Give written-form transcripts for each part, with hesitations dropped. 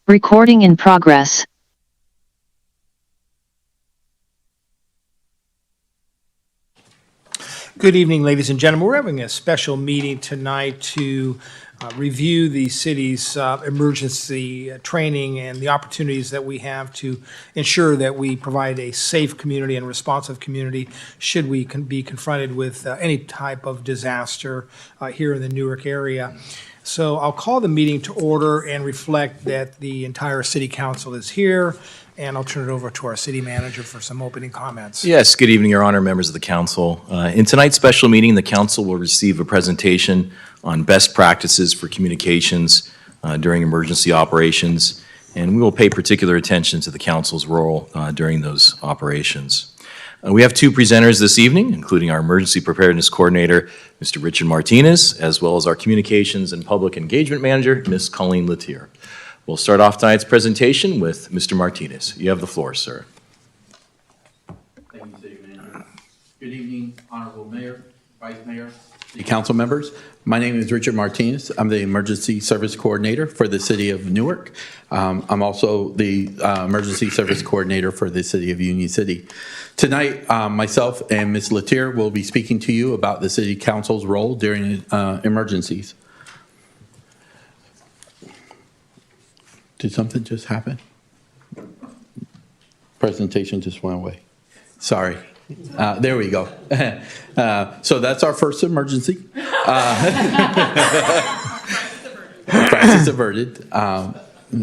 Recording in progress. Good evening, ladies and gentlemen. We're having a special meeting tonight to review the city's emergency training and the opportunities that we have to ensure that we provide a safe community and responsive community should we be confronted with any type of disaster here in the Newark area. So I'll call the meeting to order and reflect that the entire city council is here, and I'll turn it over to our city manager for some opening comments. Yes, good evening, Your Honor, members of the council. In tonight's special meeting, the council will receive a presentation on best practices for communications during emergency operations, and we will pay particular attention to the council's role during those operations. We have two presenters this evening, including our Emergency Preparedness Coordinator, Mr. Richard Martinez, as well as our Communications and Public Engagement Manager, Ms. Colleen Latier. We'll start off tonight's presentation with Mr. Martinez. You have the floor, sir. Thank you, City Manager. Good evening, Honorable Mayor, Vice Mayor, City Council members. My name is Richard Martinez. I'm the Emergency Service Coordinator for the City of Newark. I'm also the Emergency Service Coordinator for the City of Union City. Tonight, myself and Ms. Latier will be speaking to you about the City Council's role during emergencies. Did something just happen? Presentation just went away. Sorry. There we go. So that's our first emergency. Crisis averted.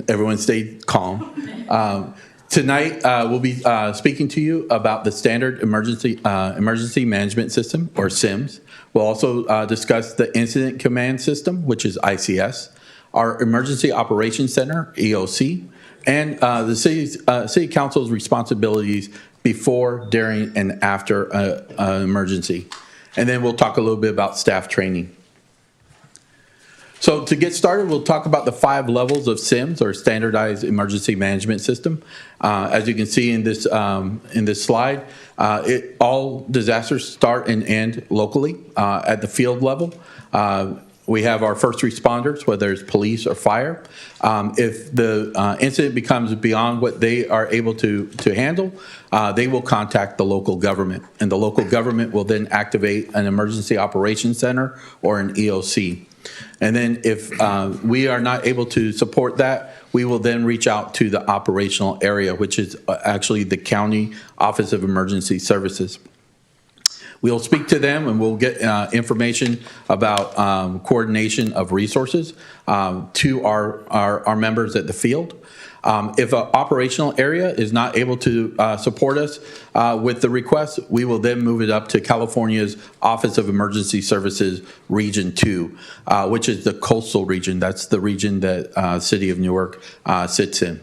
Everyone stayed calm. Tonight, we'll be speaking to you about the Standard Emergency Management System, or SIMS. We'll also discuss the Incident Command System, which is ICS, our Emergency Operations Center, EOC, and the City Council's responsibilities before, during, and after an emergency. And then we'll talk a little bit about staff training. So to get started, we'll talk about the 5 levels of SIMS, or Standardized Emergency Management System. As you can see in this slide, all disasters start and end locally at the field level. We have our first responders, whether it's police or fire. If the incident becomes beyond what they are able to handle, they will contact the local government, and the local government will then activate an emergency operations center or an EOC. And then if we are not able to support that, we will then reach out to the operational area, which is actually the County Office of Emergency Services. We'll speak to them and we'll get information about coordination of resources to our members at the field. If an operational area is not able to support us with the request, we will then move it up to California's Office of Emergency Services Region 2, which is the coastal region. That's the region that City of Newark sits in.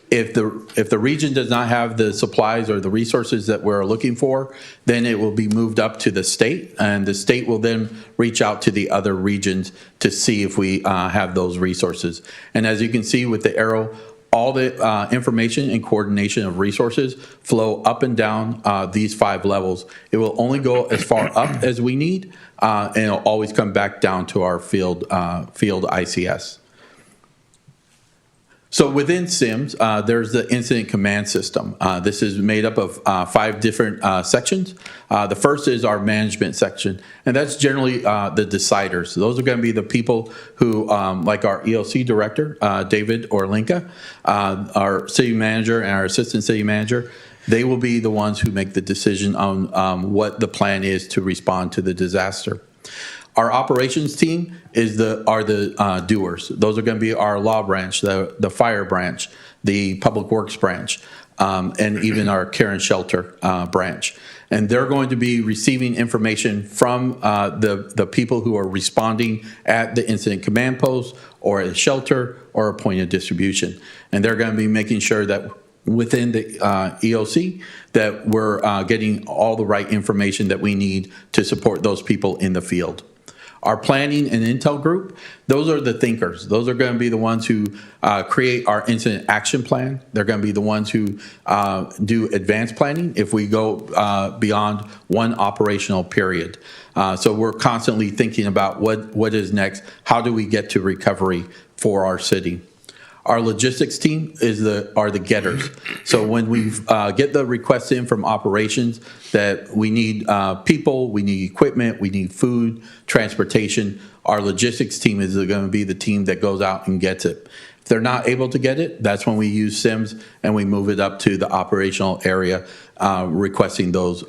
If the region does not have the supplies or the resources that we're looking for, then it will be moved up to the state, and the state will then reach out to the other regions to see if we have those resources. And as you can see with the arrow, all the information and coordination of resources flow up and down these 5 levels. It will only go as far up as we need, and it'll always come back down to our field ICS. So within SIMS, there's the Incident Command System. This is made up of 5 different sections. The first is our management section, and that's generally the deciders. Those are going to be the people who, like our EOC director, David Orlinka, our city manager and our assistant city manager, they will be the ones who make the decision on what the plan is to respond to the disaster. Our operations team are the doers. Those are going to be our law branch, the fire branch, the public works branch, and even our care and shelter branch. And they're going to be receiving information from the people who are responding at the incident command post or at a shelter or a point of distribution. And they're going to be making sure that within the EOC that we're getting all the right information that we need to support those people in the field. Our planning and intel group, those are the thinkers. Those are going to be the ones who create our incident action plan. They're going to be the ones who do advanced planning if we go beyond one operational period. So we're constantly thinking about what is next. How do we get to recovery for our city? Our logistics team are the getters. So when we get the requests in from operations that we need people, we need equipment, we need food, transportation, our logistics team is going to be the team that goes out and gets it. If they're not able to get it, that's when we use SIMS and we move it up to the operational area requesting those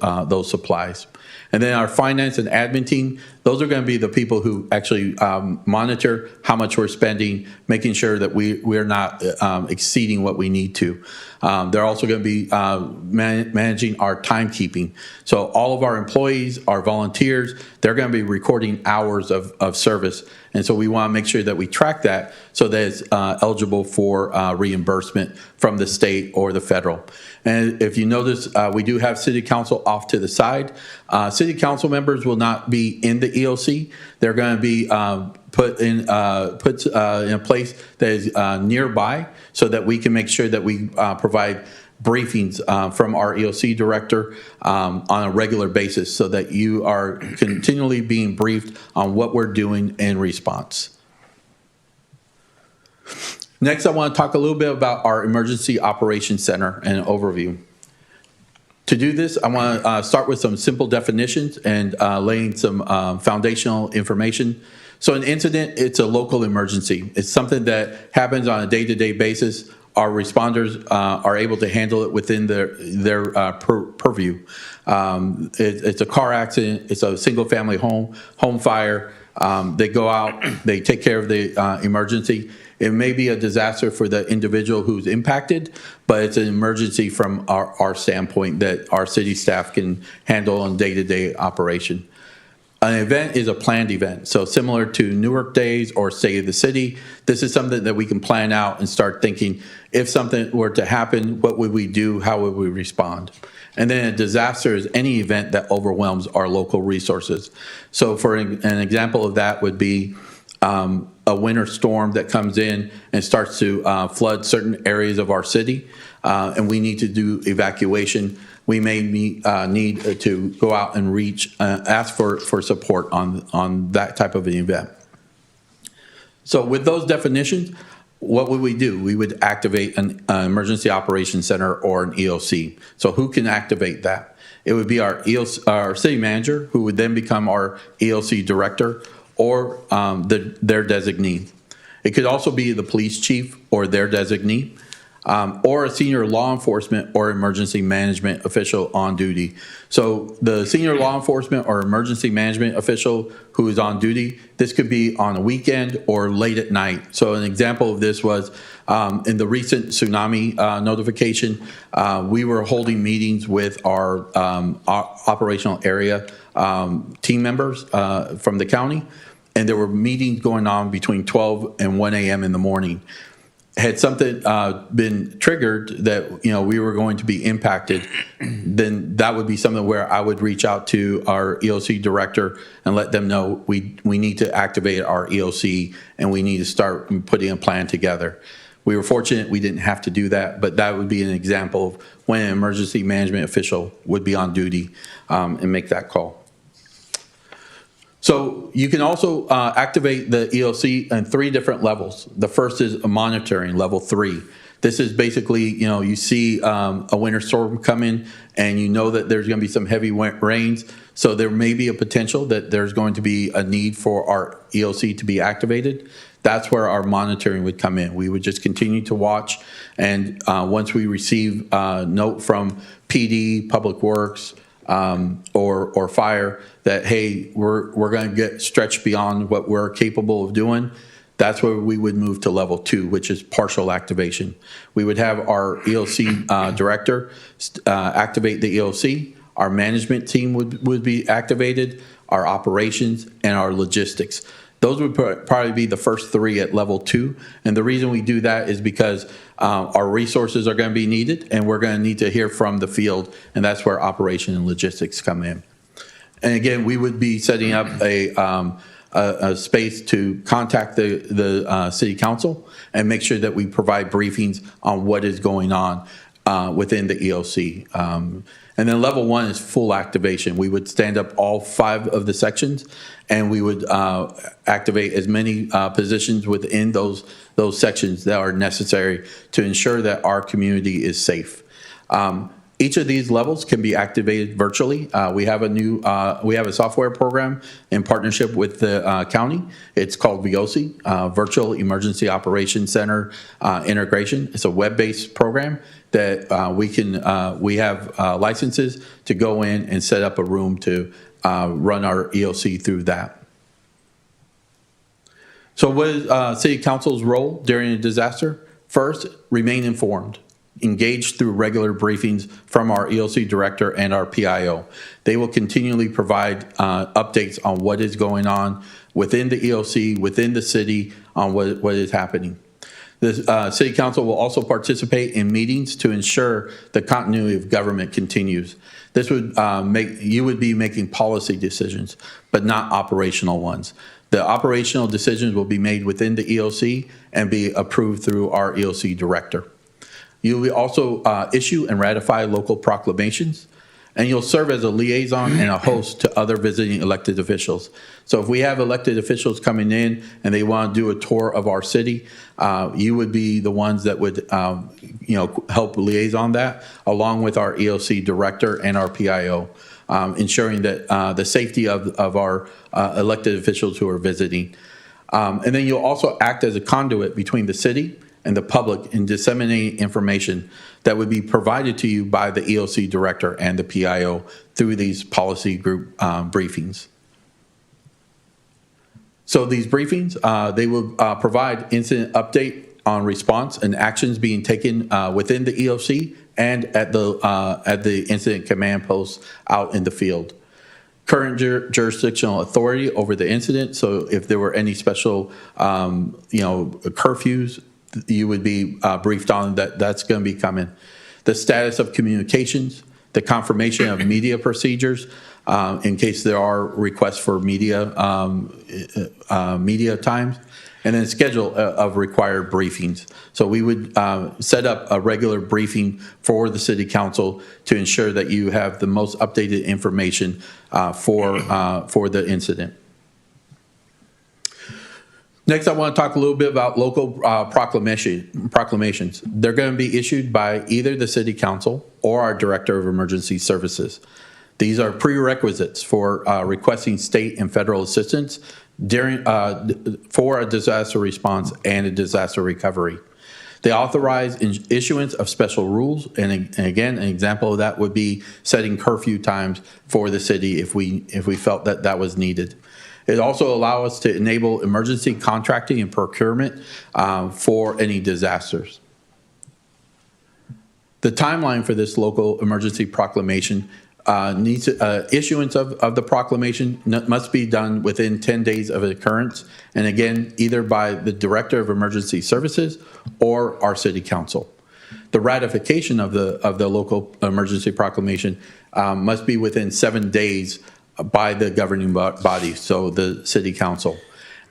supplies. And then our finance and admin team, those are going to be the people who actually monitor how much we're spending, making sure that we're not exceeding what we need to. They're also going to be managing our timekeeping. So all of our employees, our volunteers, they're going to be recording hours of service. And so we want to make sure that we track that so that it's eligible for reimbursement from the state or the federal. And if you notice, we do have city council off to the side. City council members will not be in the EOC. They're going to be put in a place that is nearby so that we can make sure that we provide briefings from our EOC director on a regular basis so that you are continually being briefed on what we're doing in response. Next, I want to talk a little bit about our Emergency Operations Center and an overview. To do this, I want to start with some simple definitions and laying some foundational information. So an incident, it's a local emergency. It's something that happens on a day-to-day basis. Our responders are able to handle it within their purview. It's a car accident. It's a single-family home fire. They go out. They take care of the emergency. It may be a disaster for the individual who's impacted, but it's an emergency from our standpoint that our city staff can handle on day-to-day operation. An event is a planned event. So similar to Newark Days or State of the City, this is something that we can plan out and start thinking, if something were to happen, what would we do? How would we respond? And then a disaster is any event that overwhelms our local resources. So for an example of that would be a winter storm that comes in and starts to flood certain areas of our city, and we need to do evacuation. We may need to go out and ask for support on that type of an event. So with those definitions, what would we do? We would activate an Emergency Operations Center or an EOC. So who can activate that? It would be our city manager, who would then become our EOC director, or their designee. It could also be the police chief or their designee, or a senior law enforcement or emergency management official on duty. So the senior law enforcement or emergency management official who is on duty, this could be on a weekend or late at night. So an example of this was in the recent tsunami notification, we were holding meetings with our operational area team members from the county, and there were meetings going on between 12 and 1 a.m. in the morning. Had something been triggered that we were going to be impacted, then that would be something where I would reach out to our EOC director and let them know we need to activate our EOC and we need to start putting a plan together. We were fortunate we didn't have to do that, but that would be an example of when an emergency management official would be on duty and make that call. So you can also activate the EOC in 3 different levels. The first is a monitoring, level 3. This is basically, you see a winter storm coming and you know that there's going to be some heavy rains. So there may be a potential that there's going to be a need for our EOC to be activated. That's where our monitoring would come in. We would just continue to watch. And once we receive a note from PD, Public Works, or fire that, hey, we're going to get stretched beyond what we're capable of doing, that's where we would move to level 2, which is partial activation. We would have our EOC director activate the EOC. Our management team would be activated, our operations, and our logistics. Those would probably be the first 3 at level 2. And the reason we do that is because our resources are going to be needed and we're going to need to hear from the field. And that's where operation and logistics come in. And again, we would be setting up a space to contact the city council and make sure that we provide briefings on what is going on. within the EOC. And then level 1 is full activation. We would stand up all 5 of the sections, and we would activate as many positions within those sections that are necessary to ensure that our community is safe. Each of these levels can be activated virtually. We have a software program in partnership with the county. It's called VOCI, Virtual Emergency Operations Center Integration. It's a web-based program that we have licenses to go in and set up a room to run our EOC through that. So what is City Council's role during a disaster? First, remain informed. Engage through regular briefings from our EOC director and our PIO. They will continually provide updates on what is going on within the EOC, within the city, on what is happening. The City Council will also participate in meetings to ensure the continuity of government continues. This would you would be making policy decisions, but not operational ones. The operational decisions will be made within the EOC and be approved through our EOC director. You will also issue and ratify local proclamations, and you'll serve as a liaison and a host to other visiting elected officials. So if we have elected officials coming in and they want to do a tour of our city, you would be the ones that would help liaison that, along with our EOC director and our PIO, ensuring that the safety of our elected officials who are visiting. And then you'll also act as a conduit between the city and the public in disseminating information that would be provided to you by the EOC director and the PIO through these policy group briefings. So these briefings, they will provide incident update on response and actions being taken within the EOC and at the incident command posts out in the field. Current jurisdictional authority over the incident. So if there were any special, curfews, you would be briefed on that's going to be coming. The status of communications, the confirmation of media procedures, in case there are requests for media times, and then schedule of required briefings. So we would set up a regular briefing for the City Council to ensure that you have the most updated information for the incident. Next, I want to talk a little bit about local proclamations. They're going to be issued by either the City Council or our Director of Emergency Services. These are prerequisites for requesting state and federal assistance for a disaster response and a disaster recovery. They authorize issuance of special rules, and again, an example of that would be setting curfew times for the city if we felt that was needed. It also allows us to enable emergency contracting and procurement for any disasters. The timeline for this local emergency proclamation issuance of the proclamation must be done within 10 days of occurrence, and again, either by the Director of Emergency Services or our City Council. The ratification of the local emergency proclamation must be within 7 days by the governing body, so the City Council.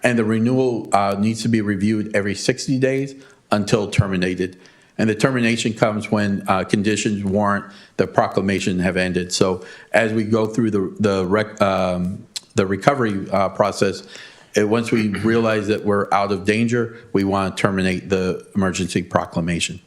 And the renewal needs to be reviewed every 60 days until terminated. And the termination comes when conditions warrant the proclamation have ended. So as we go through the recovery process, once we realize that we're out of danger, we want to terminate the emergency proclamation.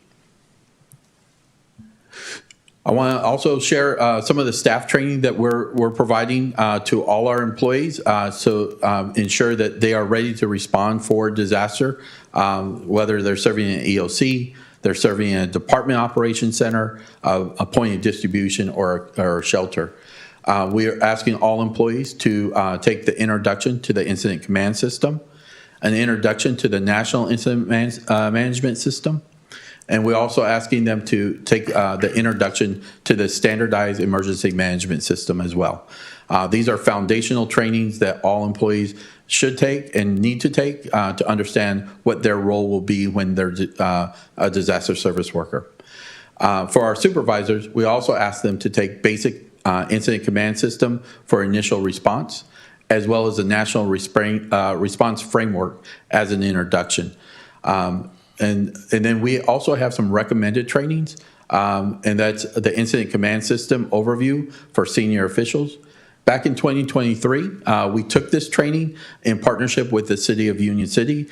I want to also share some of the staff training that we're providing to all our employees so ensure that they are ready to respond for disaster, whether they're serving in an EOC, they're serving in a department operations center, a point of distribution, or a shelter. We are asking all employees to take the introduction to the incident command system, an introduction to the National Incident Management System, and we're also asking them to take the introduction to the standardized emergency management system as well. These are foundational trainings that all employees should take and need to take to understand what their role will be when they're a disaster service worker. For our supervisors, we also ask them to take basic incident command system for initial response, as well as the national response framework as an introduction. And then we also have some recommended trainings and that's the Incident Command System overview for senior officials. Back in 2023, we took this training in partnership with the City of Union City.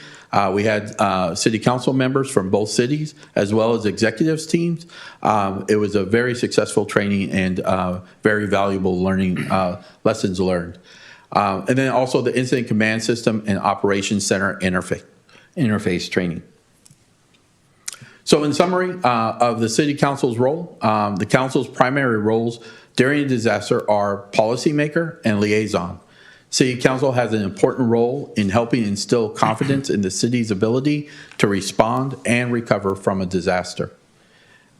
We had city council members from both cities as well as executives teams. It was a very successful training and very valuable learning lessons learned. And then also the Incident Command System and Operations Center interface training. So in summary of the City Council's role, the Council's primary roles during a disaster are policymaker and liaison. City Council has an important role in helping instill confidence in the city's ability to respond and recover from a disaster.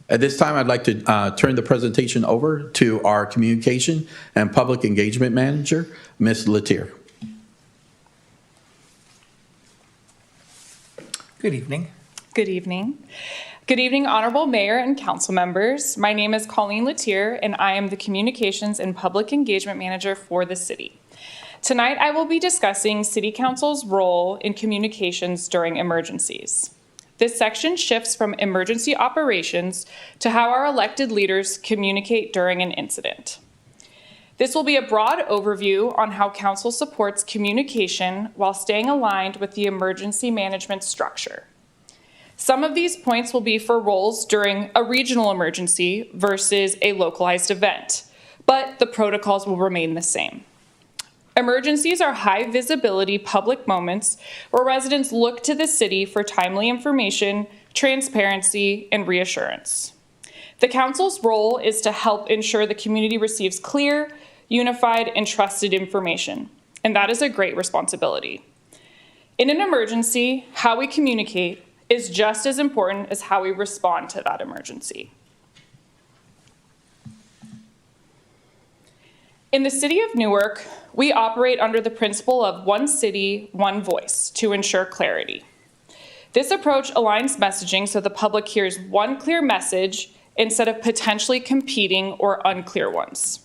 At this time, I'd like to turn the presentation over to our Communication and Public Engagement Manager, Ms. Latier. Good evening. Good evening. Good evening, Honorable Mayor and Council members. My name is Colleen Latier, and I am the Communications and Public Engagement Manager for the city. Tonight, I will be discussing City Council's role in communications during emergencies. This section shifts from emergency operations to how our elected leaders communicate during an incident. This will be a broad overview on how Council supports communication while staying aligned with the emergency management structure. Some of these points will be for roles during a regional emergency versus a localized event, but the protocols will remain the same. Emergencies are high visibility public moments where residents look to the city for timely information, transparency, and reassurance. The Council's role is to help ensure the community receives clear, unified, and trusted information, and that is a great responsibility. In an emergency, how we communicate is just as important as how we respond to that emergency. In the city of Newark, we operate under the principle of one city, one voice to ensure clarity. This approach aligns messaging so the public hears one clear message instead of potentially competing or unclear ones.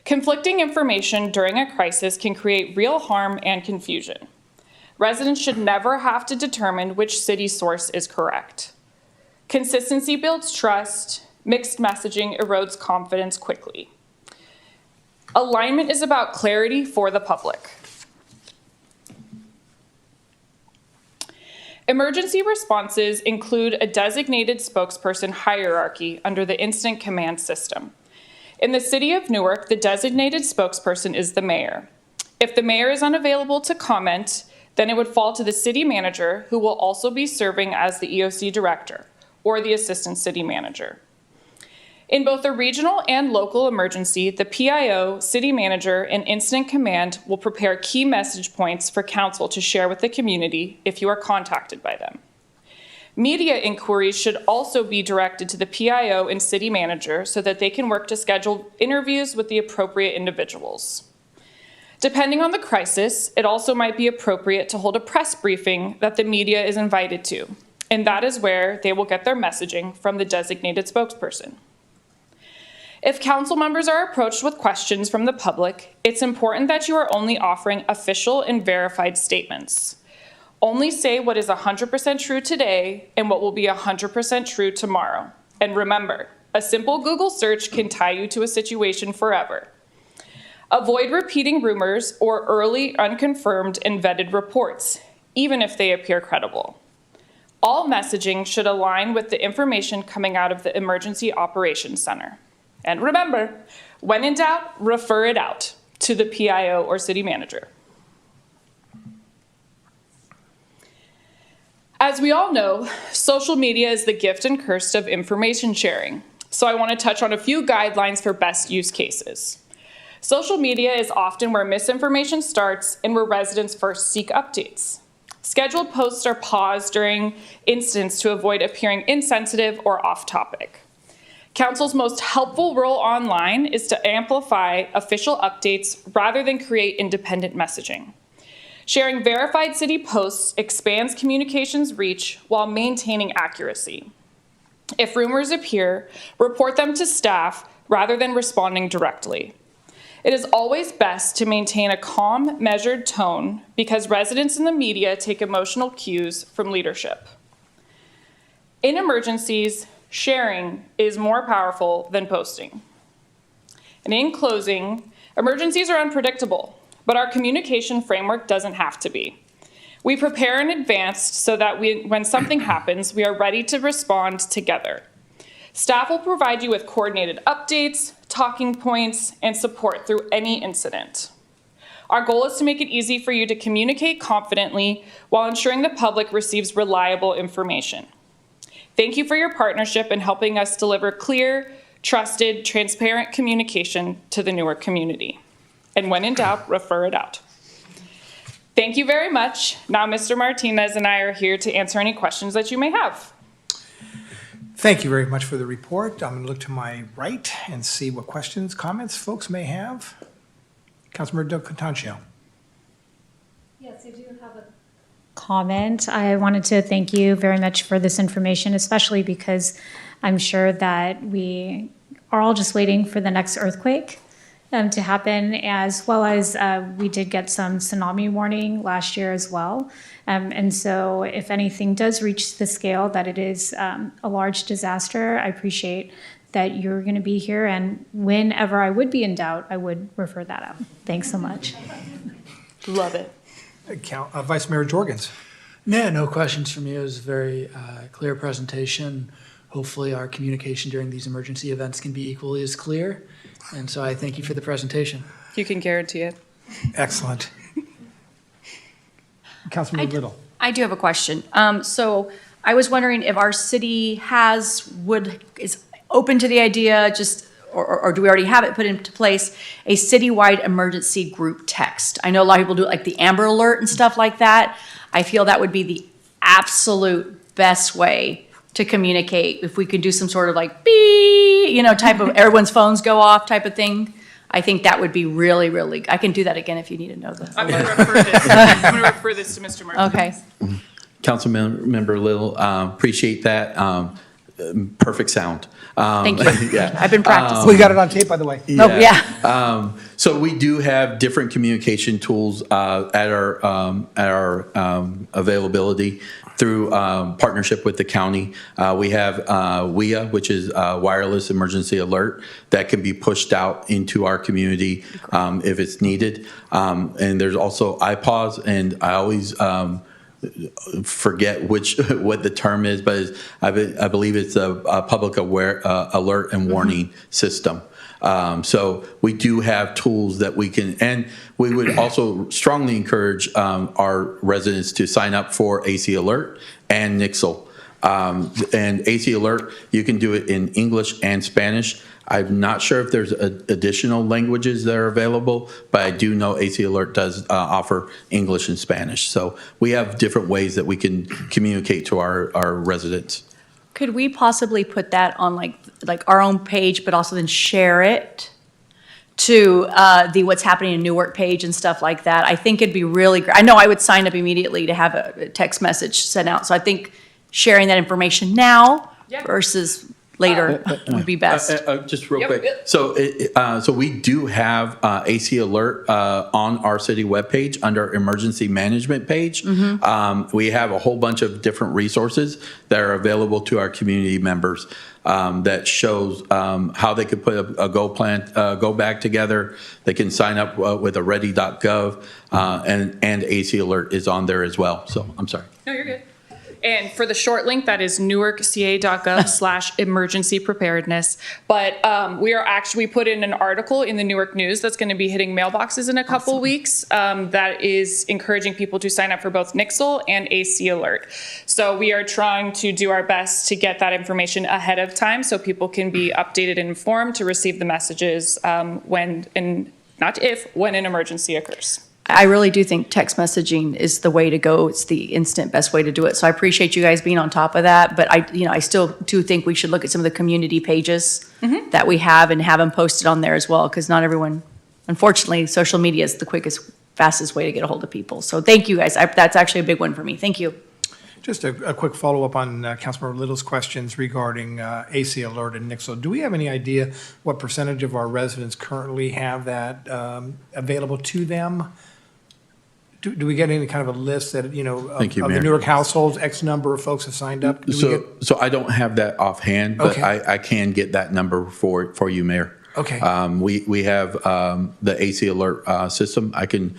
Conflicting information during a crisis can create real harm and confusion. Residents should never have to determine which city source is correct. Consistency builds trust. Mixed messaging erodes confidence quickly. Alignment is about clarity for the public. Emergency responses include a designated spokesperson hierarchy under the Incident Command System. In the city of Newark, the designated spokesperson is the mayor. If the mayor is unavailable to comment, then it would fall to the city manager, who will also be serving as the EOC director or the assistant city manager. In both a regional and local emergency, the PIO, city manager, and incident command will prepare key message points for council to share with the community if you are contacted by them. Media inquiries should also be directed to the PIO and city manager so that they can work to schedule interviews with the appropriate individuals. Depending on the crisis, it also might be appropriate to hold a press briefing that the media is invited to, and that is where they will get their messaging from the designated spokesperson. If council members are approached with questions from the public, it's important that you are only offering official and verified statements. Only say what is 100% true today and what will be 100% true tomorrow. And remember, a simple Google search can tie you to a situation forever. Avoid repeating rumors or early, unconfirmed, and vetted reports, even if they appear credible. All messaging should align with the information coming out of the Emergency Operations Center. And remember, when in doubt, refer it out to the PIO or city manager. As we all know, social media is the gift and curse of information sharing. So I want to touch on a few guidelines for best use cases. Social media is often where misinformation starts and where residents first seek updates. Scheduled posts are paused during incidents to avoid appearing insensitive or off-topic. Council's most helpful role online is to amplify official updates rather than create independent messaging. Sharing verified city posts expands communications reach while maintaining accuracy. If rumors appear, report them to staff rather than responding directly. It is always best to maintain a calm, measured tone because residents in the media take emotional cues from leadership. In emergencies, Sharing is more powerful than posting. And in closing, emergencies are unpredictable, but our communication framework doesn't have to be. We prepare in advance so that when something happens, we are ready to respond together. Staff will provide you with coordinated updates, talking points, and support through any incident. Our goal is to make it easy for you to communicate confidently while ensuring the public receives reliable information. Thank you for your partnership in helping us deliver clear, trusted, transparent communication to the Newark community. And when in doubt, refer it out. Thank you very much. Now, Mr. Martinez and I are here to answer any questions that you may have. Thank you very much for the report. I'm going to look to my right and see what questions, comments folks may have. Councilmember Contancio. Yes, I do have a comment. I wanted to thank you very much for this information, especially because I'm sure that we are all just waiting for the next earthquake to happen, as well as we did get some tsunami warning last year as well. And so if anything does reach the scale that it is a large disaster, I appreciate that you're going to be here. And whenever I would be in doubt, I would refer that out. Thanks so much. Love it. Vice Mayor Jorgens. Yeah, no questions from you. It was a very clear presentation. Hopefully our communication during these emergency events can be equally as clear. And so I thank you for the presentation. You can guarantee it. Excellent. Councilmember Little. I do have a question. So I was wondering if our city is open to the idea, or do we already have it put into place, a citywide emergency group text? I know a lot of people do it like the Amber Alert and stuff like that. I feel that would be the absolute best way to communicate. If we could do some sort of like beep, type of everyone's phones go off type of thing. I think that would be really, really, I can do that again if you need to know that. I'm going to refer this to Mr. Martinez. Okay. Councilmember Little, appreciate that. Perfect sound. Thank you. Yeah. I've been practicing. We got it on tape, by the way. Oh, yeah. So we do have different communication tools at our availability through partnership with the county. We have WIA, which is Wireless Emergency Alert, that can be pushed out into our community if it's needed. And there's also iPause, and I always forget what the term is, but I believe it's a public alert and warning system. So we do have tools that we can, and we would also strongly encourage our residents to sign up for AC Alert and Nixle. And AC Alert, you can do it in English and Spanish. I'm not sure if there's additional languages that are available, but I do know AC Alert does offer English and Spanish. So we have different ways that we can communicate to our residents. Could we possibly put that on like our own page, but also then share it to the What's Happening in Newark page and stuff like that? I think it'd be really great. I know I would sign up immediately to have a text message sent out. So I think sharing that information now versus later would be best. Just real Yep. quick. So we do have AC Alert on our city webpage under emergency management page. We have a whole bunch of different resources that are available to our community members that shows how they could put a go bag together. They can sign up with a ready.gov and AC Alert is on there as well. So I'm sorry. No, you're good. And for the short link, that is newarkca.gov/emergency preparedness. But we put in an article in the Newark News that's going to be hitting mailboxes in a couple weeks that is encouraging people to sign up for both Nixle and AC Alert. So we are trying to do our best to get that information ahead of time so people can be updated and informed to receive the messages when an emergency occurs. I really do think text messaging is the way to go. It's the instant best way to do it. So I appreciate you guys being on top of that. But I still do think we should look at some of the community pages that we have and have them posted on there as well. Because not everyone, unfortunately, social media is the quickest, fastest way to get a hold of people. So thank you guys. That's actually a big one for me. Thank you. Just a quick follow-up on Councilmember Little's questions regarding AC Alert and Nixle. Do we have any idea what percentage of our residents currently have that available to them? Do we get any kind of a list that, you know, Thank you, of the Mayor. Newark households, X number of folks have signed up? Do we get- So I don't have that offhand, but Okay. I can get that number for you, Mayor. Okay. We have the AC alert system. I can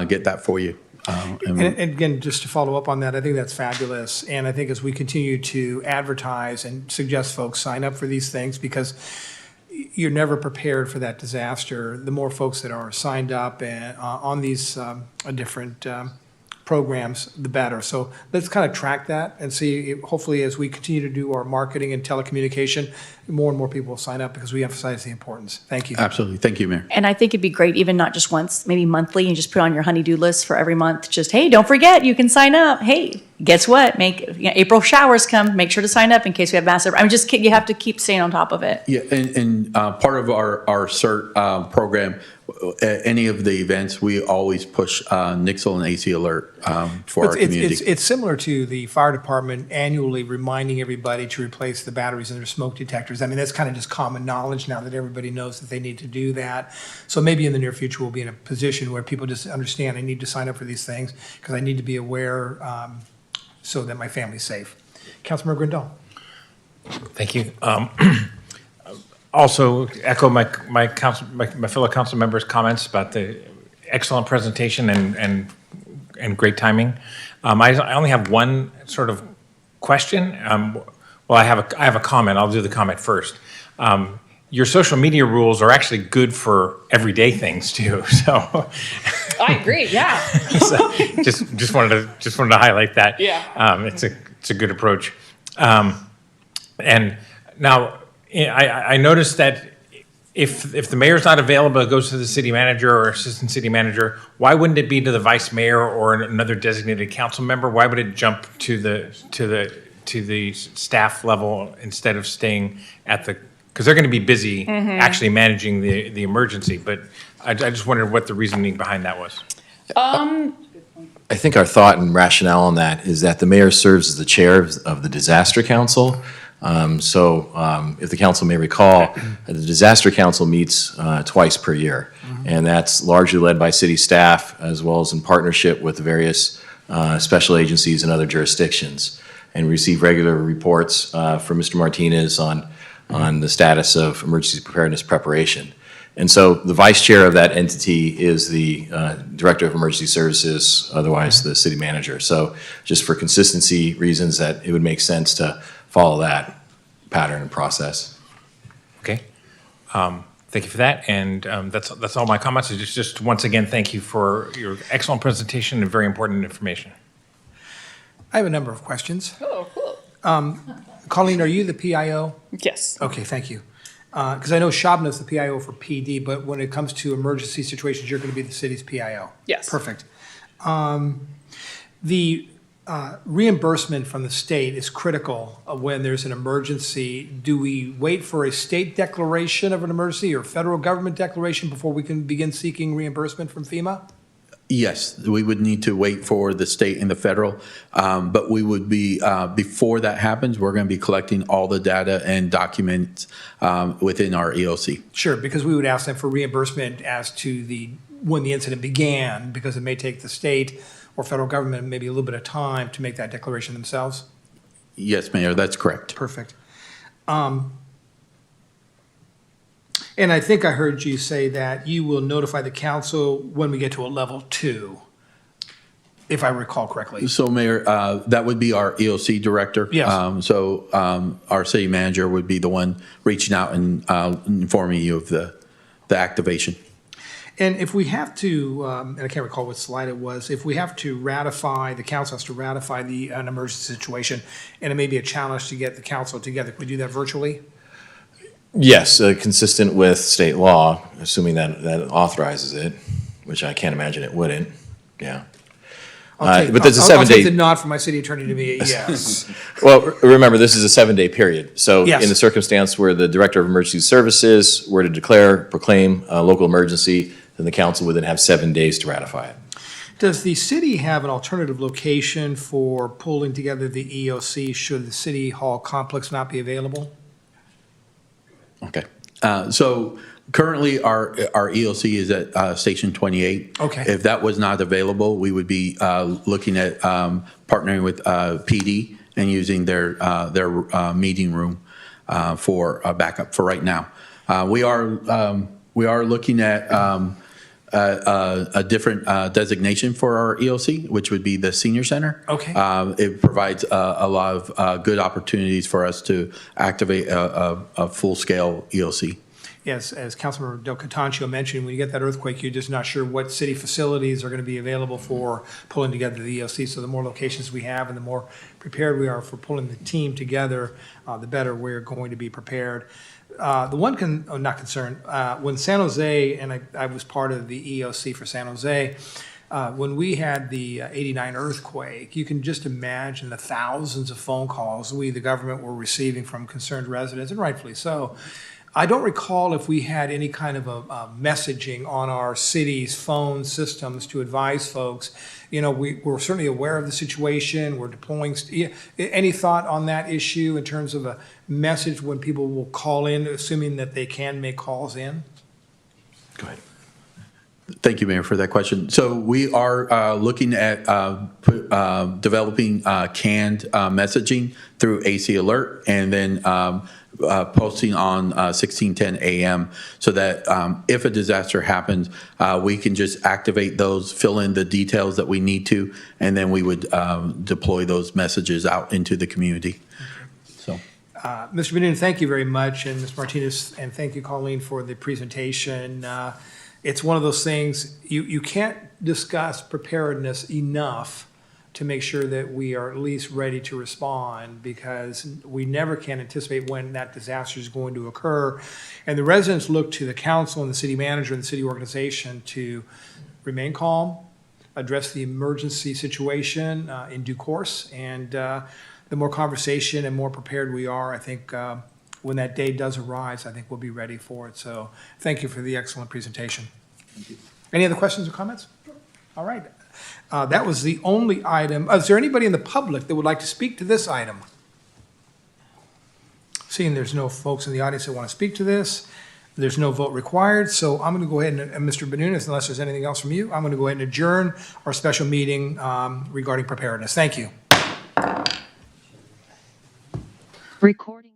get that for you. And again, just to follow up on that, I think that's fabulous. And I think as we continue to advertise and suggest folks sign up for these things, because you're never prepared for that disaster, the more folks that are signed up and on these different programs, the better. So let's kind of track that and see, hopefully, as we continue to do our marketing and telecommunication, more and more people will sign up because we emphasize the importance. Thank you. Absolutely. Thank you, Mayor. And I think it'd be great, even not just once, maybe monthly, and just put on your honey-do list for every month. Just, hey, don't forget, you can sign up. Hey, guess what? April showers come. Make sure to sign up in case we have massive. You have to keep staying on top of it. Yeah, and part of our CERT program, at any of the events, we always push Nixle and AC alert for our community. It's similar to the fire department annually reminding everybody to replace the batteries in their smoke detectors. I mean, that's kind of just common knowledge now that everybody knows that they need to do that. So maybe in the near future, we'll be in a position where people just understand I need to sign up for these things because I need to be aware so that my family's safe. Councilmember Grindal. Thank you. Also echo my fellow council members' comments about the excellent presentation and great timing. I only have one sort of question. Well, I have a comment. I'll do the comment first. Your social media rules are actually good for everyday things too. So I agree, yeah. so just wanted to highlight that. Yeah. It's a good approach. And now I noticed that if the mayor's not available, it goes to the city manager or assistant city manager. Why wouldn't it be to the vice mayor or another designated council member? Why would it jump to the staff level instead of staying at the? Because they're going to be busy actually managing the emergency. But I just wondered what the reasoning behind that was. I think our thought and rationale on that is that the mayor serves as the chair of the disaster council. If the council may recall, the disaster council meets twice per year. And that's largely led by city staff as well as in partnership with the various special agencies and other jurisdictions. And we receive regular reports from Mr. Martinez on the status of emergency preparedness preparation. And so the vice chair of that entity is the director of emergency services, otherwise the city manager. So just for consistency reasons that it would make sense to follow that pattern and process. Okay. Thank you for that. And that's all my comments. Just once again, thank you for your excellent presentation and very important information. I have a number of questions. Oh, cool. Colleen, are you the PIO? Yes. Okay, thank you. Because I know Shabna's the PIO for PD, but when it comes to emergency situations, you're going to be the city's PIO. Yes. Perfect. The reimbursement from the state is critical when there's an emergency. Do we wait for a state declaration of an emergency or federal government declaration before we can begin seeking reimbursement from FEMA? Yes, we would need to wait for the state and the federal, but we would be, before that happens, we're going to be collecting all the data and documents within our EOC. Sure, because we would ask them for reimbursement as to when the incident began, because it may take the state or federal government maybe a little bit of time to make that declaration themselves. Yes, Mayor, that's correct. Perfect. And I think I heard you say that you will notify the council when we get to a level 2, if I recall correctly. So, Mayor, that would be our EOC director. Yes. Our city manager would be the one reaching out and informing you of the activation. And if we have to, and I can't recall what slide it was, if we have to ratify, the council has to ratify an emergency situation, and it may be a challenge to get the council together, could we do that virtually? Yes, consistent with state law, assuming that authorizes it, which I can't imagine it wouldn't. Yeah. But there's a 7-day. I'll take the nod from my city attorney to be a yes. Well, remember, this is a 7-day period. So Yes. in the circumstance where the Director of Emergency Services were to proclaim a local emergency, then the council would then have 7 days to ratify it. Does the city have an alternative location for pulling together the EOC should the city hall complex not be available? Okay. So currently, our EOC is at Station 28. Okay. If that was not available, we would be looking at partnering with PD and using their meeting room for backup for right now. We are looking at a different designation for our EOC, which would be the senior center. Okay. It provides a lot of good opportunities for us to activate a full-scale EOC. Yes, as Councilmember Del Catancio mentioned, when you get that earthquake, you're just not sure what city facilities are going to be available for pulling together the EOC. So the more locations we have and the more prepared we are for pulling the team together, the better we're going to be prepared. The one, not concern, when San Jose, and I was part of the EOC for San Jose, when we had the 89 earthquake, you can just imagine the thousands of phone calls we, the government, were receiving from concerned residents, and rightfully so. I don't recall if we had any kind of a messaging on our city's phone systems to advise folks. You know, we're certainly aware of the situation. We're deploying. Any thought on that issue in terms of a message when people will call in, assuming that they can make calls in? Go ahead. Thank you, Mayor, for that question. So we are looking at developing canned messaging through AC Alert and then posting on 1610 AM so that if a disaster happens, we can just activate those, fill in the details that we need to, and then we would deploy those messages out into the community. So. Mr. Benin, thank you very much, and Ms. Martinez, and thank you, Colleen, for the presentation. It's one of those things, you can't discuss preparedness enough to make sure that we are at least ready to respond, because we never can anticipate when that disaster is going to occur. And the residents look to the council and the city manager and the city organization to remain calm, address the emergency situation in due course, and the more conversation and more prepared we are, I think when that day does arise, I think we'll be ready for it. So thank you for the excellent presentation. Thank you. Any other questions or comments? All right. That was the only item. Is there anybody in the public that would like to speak to this item? Seeing there's no folks in the audience that want to speak to this, there's no vote required. So I'm going to go ahead and Mr. Benunis, unless there's anything else from you, I'm going to go ahead and adjourn our special meeting regarding preparedness. Thank you. Recording.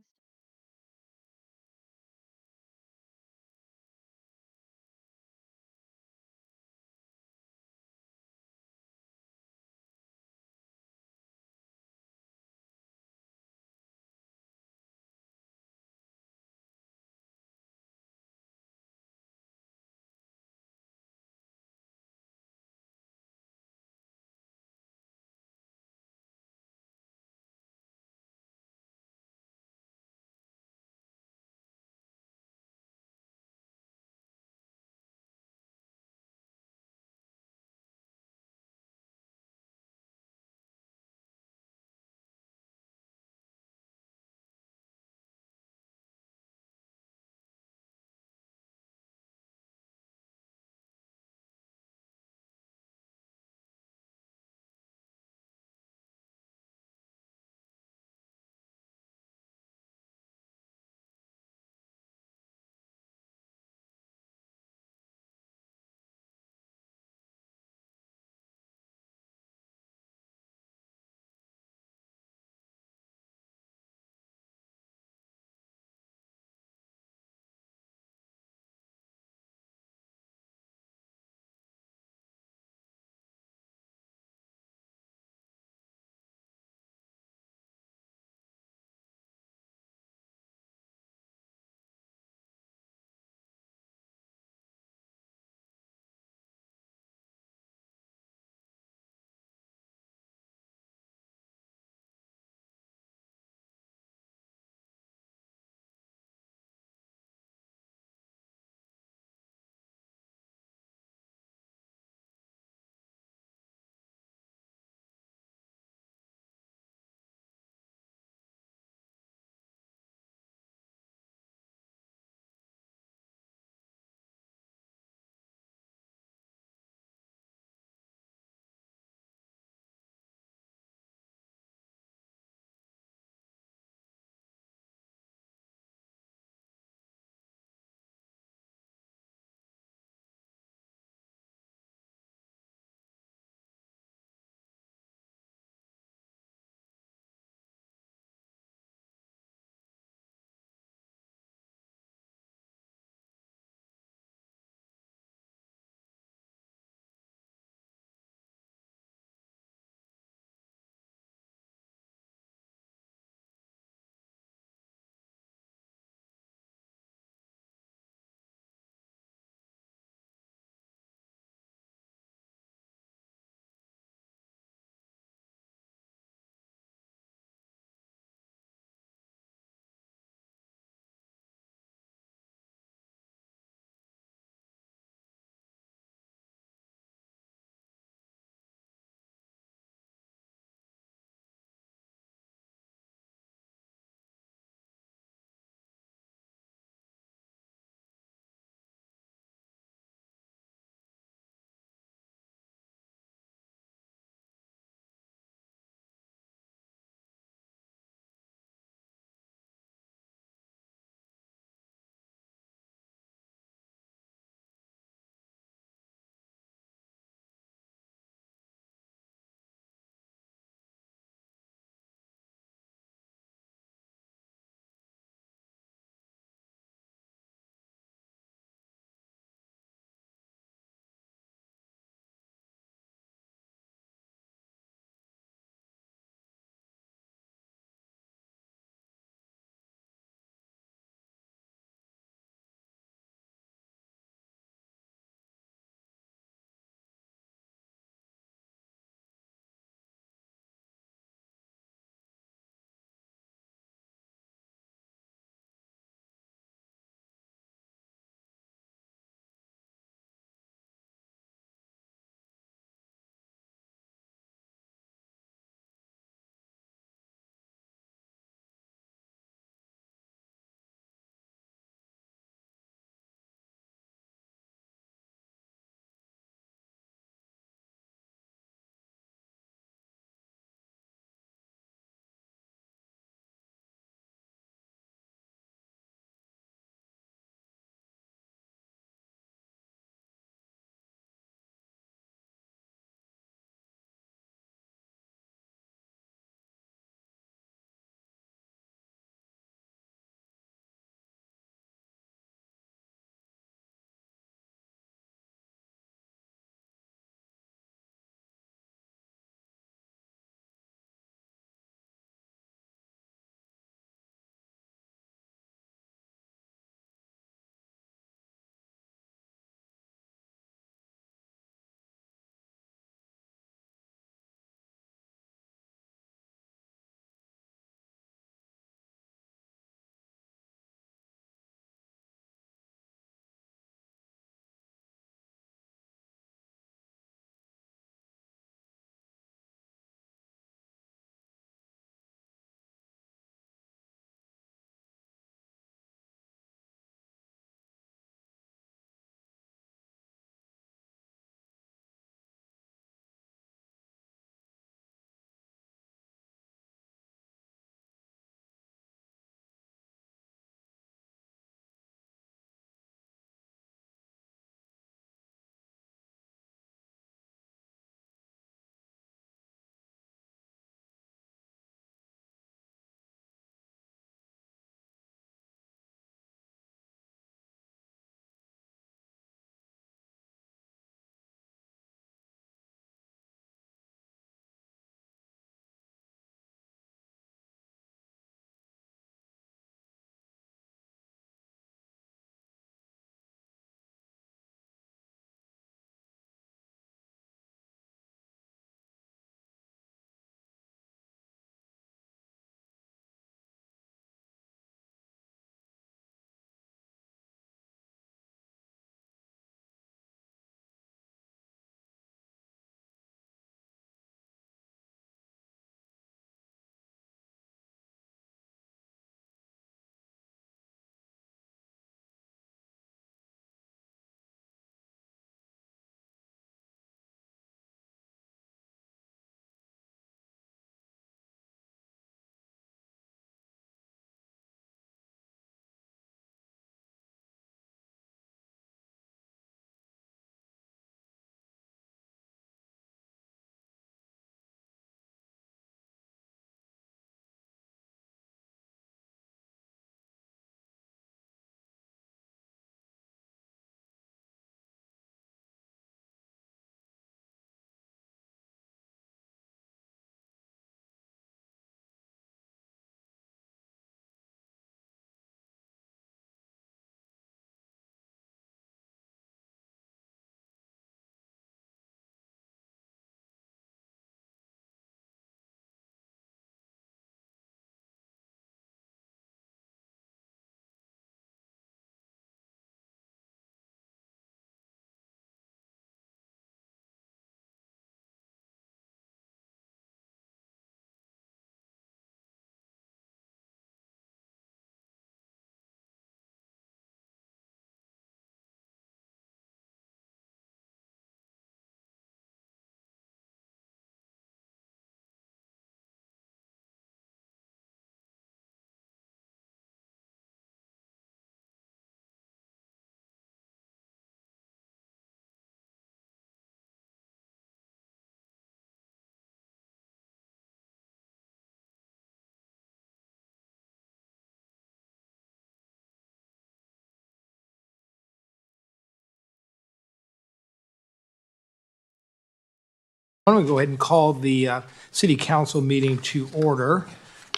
Why don't we go ahead and call the city council meeting to order,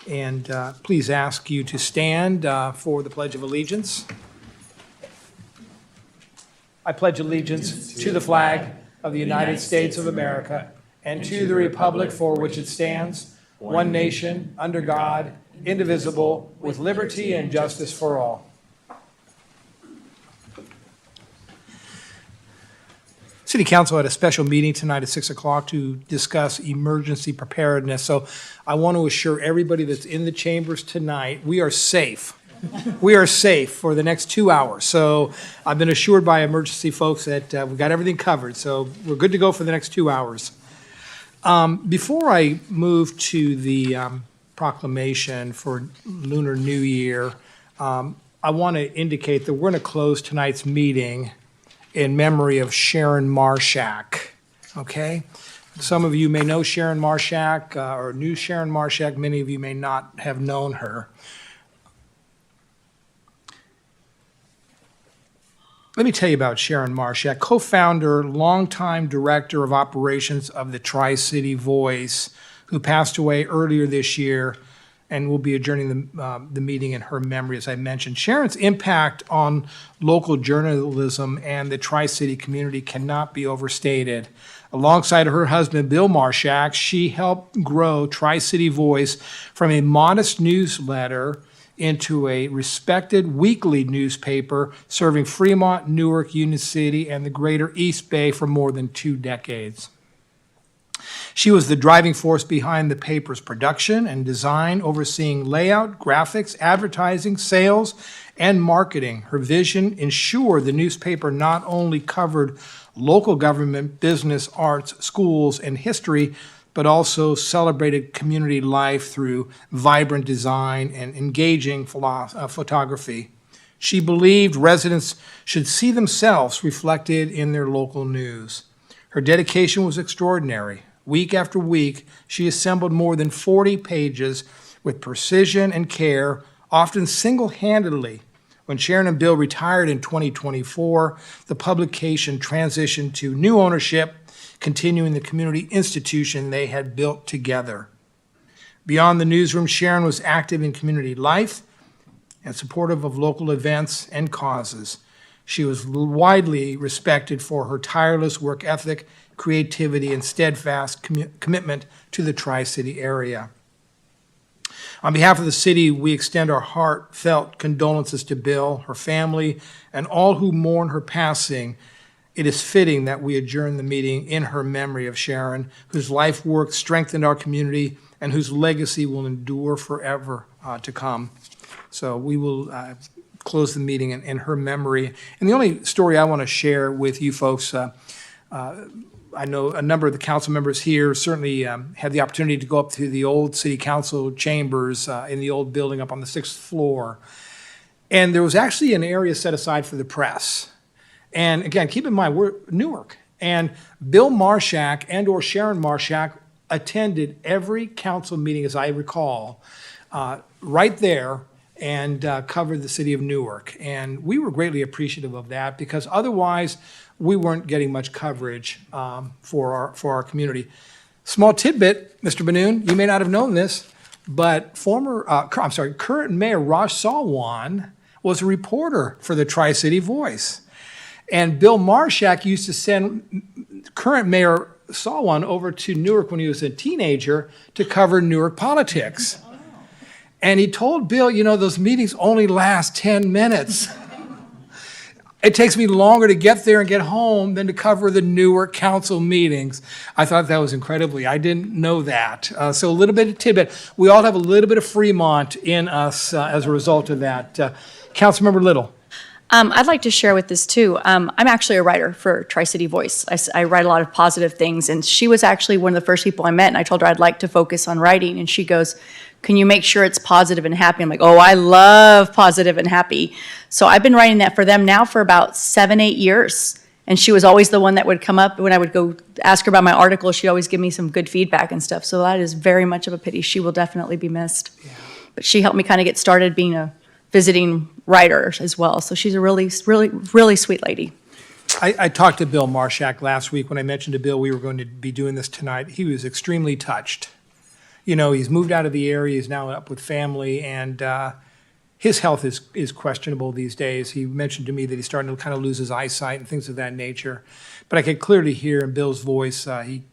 and please ask you to stand for the Pledge of Allegiance. I pledge allegiance to the flag of the United States of America and to the republic for which it stands, one nation, under God, indivisible, with liberty and justice for all. City Council had a special meeting tonight at 6 o'clock to discuss emergency preparedness. So I want to assure everybody that's in the chambers tonight, we are safe. We are safe for the next 2 hours. So I've been assured by emergency folks that we've got everything covered. So we're good to go for the next 2 hours. Before I move to the proclamation for Lunar New Year, I want to indicate that we're going to close tonight's meeting in memory of Sharon Marshak, okay? Some of you may know Sharon Marshak or knew Sharon Marshak. Many of you may not have known her. Let me tell you about Sharon Marshak, co-founder, longtime director of operations of the Tri-City Voice, who passed away earlier this year, and we'll be adjourning the meeting in her memory, as I mentioned. Sharon's impact on local journalism and the Tri-City community cannot be overstated. Alongside her husband, Bill Marshak, she helped grow Tri-City Voice from a modest newsletter into a respected weekly newspaper serving Fremont, Newark, Union City, and the greater East Bay for more than 2 decades. She was the driving force behind the paper's production and design, overseeing layout, graphics, advertising, sales, and marketing. Her vision ensured the newspaper not only covered local government, business, arts, schools, and history, but also celebrated community life through vibrant design and engaging photography. She believed residents should see themselves reflected in their local news. Her dedication was extraordinary. Week after week, she assembled more than 40 pages with precision and care, often single-handedly. When Sharon and Bill retired in 2024, the publication transitioned to new ownership, continuing the community institution they had built together. Beyond the newsroom, Sharon was active in community life and supportive of local events and causes. She was widely respected for her tireless work ethic, creativity, and steadfast commitment to the Tri-City area. On behalf of the city, we extend our heartfelt condolences to Bill, her family, and all who mourn her passing. It is fitting that we adjourn the meeting in her memory of Sharon, whose life work strengthened our community and whose legacy will endure forever to come. So we will close the meeting in her memory. And the only story I want to share with you folks, I know a number of the council members here certainly had the opportunity to go up to the old city council chambers in the old building up on the 6th floor. And there was actually an area set aside for the press. And again, keep in mind, we're Newark. And Bill Marshak and or Sharon Marshak attended every council meeting, as I recall, right there, and covered the city of Newark. And we were greatly appreciative of that because otherwise we weren't getting much coverage for our community. Small tidbit, Mr. Benoon, you may not have known this, but current Mayor Raj Salwan was a reporter for the Tri-City Voice. And Bill Marshak used to send current Mayor Salwan over to Newark when he was a teenager to cover Newark politics. And he told Bill, you know, those meetings only last 10 minutes. It takes me longer to get there and get home than to cover the Newark council meetings. I thought that was incredibly. I didn't know that. So a little bit of tidbit. We all have a little bit of Fremont in us as a result of that. Councilmember Little. I'd like to share with this too. I'm actually a writer for Tri-City Voice. I write a lot of positive things, and she was actually one of the first people I met, and I told her I'd like to focus on writing, and she goes, can you make sure it's positive and happy? I'm like, oh, I love positive and happy. So I've been writing that for them now for about 7-8 years, and she was always the one that would come up when I would go ask her about my article. She'd always give me some good feedback and stuff, so that is very much of a pity. She will definitely be missed. Yeah. But she helped me kind of get started being a visiting writer as well. So she's a really, really, really sweet lady. I talked to Bill Marshak last week when I mentioned to Bill we were going to be doing this tonight. He was extremely touched. You know, he's moved out of the area, he's now up with family, and his health is questionable these days. He mentioned to me that he's starting to kind of lose his eyesight and things of that nature. But I could clearly hear in Bill's voice, he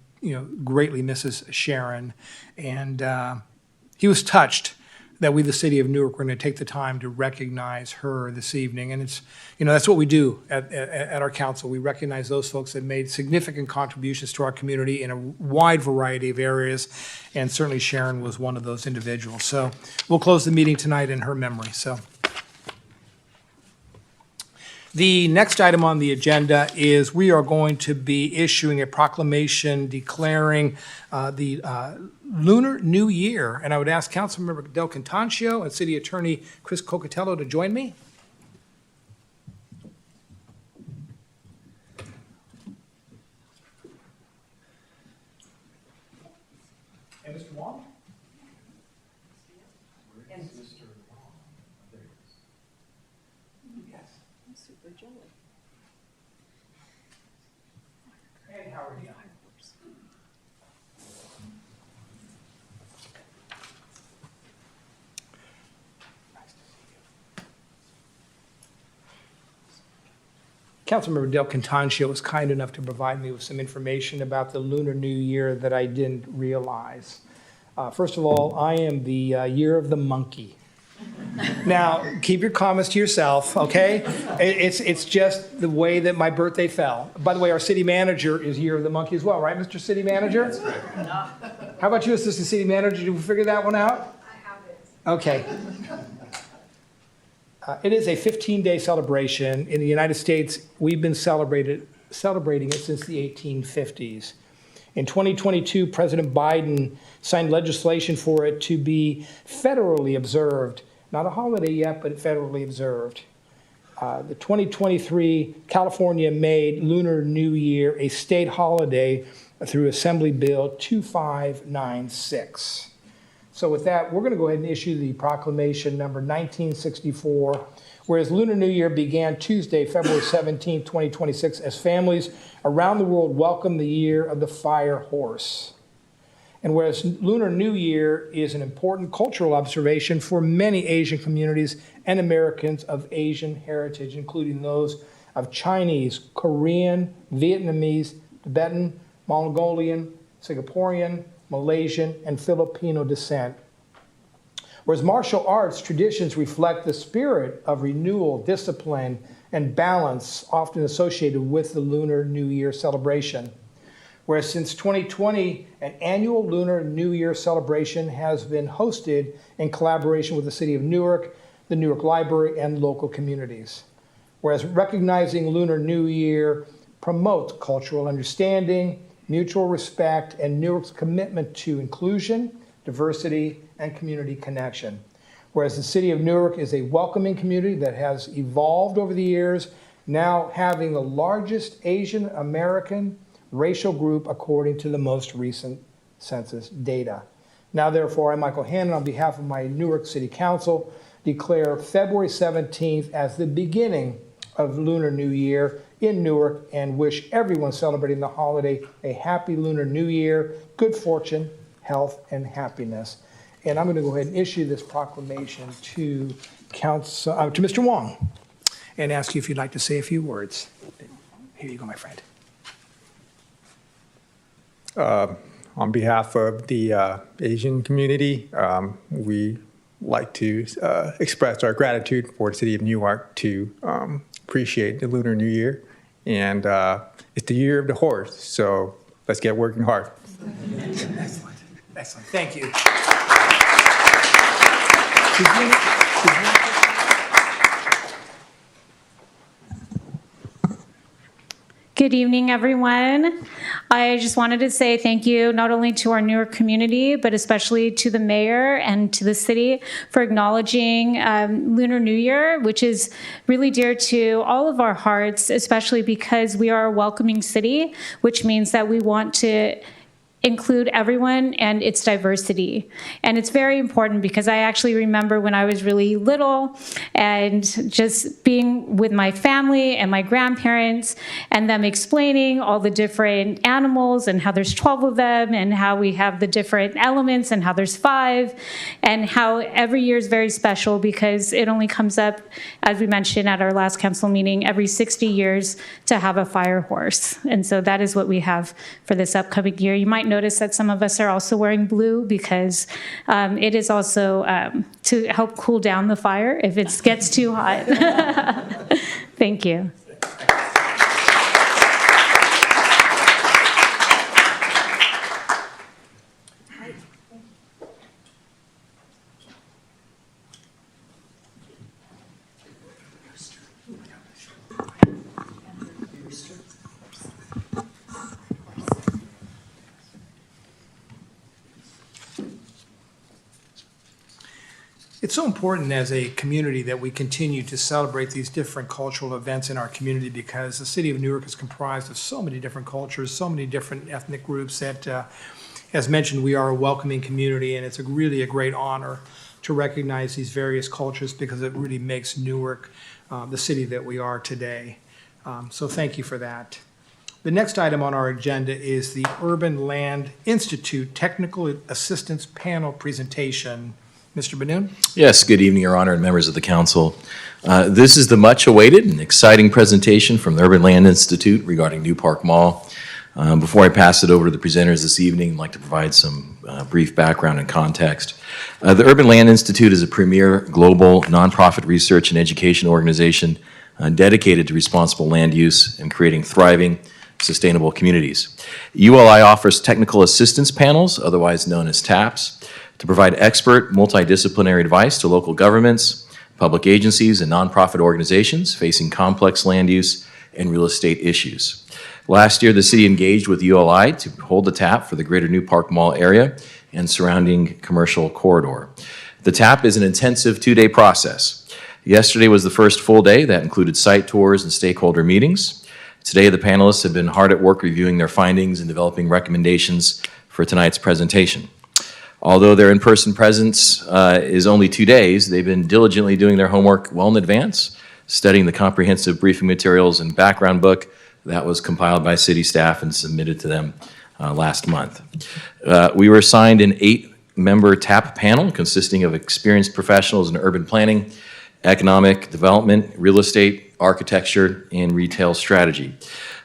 greatly misses Sharon. And he was touched that we, the city of Newark, were going to take the time to recognize her this evening. And it's, that's what we do at our council. We recognize those folks that made significant contributions to our community in a wide variety of areas. And certainly Sharon was one of those individuals. So we'll close the meeting tonight in her memory. So the next item on the agenda is we are going to be issuing a proclamation declaring the Lunar New Year. And I would ask Councilmember Del Contancio and City Attorney Chris Cocatello to join me. And Mr. Wong? And Howard Young. Councilmember Del Contancio was kind enough to provide me with some information about the Lunar New Year that I didn't realize. First of all, I am the year of the monkey. Now, keep your comments to yourself, okay? It's just the way that my birthday fell. By the way, our city manager is year of the monkey as well, right, Mr. City Manager? That's right. How about you, Assistant City Manager? Did we figure that one out? I have it. Okay. It is a 15-day celebration. In the United States, we've been celebrating it since the 1850s. In 2022, President Biden signed legislation for it to be federally observed. Not a holiday yet, but federally observed. The 2023, California made Lunar New Year a state holiday through Assembly Bill 2596. So with that, we're going to go ahead and issue the proclamation number 1964, whereas Lunar New Year began Tuesday, February 17, 2026, as families around the world welcome the year of the fire horse. And whereas Lunar New Year is an important cultural observation for many Asian communities and Americans of Asian heritage, including those of Chinese, Korean, Vietnamese, Tibetan, Mongolian, Singaporean, Malaysian, and Filipino descent. Whereas martial arts traditions reflect the spirit of renewal, discipline, and balance often associated with the Lunar New Year celebration. Whereas since 2020, an annual Lunar New Year celebration has been hosted in collaboration with the City of Newark, the Newark Library, and local communities. Whereas recognizing Lunar New Year promotes cultural understanding, mutual respect, and Newark's commitment to inclusion, diversity, and community connection. Whereas the City of Newark is a welcoming community that has evolved over the years, now having the largest Asian American racial group according to the most recent census data. Now, therefore, I, Michael Hannon, on behalf of my Newark City Council, declare February 17th as the beginning of Lunar New Year in Newark and wish everyone celebrating the holiday a happy Lunar New Year, good fortune, health, and happiness. And I'm going to go ahead and issue this proclamation to Mr. Wong and ask you if you'd like to say a few words. Here you go, my friend. On behalf of the Asian community, we like to express our gratitude for the City of Newark to appreciate the Lunar New Year. And it's the year of the horse, so let's get working hard. Excellent. Excellent. Thank you. Good evening, everyone. I just wanted to say thank you not only to our Newark community, but especially to the mayor and to the city for acknowledging Lunar New Year, which is really dear to all of our hearts, especially because we are a welcoming city, which means that we want to include everyone and its diversity. And it's very important because I actually remember when I was really little and just being with my family and my grandparents and them explaining all the different animals and how there's 12 of them and how we have the different elements and how there's 5 and how every year is very special because it only comes up, as we mentioned at our last council meeting, every 60 years to have a fire horse. And so that is what we have for this upcoming year. You might notice that some of us are also wearing blue because it is also to help cool down the fire if it gets too hot. Thank you. It's so important as a community that we continue to celebrate these different cultural events in our community because the city of Newark is comprised of so many different cultures, so many different ethnic groups that, as mentioned, we are a welcoming community, and it's really a great honor to recognize these various cultures because it really makes Newark the city that we are today. So thank you for that. The next item on our agenda is the Urban Land Institute Technical Assistance Panel presentation. Mr. Benoon? Yes, good evening, Your Honor, and members of the council. This is the much-awaited and exciting presentation from the Urban Land Institute regarding New Park Mall. Before I pass it over to the presenters this evening, I'd like to provide some brief background and context. The Urban Land Institute is a premier global nonprofit research and education organization dedicated to responsible land use and creating thriving, sustainable communities. ULI offers technical assistance panels, otherwise known as TAPs, to provide expert, multidisciplinary advice to local governments, public agencies, and nonprofit organizations facing complex land use and real estate issues. Last year, the city engaged with ULI to hold the TAP for the greater New Park Mall area and surrounding commercial corridor. The TAP is an intensive 2-day process. Yesterday was the first full day that included site tours and stakeholder meetings. Today, the panelists have been hard at work reviewing their findings and developing recommendations for tonight's presentation. Although their in-person presence is only 2 days, they've been diligently doing their homework well in advance, studying the comprehensive briefing materials and background book that was compiled by city staff and submitted to them last month. We were assigned an 8-member TAP panel consisting of experienced professionals in urban planning, economic development, real estate, architecture, and retail strategy.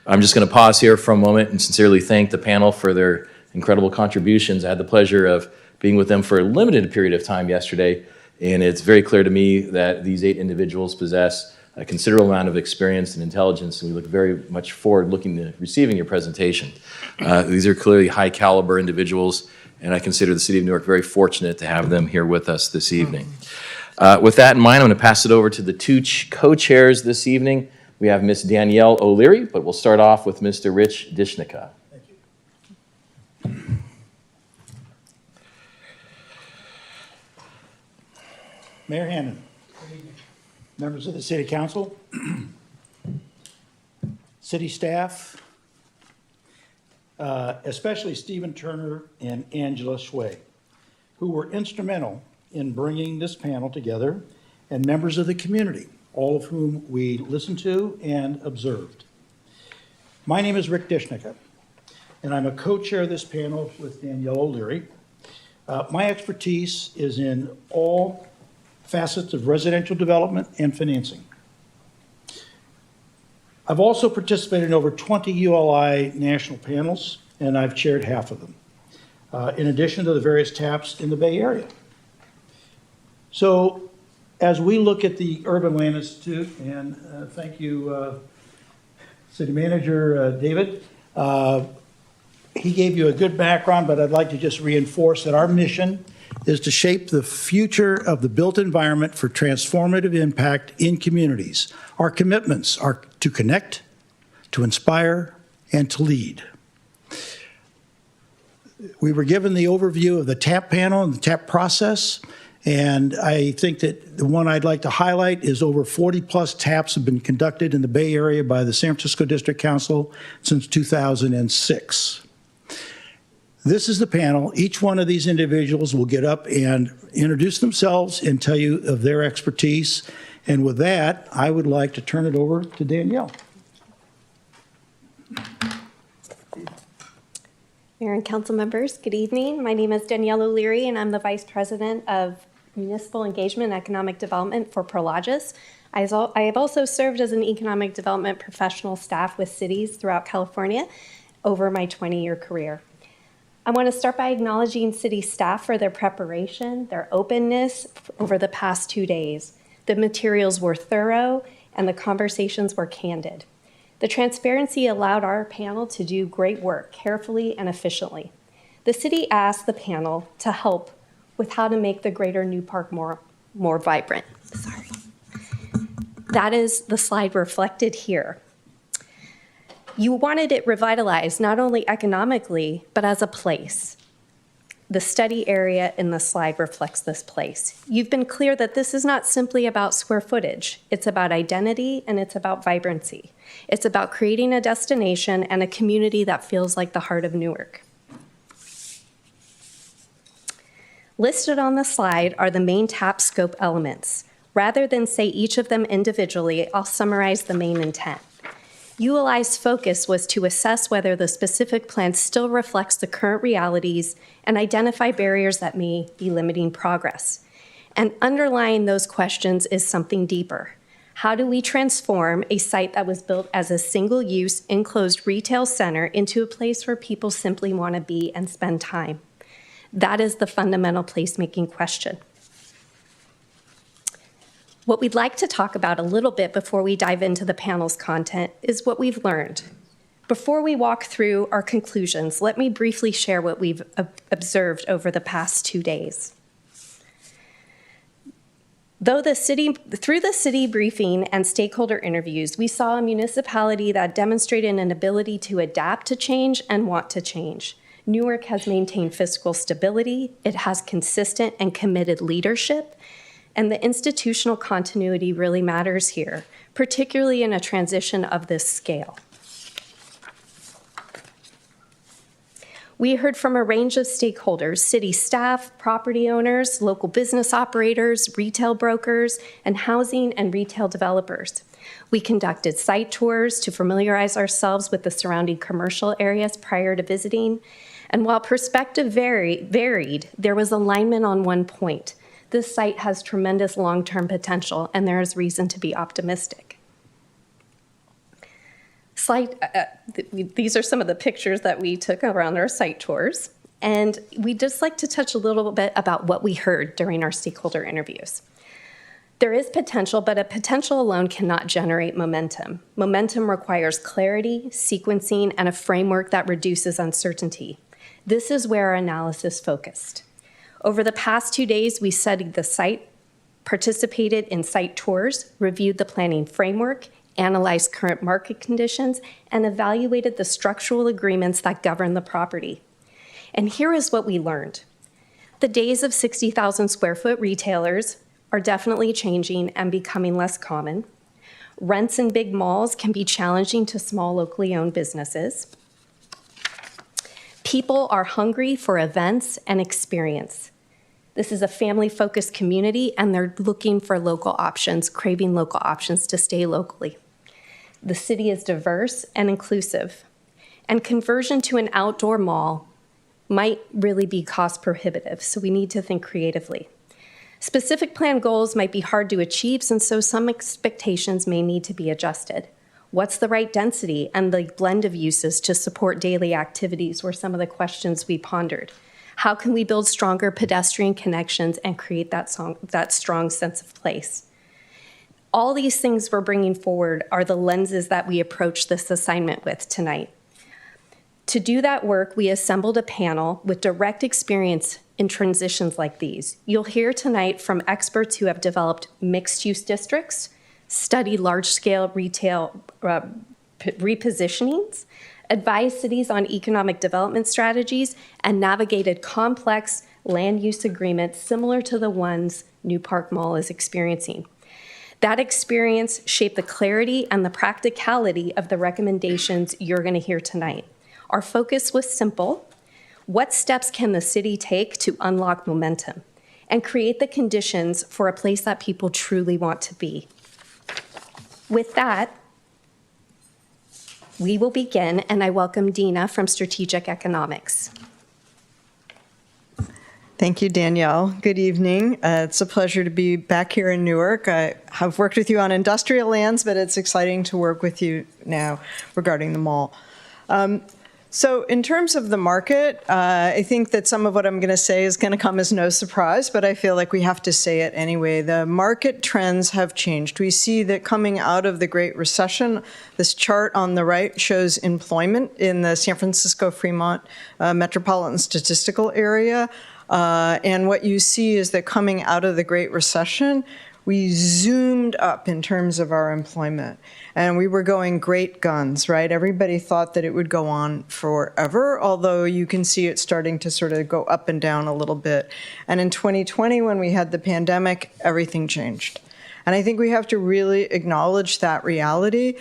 I'm just going to pause here for a moment and sincerely thank the panel for their incredible contributions. I had the pleasure of being with them for a limited period of time yesterday, and it's very clear to me that these 8 individuals possess a considerable amount of experience and intelligence, and we look very much forward looking to receiving your presentation. These are clearly high caliber individuals, and I consider the city of Newark very fortunate to have them here with us this evening. With that in mind, I'm going to pass it over to the 2 co-chairs this evening. We have Ms. Danielle O'Leary, but we'll start off with Mr. Rich Dishnica. Mayor Hannon, members of the City Council, city staff, especially Stephen Turner and Angela Schway, who were instrumental in bringing this panel together, and members of the community, all of whom we listened to and observed. My name is Rick Dishnica, and I'm a co-chair of this panel with Danielle O'Leary. My expertise is in all facets of residential development and financing. I've also participated in over 20 ULI national panels, and I've chaired half of them, in addition to the various TAPs in the Bay Area. So as we look at the Urban Land Institute, and thank you, City Manager David, he gave you a good background, but I'd like to just reinforce that our mission is to shape the future of the built environment for transformative impact in communities. Our commitments are to connect, to inspire, and to lead. We were given the overview of the TAP panel and the TAP process, and I think that the one I'd like to highlight is over 40-plus TAPs have been conducted in the Bay Area by the San Francisco District Council since 2006. This is the panel. Each one of these individuals will get up and introduce themselves and tell you of their expertise. And with that, I would like to turn it over to Danielle. Mayor and council members, good evening. My name is Danielle O'Leary, and I'm the Vice President of Municipal Engagement and Economic Development for Prologis. I have also served as an economic development professional staff with cities throughout California over my 20-year career. I want to start by acknowledging city staff for their preparation, their openness over the past 2 days. The materials were thorough and the conversations were candid. The transparency allowed our panel to do great work carefully and efficiently. The city asked the panel to help with how to make the greater New Park more vibrant. Sorry. That is the slide reflected here. You wanted it revitalized not only economically, but as a place. The study area in the slide reflects this place. You've been clear that this is not simply about square footage. It's about identity and it's about vibrancy. It's about creating a destination and a community that feels like the heart of Newark. Listed on the slide are the main TAP scope elements. Rather than say each of them individually, I'll summarize the main intent. ULI's focus was to assess whether the specific plan still reflects the current realities and identify barriers that may be limiting progress. And underlying those questions is something deeper. How do we transform a site that was built as a single-use, enclosed retail center into a place where people simply want to be and spend time? That is the fundamental placemaking question. What we'd like to talk about a little bit before we dive into the panel's content is what we've learned. Before we walk through our conclusions, let me briefly share what we've observed over the past 2 days. Through the city briefing and stakeholder interviews, we saw a municipality that demonstrated an ability to adapt to change and want to change. Newark has maintained fiscal stability, it has consistent and committed leadership, and the institutional continuity really matters here, particularly in a transition of this scale. We heard from a range of stakeholders, city staff, property owners, local business operators, retail brokers, and housing and retail developers. We conducted site tours to familiarize ourselves with the surrounding commercial areas prior to visiting. And while perspective varied, there was alignment on one point. This site has tremendous long-term potential, and there is reason to be optimistic. These are some of the pictures that we took around our site tours, and we'd just like to touch a little bit about what we heard during our stakeholder interviews. There is potential, but a potential alone cannot generate momentum. Momentum requires clarity, sequencing, and a framework that reduces uncertainty. This is where our analysis focused. Over the past 2 days, we studied the site, participated in site tours, reviewed the planning framework, analyzed current market conditions, and evaluated the structural agreements that govern the property. And here is what we learned. The days of 60,000 square foot retailers are definitely changing and becoming less common. Rents in big malls can be challenging to small locally owned businesses. People are hungry for events and experience. This is a family-focused community, and they're looking for local options, craving local options to stay locally. The city is diverse and inclusive, and conversion to an outdoor mall might really be cost prohibitive, so we need to think creatively. Specific plan goals might be hard to achieve, and so some expectations may need to be adjusted. What's the right density and the blend of uses to support daily activities were some of the questions we pondered. How can we build stronger pedestrian connections and create that strong sense of place? All these things we're bringing forward are the lenses that we approach this assignment with tonight. To do that work, we assembled a panel with direct experience in transitions like these. You'll hear tonight from experts who have developed mixed-use districts, studied large-scale retail repositionings, advised cities on economic development strategies, and navigated complex land use agreements similar to the ones New Park Mall is experiencing. That experience shaped the clarity and the practicality of the recommendations you're going to hear tonight. Our focus was simple. What steps can the city take to unlock momentum and create the conditions for a place that people truly want to be? With that, we will begin, and I welcome Dina from Strategic Economics. Thank you, Danielle. Good evening. It's a pleasure to be back here in Newark. I have worked with you on industrial lands, but it's exciting to work with you now regarding the mall. So in terms of the market, I think that some of what I'm going to say is going to come as no surprise, but I feel like we have to say it anyway. The market trends have changed. We see that coming out of the Great Recession, this chart on the right shows employment in the San Francisco-Fremont metropolitan statistical area. And what you see is that coming out of the Great Recession, we zoomed up in terms of our employment. And we were going great guns, right? Everybody thought that it would go on forever, although you can see it starting to sort of go up and down a little bit. And in 2020, when we had the pandemic, everything changed. And I think we have to really acknowledge that reality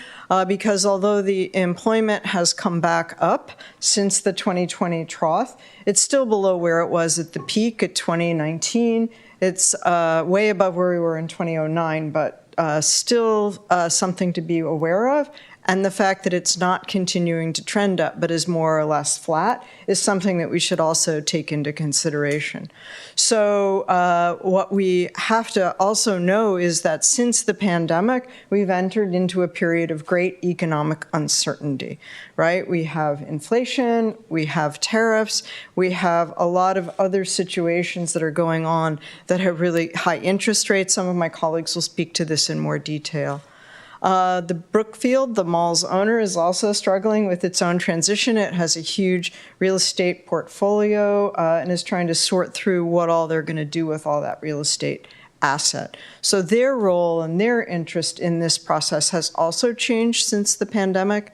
because although the employment has come back up since the 2020 trough, it's still below where it was at the peak at 2019. It's way above where we were in 2009, but still something to be aware of. And the fact that it's not continuing to trend up, but is more or less flat, is something that we should also take into consideration. So what we have to also know is that since the pandemic, we've entered into a period of great economic uncertainty, right? We have inflation, we have tariffs, we have a lot of other situations that are going on that have really high interest rates. Some of my colleagues will speak to this in more detail. The Brookfield, the mall's owner, is also struggling with its own transition. It has a huge real estate portfolio and is trying to sort through what all they're going to do with all that real estate asset. So their role and their interest in this process has also changed since the pandemic.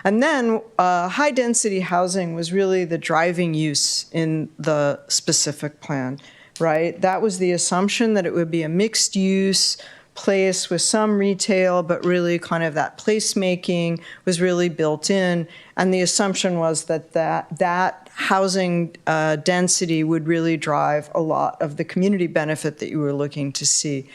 And then high-density housing was really the driving use in the specific plan, right? That was the assumption that it would be a mixed-use place with some retail, but really kind of that placemaking was really built in. And the assumption was that housing density would really drive a lot of the community benefit that you were looking to see.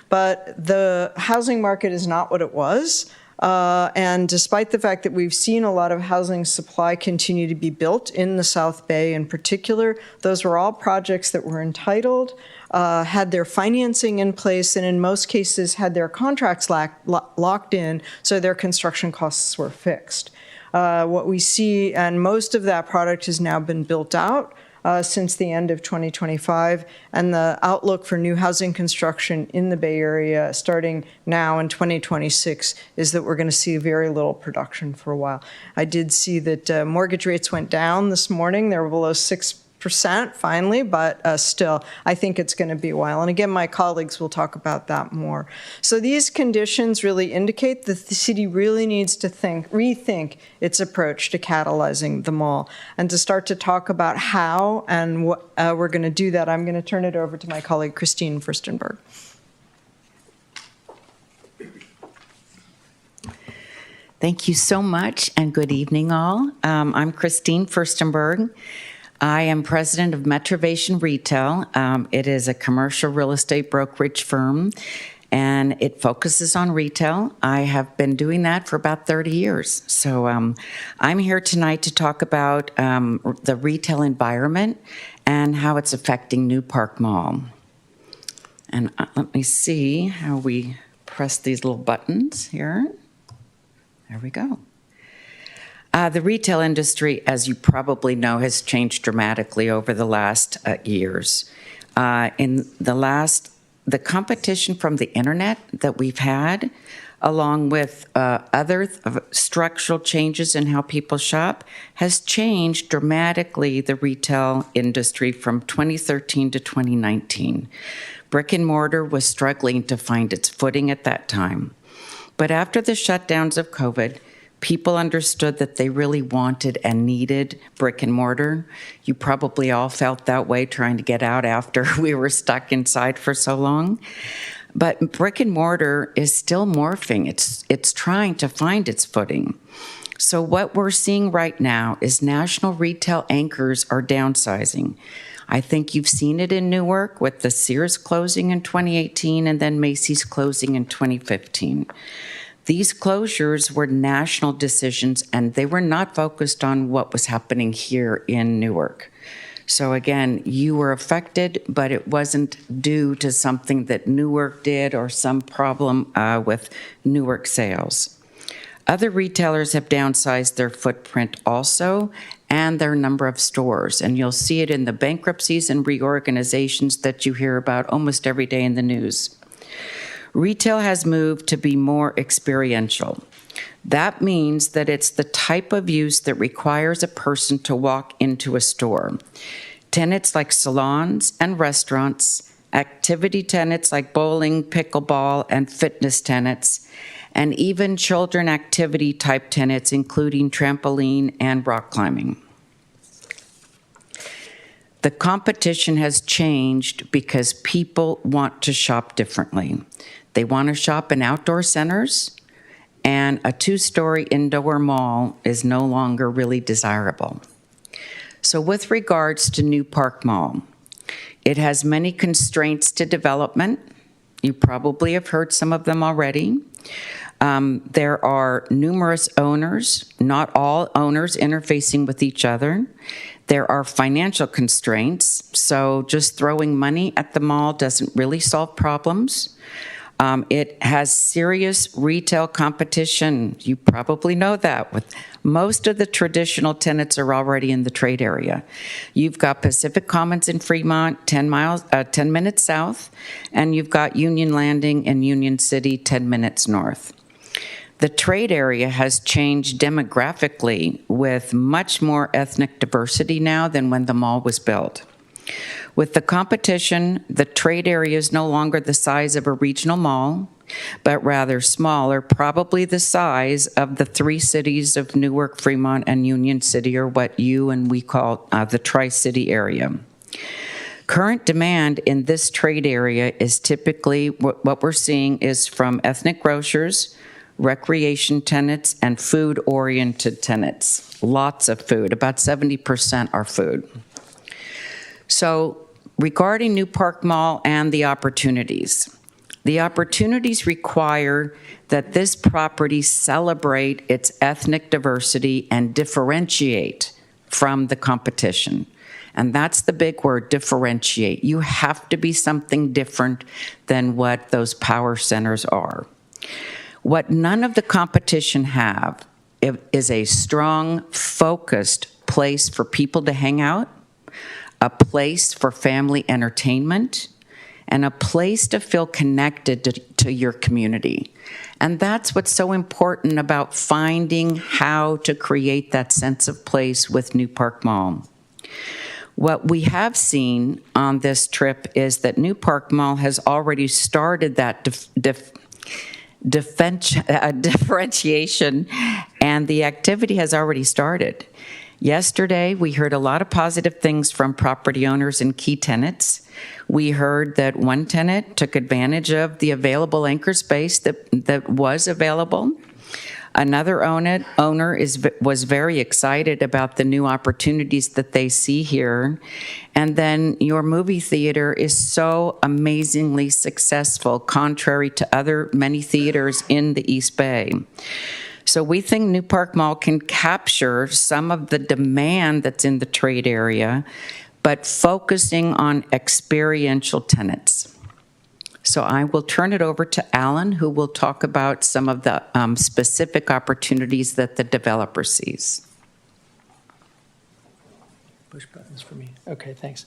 But the housing market is not what it was. And despite the fact that we've seen a lot of housing supply continue to be built in the South Bay in particular, those were all projects that were entitled, had their financing in place, and in most cases had their contracts locked in, so their construction costs were fixed. What we see, and most of that product has now been built out since the end of 2025, and the outlook for new housing construction in the Bay Area starting now in 2026 is that we're going to see very little production for a while. I did see that mortgage rates went down this morning. They were below 6% finally, but still, I think it's going to be a while. And again, my colleagues will talk about that more. So these conditions really indicate that the city really needs to rethink its approach to catalyzing the mall. And to start to talk about how and what we're going to do that, I'm going to turn it over to my colleague, Christine Furstenberg. Thank you so much, and good evening, all. I'm Christine Furstenberg. I am president of Metrovation Retail. It is a commercial real estate brokerage firm, and it focuses on retail. I have been doing that for about 30 years. So I'm here tonight to talk about the retail environment and how it's affecting New Park Mall. And let me see how we press these little buttons here. There we go. The retail industry, as you probably know, has changed dramatically over the last years. The competition from the internet that we've had, along with other structural changes in how people shop, has changed dramatically the retail industry from 2013 to 2019. Brick and mortar was struggling to find its footing at that time. But after the shutdowns of COVID, people understood that they really wanted and needed brick and mortar. You probably all felt that way trying to get out after we were stuck inside for so long. But brick and mortar is still morphing. It's trying to find its footing. So what we're seeing right now is national retail anchors are downsizing. I think you've seen it in Newark with the Sears closing in 2018 and then Macy's closing in 2015. These closures were national decisions, and they were not focused on what was happening here in Newark. So again, you were affected, but it wasn't due to something that Newark did or some problem with Newark sales. Other retailers have downsized their footprint also, and their number of stores. And you'll see it in the bankruptcies and reorganizations that you hear about almost every day in the news. Retail has moved to be more experiential. That means that it's the type of use that requires a person to walk into a store. Tenants like salons and restaurants, activity tenants like bowling, pickleball, and fitness tenants, and even children activity type tenants, including trampoline and rock climbing. The competition has changed because people want to shop differently. They want to shop in outdoor centers, and a 2-story indoor mall is no longer really desirable. So with regards to New Park Mall, it has many constraints to development. You probably have heard some of them already. There are numerous owners, not all owners interfacing with each other. There are financial constraints, so just throwing money at the mall doesn't really solve problems. It has serious retail competition. You probably know that. With most of the traditional tenants are already in the trade area. You've got Pacific Commons in Fremont, 10 minutes south, and you've got Union Landing and Union City, 10 minutes north. The trade area has changed demographically with much more ethnic diversity now than when the mall was built. With the competition, the trade area is no longer the size of a regional mall, but rather smaller, probably the size of the 3 cities of Newark, Fremont, and Union City, or what you and we call the Tri-City area. Current demand in this trade area is typically, what we're seeing is from ethnic grocers, recreation tenants, and food-oriented tenants. Lots of food, about 70% are food. So regarding New Park Mall and the opportunities require that this property celebrate its ethnic diversity and differentiate from the competition. And that's the big word, differentiate. You have to be something different than what those power centers are. What none of the competition have is a strong, focused place for people to hang out, a place for family entertainment, and a place to feel connected to your community. And that's what's so important about finding how to create that sense of place with New Park Mall. What we have seen on this trip is that New Park Mall has already started that differentiation, and the activity has already started. Yesterday, we heard a lot of positive things from property owners and key tenants. We heard that one tenant took advantage of the available anchor space that was available. Another owner was very excited about the new opportunities that they see here. And then your movie theater is so amazingly successful, contrary to many theaters in the East Bay. So we think New Park Mall can capture some of the demand that's in the trade area, but focusing on experiential tenants. So I will turn it over to Alan, who will talk about some of the specific opportunities that the developer sees. Push buttons for me. Okay, thanks.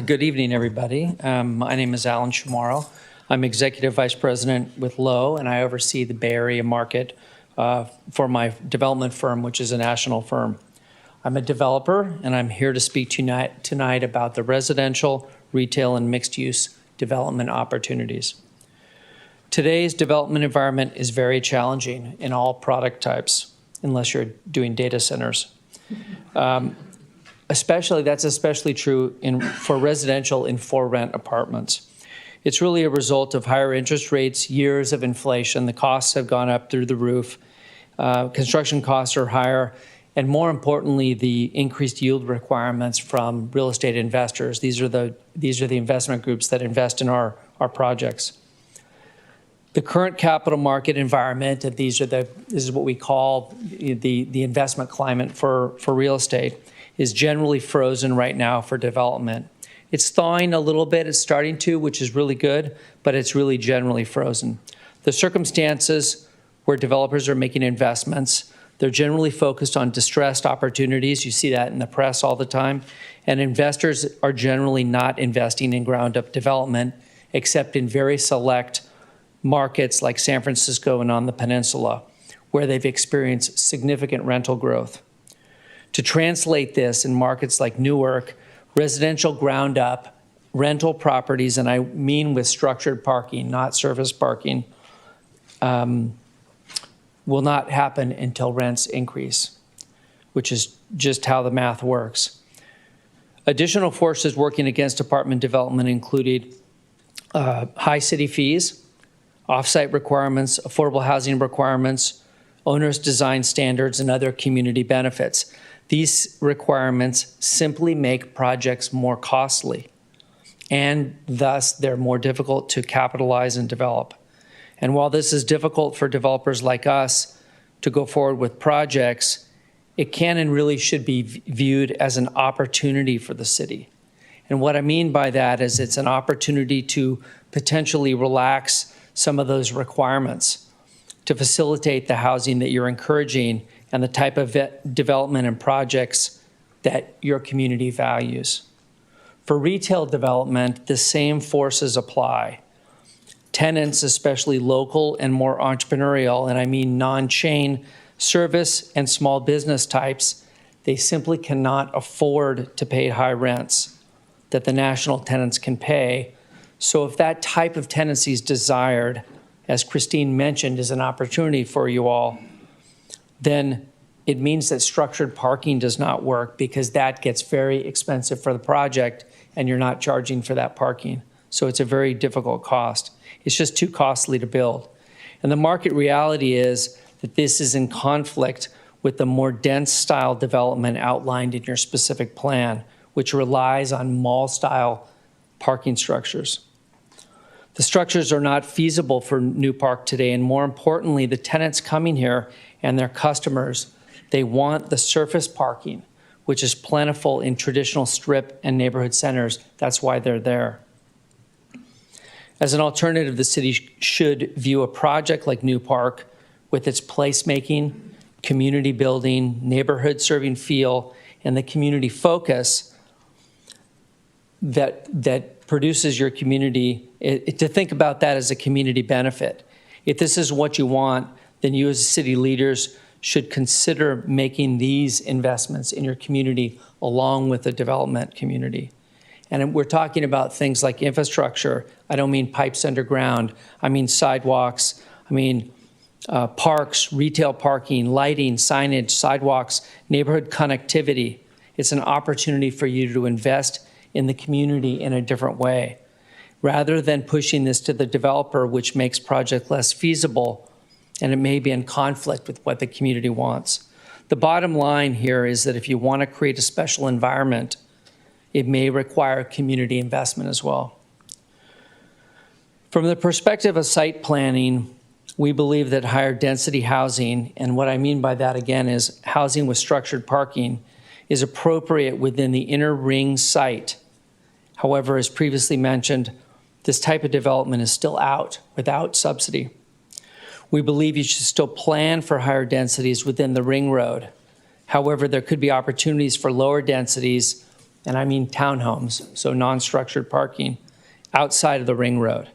Good evening, everybody. My name is Alan Chamorro. I'm Executive Vice President with Lowe, and I oversee the Bay Area market for my development firm, which is a national firm. I'm a developer, and I'm here to speak to you tonight about the residential, retail, and mixed-use development opportunities. Today's development environment is very challenging in all product types, unless you're doing data centers. That's especially true for residential in for-rent apartments. It's really a result of higher interest rates, years of inflation. The costs have gone up through the roof, Construction costs are higher. And more importantly, the increased yield requirements from real estate investors. These are the investment groups that invest in our projects. The current capital market environment, and this is what we call the investment climate for real estate, is generally frozen right now for development. It's thawing a little bit, it's starting to, which is really good, but it's really generally frozen. The circumstances where developers are making investments, they're generally focused on distressed opportunities. You see that in the press all the time. And investors are generally not investing in ground-up development, except in very select markets like San Francisco and on the peninsula, where they've experienced significant rental growth. To translate this in markets like Newark, residential ground-up rental properties, and I mean with structured parking, not surface parking, will not happen until rents increase, which is just how the math works. Additional forces working against apartment development included high city fees, off-site requirements, affordable housing requirements, onerous design standards, and other community benefits. These requirements simply make projects more costly, and thus they're more difficult to capitalize and develop. And while this is difficult for developers like us to go forward with projects, it can and really should be viewed as an opportunity for the city. And what I mean by that is it's an opportunity to potentially relax some of those requirements to facilitate the housing that you're encouraging and the type of development and projects that your community values. For retail development, the same forces apply. Tenants, especially local and more entrepreneurial, and I mean non-chain service and small business types, they simply cannot afford to pay high rents that the national tenants can pay. So if that type of tenancy is desired, as Christine mentioned, is an opportunity for you all, then it means that structured parking does not work because that gets very expensive for the project and you're not charging for that parking. So it's a very difficult cost. It's just too costly to build. And the market reality is that this is in conflict with the more dense style development outlined in your specific plan, which relies on mall-style parking structures. The structures are not feasible for New Park today, and more importantly, the tenants coming here and their customers, they want the surface parking, which is plentiful in traditional strip and neighborhood centers. That's why they're there. As an alternative, the city should view a project like New Park with its placemaking, community building, neighborhood serving feel, and the community focus that produces your community, to think about that as a community benefit. If this is what you want, then you as city leaders should consider making these investments in your community along with the development community. And we're talking about things like infrastructure. I don't mean pipes underground. I mean sidewalks. I mean parks, retail parking, lighting, signage, sidewalks, neighborhood connectivity. It's an opportunity for you to invest in the community in a different way. Rather than pushing this to the developer, which makes project less feasible, and it may be in conflict with what the community wants. The bottom line here is that if you want to create a special environment, it may require community investment as well. From the perspective of site planning, we believe that higher density housing, and what I mean by that again is housing with structured parking, is appropriate within the inner ring site. However, as previously mentioned, this type of development is still out without subsidy. We believe you should still plan for higher densities within the ring road. However, there could be opportunities for lower densities, and I mean townhomes, so non-structured parking, outside of the ring road.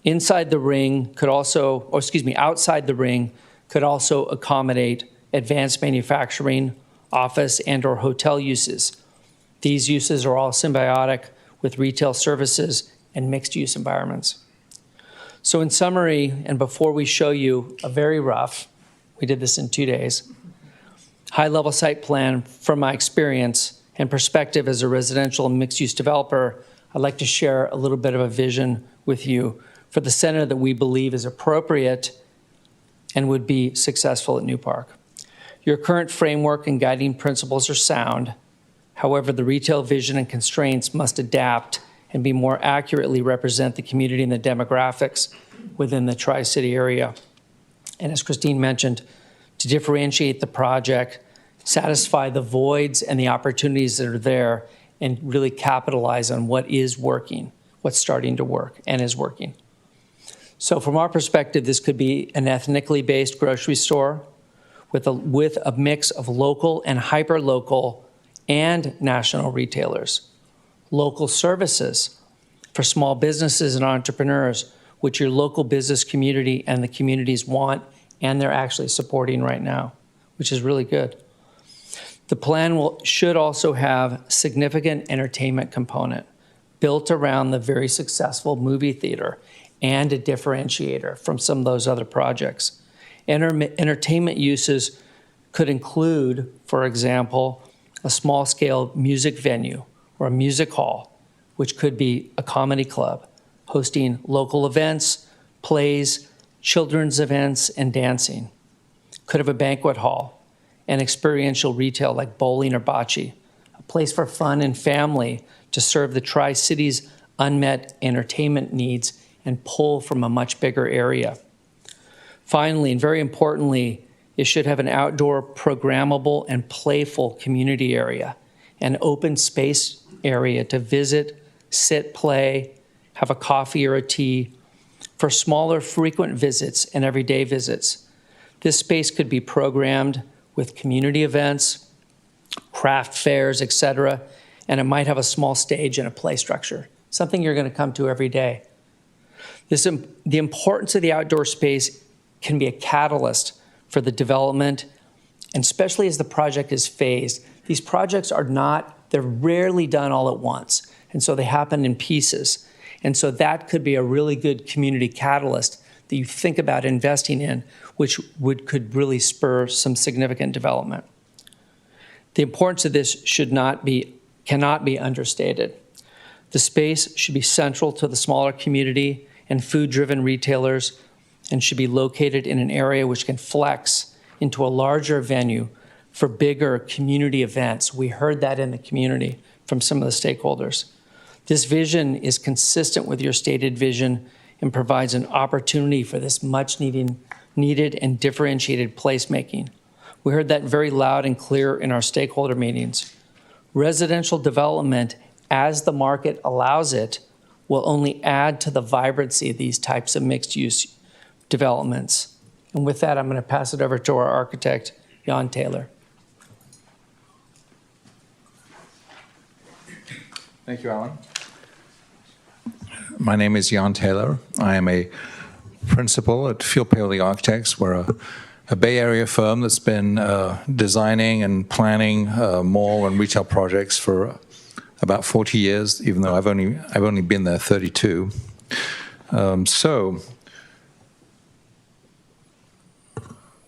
Inside the ring could also, or excuse me, outside the ring could also accommodate advanced manufacturing, office, and/or hotel uses. These uses are all symbiotic with retail services and mixed-use environments. So in summary, and before we show you a very rough, we did this in 2 days, high-level site plan from my experience and perspective as a residential and mixed-use developer, I'd like to share a little bit of a vision with you for the center that we believe is appropriate and would be successful at New Park. Your current framework and guiding principles are sound. However, the retail vision and constraints must adapt and be more accurately represent the community and the demographics within the Tri-City area. And as Christine mentioned, to differentiate the project, satisfy the voids and the opportunities that are there, and really capitalize on what is working, what's starting to work and is working. So from our perspective, this could be an ethnically based grocery store with a mix of local and hyper-local and national retailers. Local services for small businesses and entrepreneurs, which your local business community and the communities want, and they're actually supporting right now, which is really good. The plan should also have significant entertainment component built around the very successful movie theater and a differentiator from some of those other projects. Entertainment uses could include, for example, a small-scale music venue or a music hall, which could be a comedy club, hosting local events, plays, children's events, and dancing. Could have a banquet hall and experiential retail like bowling or bocce, a place for fun and family to serve the Tri-Cities' unmet entertainment needs and pull from a much bigger area. Finally, and very importantly, it should have an outdoor programmable and playful community area, an open space area to visit, sit, play, have a coffee or a tea for smaller frequent visits and everyday visits. This space could be programmed with community events, craft fairs, etc., and it might have a small stage and a play structure, something you're going to come to every day. The importance of the outdoor space can be a catalyst for the development, and especially as the project is phased. These projects they're rarely done all at once, and so they happen in pieces. And so that could be a really good community catalyst that you think about investing in, which could really spur some significant development. The importance of this cannot be understated. The space should be central to the smaller community and food-driven retailers, and should be located in an area which can flex into a larger venue for bigger community events. We heard that in the community from some of the stakeholders. This vision is consistent with your stated vision and provides an opportunity for this much needed and differentiated placemaking. We heard that very loud and clear in our stakeholder meetings. Residential development, as the market allows it, will only add to the vibrancy of these types of mixed-use developments. And with that, I'm going to pass it over to our architect, Jan Taylor. Thank you, Alan. My name is Jan Taylor. I am a principal at Field Paley Architects. We're a Bay Area firm that's been designing and planning mall and retail projects for about 40 years, even though I've only been there 32. So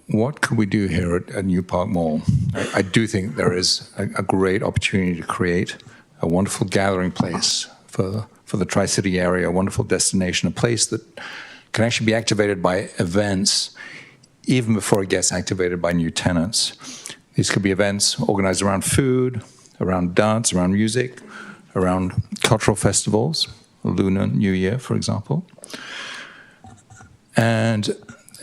what could we do here at New Park Mall? I do think there is a great opportunity to create a wonderful gathering place for the Tri-City area, a wonderful destination, a place that can actually be activated by events even before it gets activated by new tenants. These could be events organized around food, around dance, around music, around cultural festivals, Lunar New Year, for example. And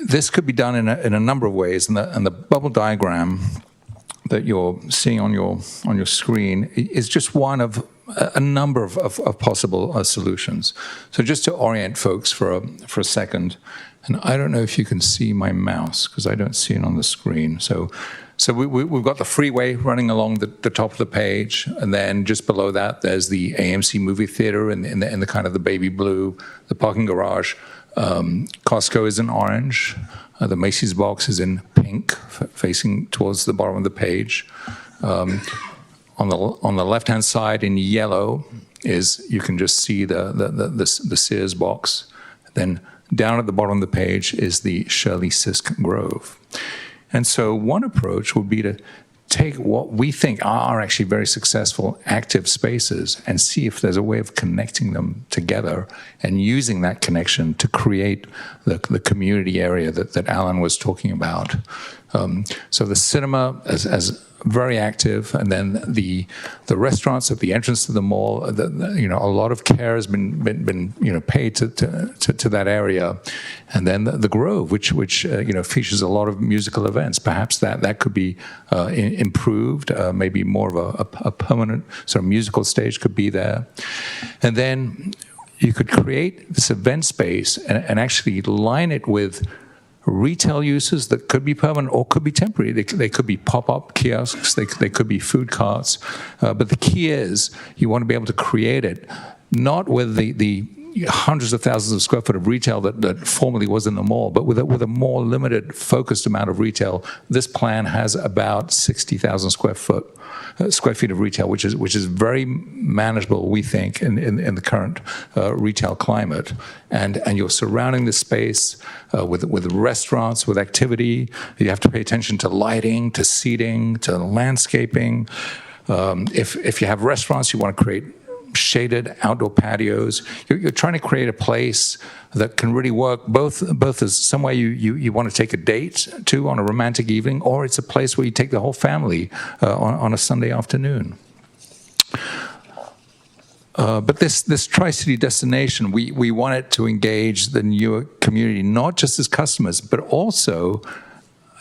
this could be done in a number of ways, and the bubble diagram that you're seeing on your screen is just one of a number of possible solutions. So just to orient folks for a second, and I don't know if you can see my mouse because I don't see it on the screen. So we've got the freeway running along the top of the page, and then just below that there's the AMC movie theater in the kind of the baby blue, the parking garage. Costco is in orange. The Macy's box is in pink, facing towards the bottom of the page. On the left-hand side in yellow you can just see the Sears box. Then down at the bottom of the page is the Shirley Sisk Grove. And so one approach would be to take what we think are actually very successful active spaces and see if there's a way of connecting them together and using that connection to create the community area that Alan was talking about. So the cinema as very active, and then the restaurants at the entrance to the mall. A lot of care has been paid to that area, and then the Grove, which features a lot of musical events. Perhaps that could be improved. Maybe more of a permanent sort of musical stage could be there, and then you could create this event space and actually line it with retail uses that could be permanent or could be temporary. They could be pop-up kiosks, they could be food carts, but the key is you want to be able to create it, not with the hundreds of thousands of square foot of retail that formerly was in the mall, but with a more limited, focused amount of retail. This plan has about 60,000 square feet of retail, which is very manageable, we think, in the current retail climate. And you're surrounding the space with restaurants, with activity. You have to pay attention to lighting, to seating, to landscaping. If you have restaurants, you want to create shaded outdoor patios. You're trying to create a place that can really work both as somewhere you want to take a date to on a romantic evening, or it's a place where you take the whole family on a Sunday afternoon. But this Tri-City destination, we want it to engage the Newark community, not just as customers, but also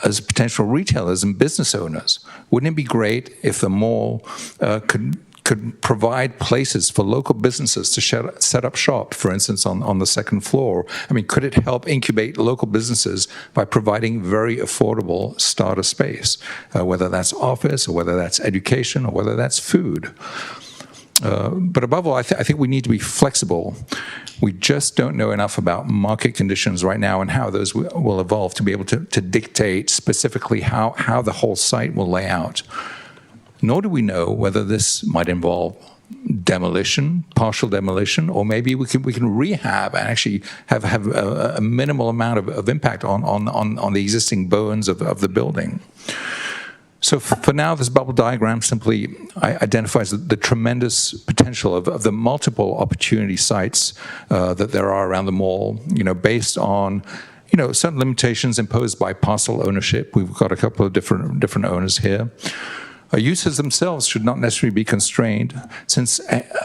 as potential retailers and business owners. Wouldn't it be great if the mall could provide places for local businesses to set up shop, for instance, on the second floor? I mean, could it help incubate local businesses by providing very affordable starter space, whether that's office or whether that's education or whether that's food? But above all, I think we need to be flexible. We just don't know enough about market conditions right now and how those will evolve to be able to dictate specifically how the whole site will lay out. Nor do we know whether this might involve demolition, partial demolition, or maybe we can rehab and actually have a minimal amount of impact on the existing bones of the building. So for now, this bubble diagram simply identifies the tremendous potential of the multiple opportunity sites that there are around the mall, based on certain limitations imposed by parcel ownership. We've got a couple of different owners here. Uses themselves should not necessarily be constrained, since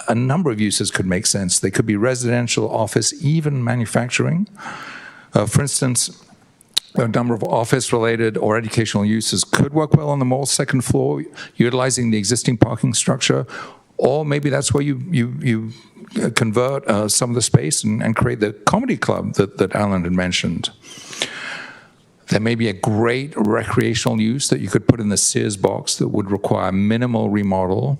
a number of uses could make sense. They could be residential, office, even manufacturing. For instance, a number of office-related or educational uses could work well on the mall's second floor, utilizing the existing parking structure, or maybe that's where you convert some of the space and create the comedy club that Alan had mentioned. There may be a great recreational use that you could put in the Sears box that would require minimal remodel,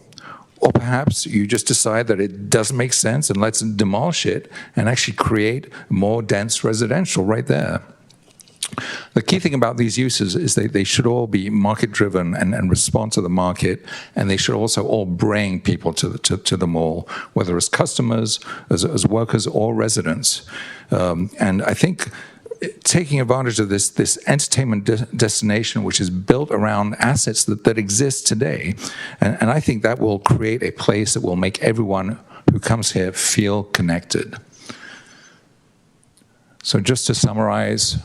or perhaps you just decide that it doesn't make sense and let's demolish it and actually create more dense residential right there. The key thing about these uses is they should all be market-driven and respond to the market, and they should also all bring people to the mall, whether as customers, as workers, or residents. And I think taking advantage of this entertainment destination, which is built around assets that exist today, and I think that will create a place that will make everyone who comes here feel connected. So just to summarize,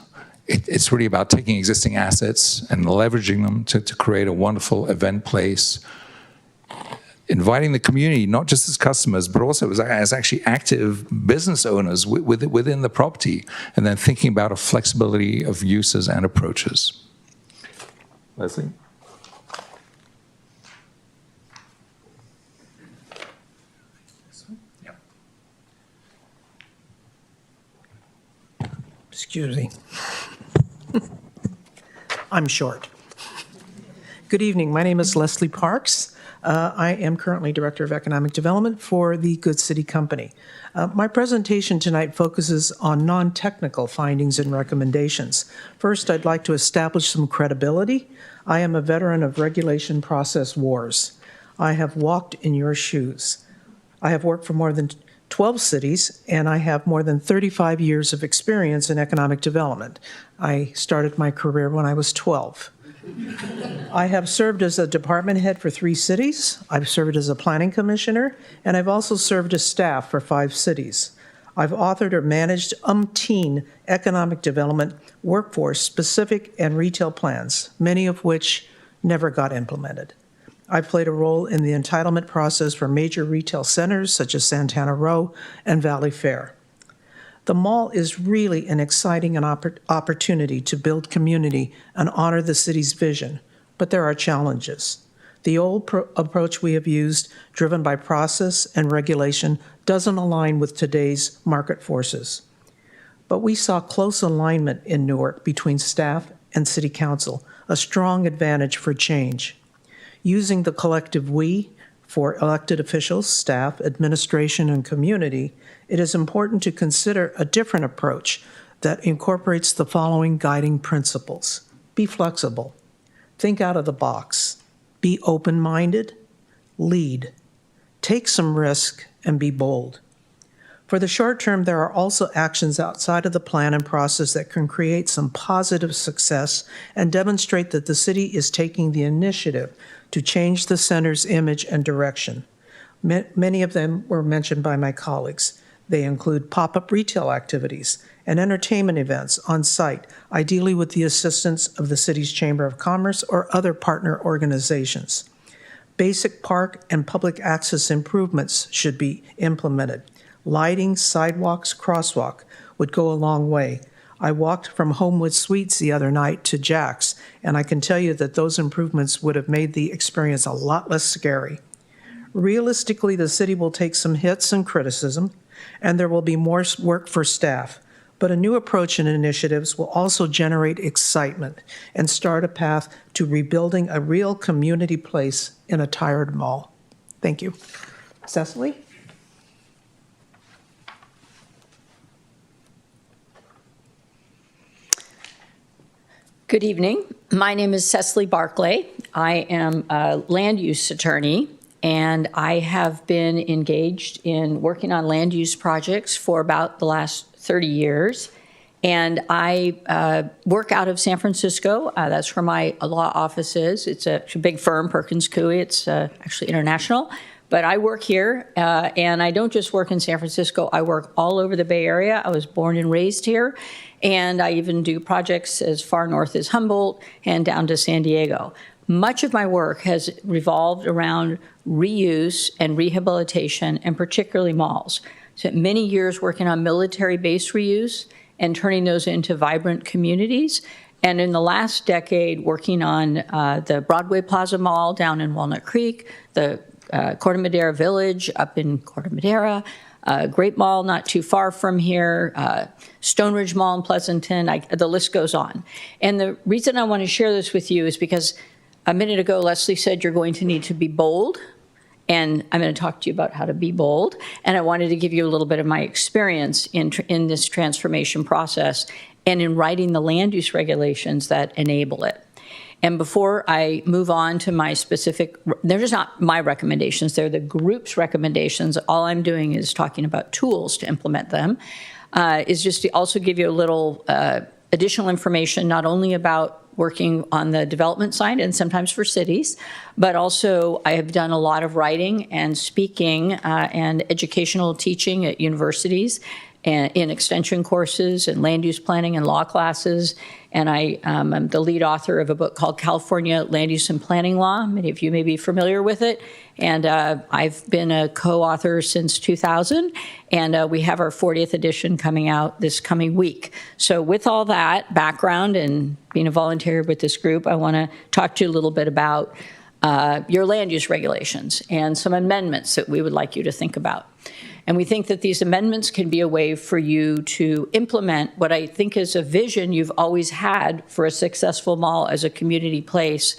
it's really about taking existing assets and leveraging them to create a wonderful event place, inviting the community, not just as customers, but also as actually active business owners within the property, and then thinking about a flexibility of uses and approaches. Leslie? Excuse me. I'm short. Good evening. My name is Leslie Parks. I am currently Director of Economic Development for the Good City Company. My presentation tonight focuses on non-technical findings and recommendations. First, I'd like to establish some credibility. I am a veteran of regulation process wars. I have walked in your shoes. I have worked for more than 12 cities, and I have more than 35 years of experience in economic development. I started my career when I was 12. I have served as a department head for 3 cities. I've served as a planning commissioner, and I've also served as staff for 5 cities. I've authored or managed umpteen economic development, workforce-specific, and retail plans, many of which never got implemented. I've played a role in the entitlement process for major retail centers such as Santana Row and Valley Fair. The mall is really an exciting opportunity to build community and honor the city's vision, but there are challenges. The old approach we have used, driven by process and regulation, doesn't align with today's market forces. But we saw close alignment in Newark between staff and city council, a strong advantage for change. Using the collective we for elected officials, staff, administration, and community, it is important to consider a different approach that incorporates the following guiding principles. Be flexible. Think out of the box. Be open-minded. Lead. Take some risk and be bold. For the short term, there are also actions outside of the plan and process that can create some positive success and demonstrate that the city is taking the initiative to change the center's image and direction. Many of them were mentioned by my colleagues. They include pop-up retail activities and entertainment events on site, ideally with the assistance of the city's Chamber of Commerce or other partner organizations. Basic park and public access improvements should be implemented. Lighting, sidewalks, crosswalk would go a long way. I walked from Homewood Suites the other night to Jack's, and I can tell you that those improvements would have made the experience a lot less scary. Realistically, the city will take some hits and criticism, and there will be more work for staff. But a new approach and initiatives will also generate excitement and start a path to rebuilding a real community place in a tired mall. Thank you. Cecily? Good evening. My name is Cecily Barclay. I am a land use attorney, and I have been engaged in working on land use projects for about the last 30 years. And I work out of San Francisco. That's where my law office is. It's a big firm, Perkins Coie. It's actually international. But I work here, and I don't just work in San Francisco. I work all over the Bay Area. I was born and raised here. And I even do projects as far north as Humboldt and down to San Diego. Much of my work has revolved around reuse and rehabilitation, and particularly malls. So many years working on military base reuse and turning those into vibrant communities. And in the last decade, working on the Broadway Plaza Mall down in Walnut Creek, the Corte Madera Village up in Corte Madera, Great Mall not too far from here, Stone Ridge Mall in Pleasanton, the list goes on. And the reason I want to share this with you is because a minute ago, Leslie said you're going to need to be bold. And I'm going to talk to you about how to be bold. And I wanted to give you a little bit of my experience in this transformation process and in writing the land use regulations that enable it. And before I move on to my specific, they're just not my recommendations, they're the group's recommendations. All I'm doing is talking about tools to implement them, is just to also give you a little additional information, not only about working on the development side and sometimes for cities, but also I have done a lot of writing and speaking and educational teaching at universities and in extension courses and land use planning and law classes. And I'm the lead author of a book called California Land Use and Planning Law. Many of you may be familiar with it. And I've been a co-author since 2000. And we have our 40th edition coming out this coming week. So with all that background and being a volunteer with this group, I want to talk to you a little bit about your land use regulations and some amendments that we would like you to think about. And we think that these amendments can be a way for you to implement what I think is a vision you've always had for a successful mall as a community place,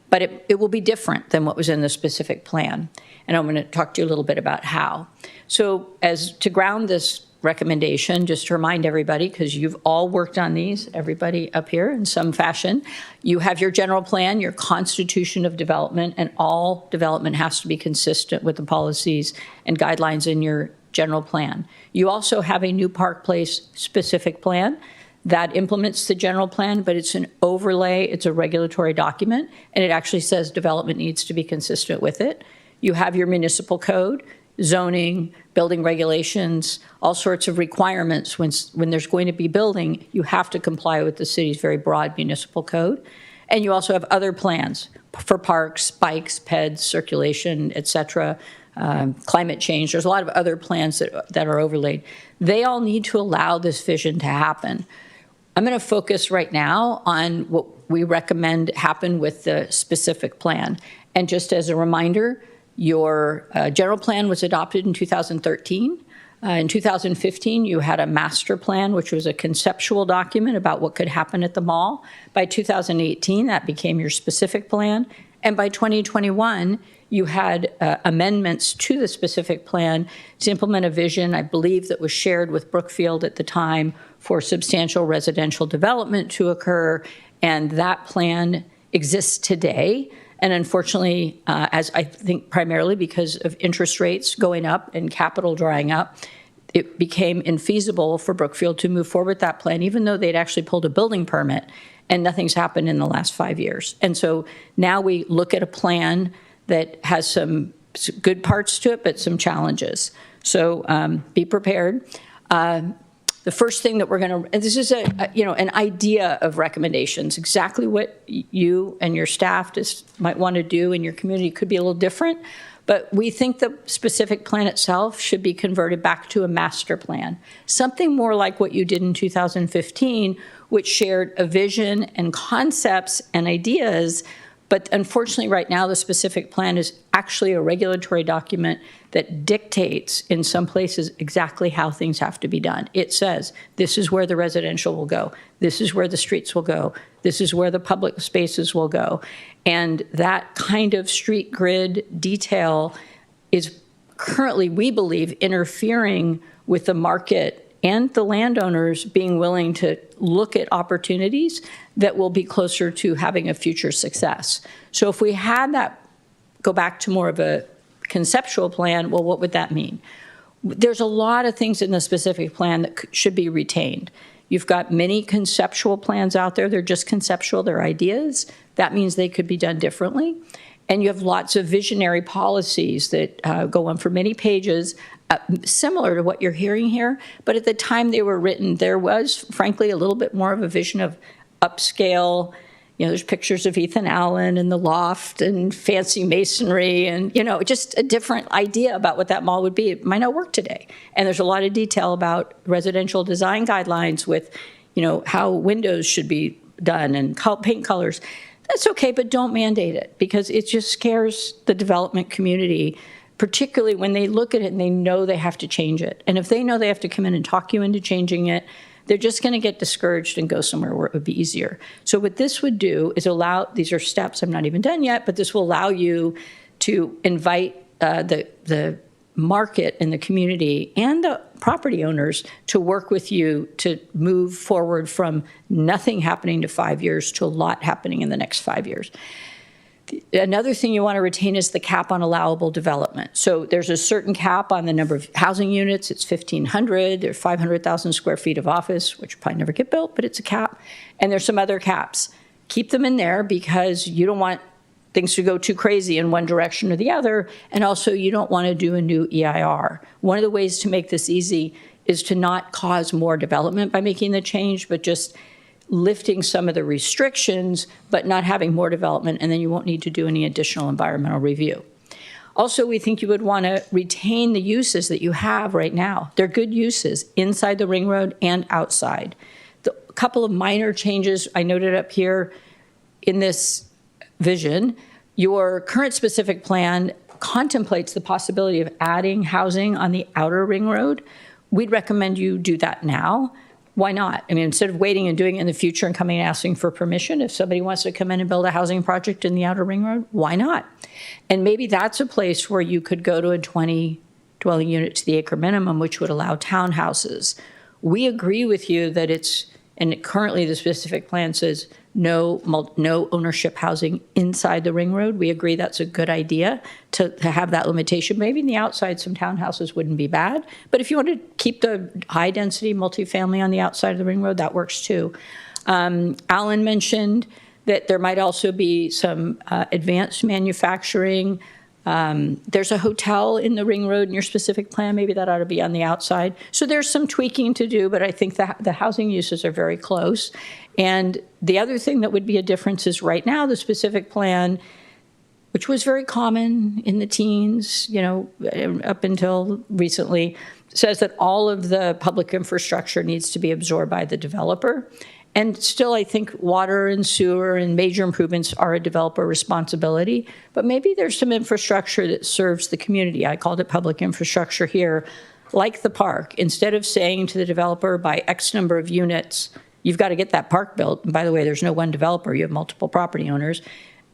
but it will be different than what was in the specific plan. And I'm going to talk to you a little bit about how. So as to ground this recommendation, just to remind everybody, because you've all worked on these, everybody up here in some fashion, you have your general plan, your constitution of development, and all development has to be consistent with the policies and guidelines in your general plan. You also have a new Park Place specific plan that implements the general plan, but it's an overlay, it's a regulatory document, and it actually says development needs to be consistent with it. You have your municipal code, zoning, building regulations, all sorts of requirements. When there's going to be building, you have to comply with the city's very broad municipal code. And you also have other plans for parks, bikes, peds, circulation, et cetera, climate change. There's a lot of other plans that are overlaid. They all need to allow this vision to happen. I'm going to focus right now on what we recommend happen with the specific plan. And just as a reminder, your general plan was adopted in 2013. In 2015, you had a master plan, which was a conceptual document about what could happen at the mall. By 2018, that became your specific plan. And by 2021, you had amendments to the specific plan to implement a vision, I believe, that was shared with Brookfield at the time for substantial residential development to occur. And that plan exists today. And unfortunately, as I think primarily because of interest rates going up and capital drying up, it became infeasible for Brookfield to move forward with that plan, even though they'd actually pulled a building permit, and nothing's happened in the last 5 years. And so now we look at a plan that has some good parts to it, but some challenges. So be prepared. The first thing that we're going to, this is an idea of recommendations, exactly what you and your staff just might want to do in your community could be a little different, but we think the specific plan itself should be converted back to a master plan, something more like what you did in 2015, which shared a vision and concepts and ideas. But unfortunately, right now, the specific plan is actually a regulatory document that dictates in some places exactly how things have to be done. It says, this is where the residential will go. This is where the streets will go. This is where the public spaces will go. And that kind of street grid detail is currently, we believe, interfering with the market and the landowners being willing to look at opportunities that will be closer to having a future success. So if we had that go back to more of a conceptual plan, well, what would that mean? There's a lot of things in the specific plan that should be retained. You've got many conceptual plans out there. They're just conceptual, they're ideas. That means they could be done differently. And you have lots of visionary policies that go on for many pages, similar to what you're hearing here. But at the time they were written, there was, frankly, a little bit more of a vision of upscale. You know, there's pictures of Ethan Allen and the loft and fancy masonry and, you know, just a different idea about what that mall would be. It might not work today. And there's a lot of detail about residential design guidelines with, you know, how windows should be done and paint colors. That's okay, but don't mandate it because it just scares the development community, particularly when they look at it and they know they have to change it. And if they know they have to come in and talk you into changing it, they're just going to get discouraged and go somewhere where it would be easier. So what this would do is allow, these are steps, I'm not even done yet, but this will allow you to invite the market and the community and the property owners to work with you to move forward from nothing happening to 5 years to a lot happening in the next 5 years. Another thing you want to retain is the cap on allowable development. So there's a certain cap on the number of housing units. It's 1,500. There's 500,000 square feet of office, which probably never get built, but it's a cap. And there's some other caps. Keep them in there because you don't want things to go too crazy in one direction or the other. And also you don't want to do a new EIR. One of the ways to make this easy is to not cause more development by making the change, but just lifting some of the restrictions, but not having more development, and then you won't need to do any additional environmental review. Also, we think you would want to retain the uses that you have right now. They're good uses inside the ring road and outside. A couple of minor changes I noted up here in this vision. Your current specific plan contemplates the possibility of adding housing on the outer ring road. We'd recommend you do that now. Why not? I mean, instead of waiting and doing it in the future and coming and asking for permission, if somebody wants to come in and build a housing project in the outer ring road, why not? And maybe that's a place where you could go to a 20 dwelling unit to the acre minimum, which would allow townhouses. We agree with you that it's, and currently the specific plan says no ownership housing inside the ring road. We agree that's a good idea to have that limitation. Maybe in the outside, some townhouses wouldn't be bad. But if you want to keep the high-density multifamily on the outside of the ring road, that works too. Alan mentioned that there might also be some advanced manufacturing. There's a hotel in the ring road in your specific plan. Maybe that ought to be on the outside. So there's some tweaking to do, but I think the housing uses are very close. And the other thing that would be a difference is right now the specific plan, which was very common in the teens, up until recently, says that all of the public infrastructure needs to be absorbed by the developer. And still, I think water and sewer and major improvements are a developer responsibility. But maybe there's some infrastructure that serves the community. I called it public infrastructure here, like the park. Instead of saying to the developer, by X number of units, you've got to get that park built. And by the way, there's no one developer. You have multiple property owners.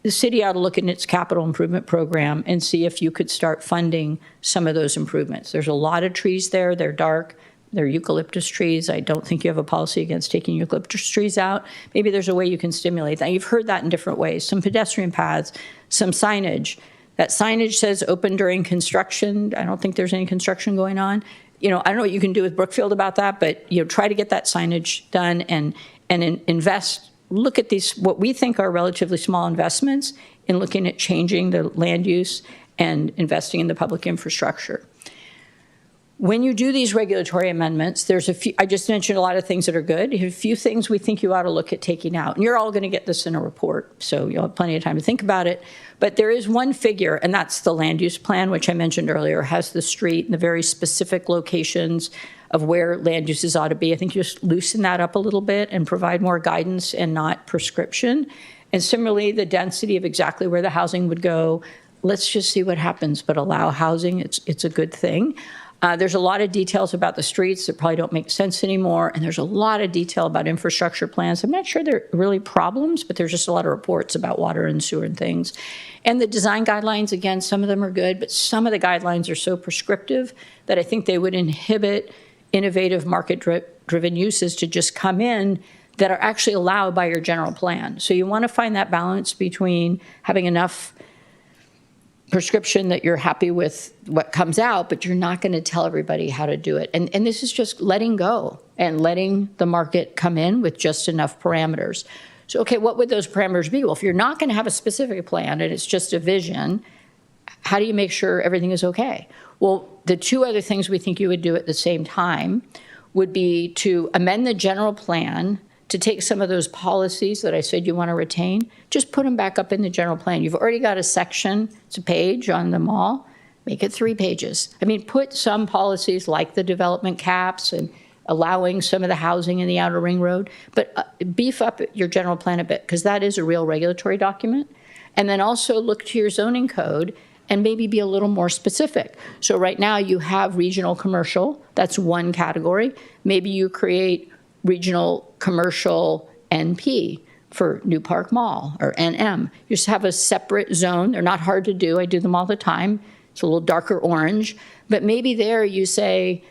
The city ought to look at its capital improvement program and see if you could start funding some of those improvements. There's a lot of trees there. They're dark. They're eucalyptus trees. I don't think you have a policy against taking eucalyptus trees out. Maybe there's a way you can stimulate that. You've heard that in different ways. Some pedestrian paths, some signage. That signage says open during construction. I don't think there's any construction going on. I don't know what you can do with Brookfield about that, but try to get that signage done and invest. Look at these, what we think are relatively small investments in looking at changing the land use and investing in the public infrastructure. When you do these regulatory amendments, there's a few, I just mentioned a lot of things that are good. A few things we think you ought to look at taking out. And you're all going to get this in a report, so you'll have plenty of time to think about it. But there is one figure, and that's the land use plan, which I mentioned earlier, has the street and the very specific locations of where land uses ought to be. I think you just loosen that up a little bit and provide more guidance and not prescription. And similarly, the density of exactly where the housing would go. Let's just see what happens, but allow housing. It's a good thing. There's a lot of details about the streets that probably don't make sense anymore, and there's a lot of detail about infrastructure plans. I'm not sure they're really problems, but there's just a lot of reports about water and sewer and things. And the design guidelines, again, some of them are good, but some of the guidelines are so prescriptive that I think they would inhibit innovative market-driven uses to just come in that are actually allowed by your general plan. So you want to find that balance between having enough prescription that you're happy with what comes out, but you're not going to tell everybody how to do it. And this is just letting go and letting the market come in with just enough parameters. So, okay, what would those parameters be? Well, if you're not going to have a specific plan and it's just a vision, how do you make sure everything is okay? Well, the two other things we think you would do at the same time would be to amend the general plan to take some of those policies that I said you want to retain, just put them back up in the general plan. You've already got a section, it's a page on them all, make it 3 pages. I mean, put some policies like the development caps and allowing some of the housing in the outer ring road, but beef up your general plan a bit, because that is a real regulatory document. And then also look to your zoning code and maybe be a little more specific. So right now you have regional commercial, that's one category. Maybe you create regional commercial NP for New Park Mall or NM. You just have a separate zone. They're not hard to do. I do them all the time. It's a little darker orange. But maybe there you say,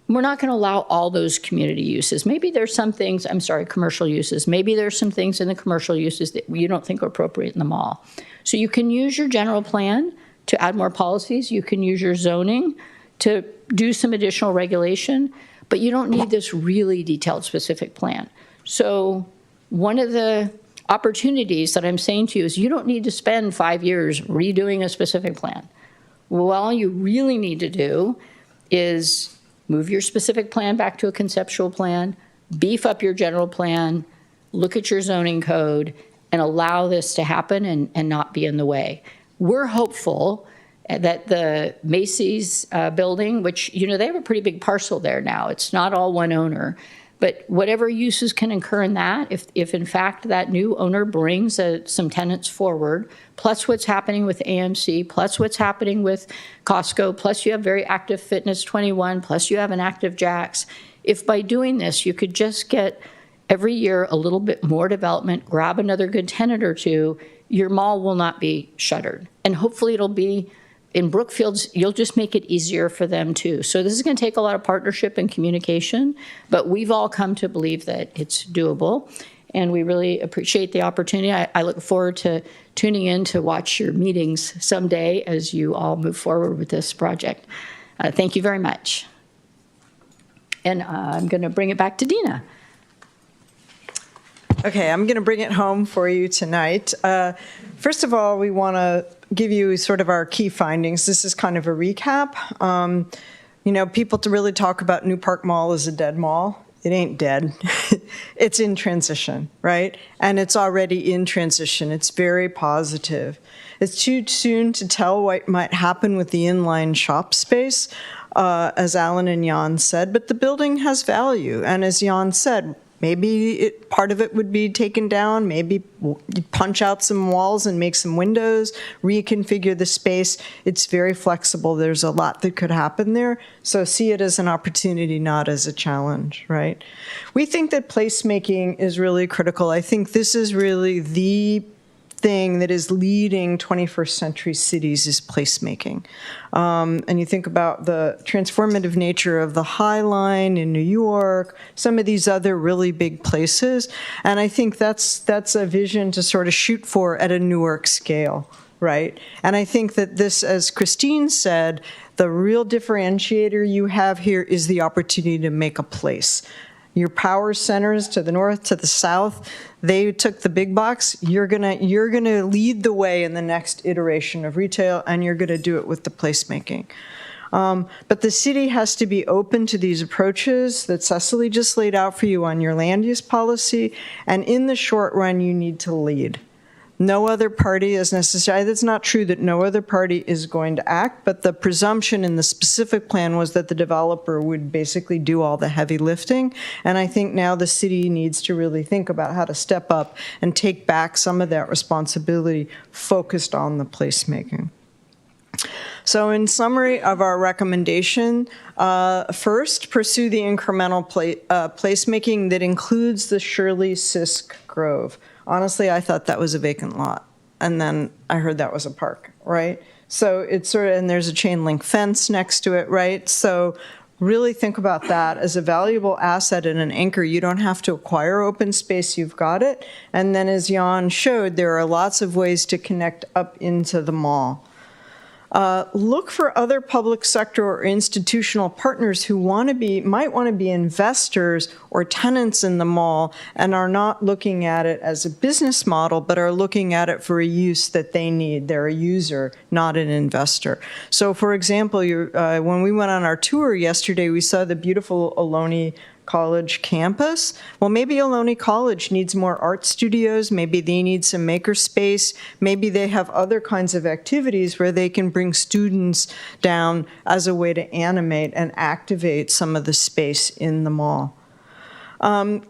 we're not going to allow all those community uses. Maybe there's some things, commercial uses. Maybe there's some things in the commercial uses that you don't think are appropriate in the mall. So you can use your general plan to add more policies. You can use your zoning to do some additional regulation. But you don't need this really detailed specific plan. So one of the opportunities that I'm saying to you is you don't need to spend 5 years redoing a specific plan. Well, all you really need to do is move your specific plan back to a conceptual plan, beef up your general plan, look at your zoning code, and allow this to happen and not be in the way. We're hopeful that the Macy's building, which, they have a pretty big parcel there now. It's not all one owner. But whatever uses can occur in that, if in fact that new owner brings some tenants forward, plus what's happening with AMC, plus what's happening with Costco, plus you have very active Fitness 21, plus you have an active Jack's. If by doing this you could just get every year a little bit more development, grab another good tenant or two, your mall will not be shuttered. And hopefully it'll be in Brookfield's, you'll just make it easier for them too. So this is going to take a lot of partnership and communication, but we've all come to believe that it's doable. and we really appreciate the opportunity. I look forward to tuning in to watch your meetings someday as you all move forward with this project. Thank you very much. And I'm going to bring it back to Dina. Okay, I'm going to bring it home for you tonight. First of all, we want to give you sort of our key findings. This is kind of a recap. People to really talk about New Park Mall as a dead mall. It ain't dead. It's in transition, right? And it's already in transition. It's very positive. It's too soon to tell what might happen with the inline shop space, as Alan and Jan said, but the building has value. And as Jan said, maybe part of it would be taken down, maybe you punch out some walls and make some windows, reconfigure the space. It's very flexible. There's a lot that could happen there. So see it as an opportunity, not as a challenge, right? We think that placemaking is really critical. I think this is really the thing that is leading 21st century cities is placemaking. And you think about the transformative nature of the High Line in New York, some of these other really big places. And I think that's a vision to sort of shoot for at a Newark scale, right? And I think that this, as Christine said, the real differentiator you have here is the opportunity to make a place. Your power centers to the north, to the south, they took the big box. You're gonna lead the way in the next iteration of retail, and you're gonna do it with the placemaking. But the city has to be open to these approaches that Cecily just laid out for you on your land use policy, and in the short run, you need to lead. No other party is necessary. That's not true that no other party is going to act, but the presumption in the specific plan was that the developer would basically do all the heavy lifting. And I think now the city needs to really think about how to step up and take back some of that responsibility focused on the placemaking. So in summary of our recommendation, first, pursue the incremental placemaking that includes the Shirley Sisk Grove. Honestly, I thought that was a vacant lot, and then I heard that was a park, right? So it's sort of, and there's a chain link fence next to it, right? So really think about that as a valuable asset and an anchor. You don't have to acquire open space, you've got it. And then as Jan showed, there are lots of ways to connect up into the mall. Look for other public sector or institutional partners who might want to be investors or tenants in the mall and are not looking at it as a business model, but are looking at it for a use that they need. They're a user, not an investor. So for example, when we went on our tour yesterday, we saw the beautiful Ohlone College campus. Well, maybe Ohlone College needs more art studios. Maybe they need some maker space. Maybe they have other kinds of activities where they can bring students down as a way to animate and activate some of the space in the mall.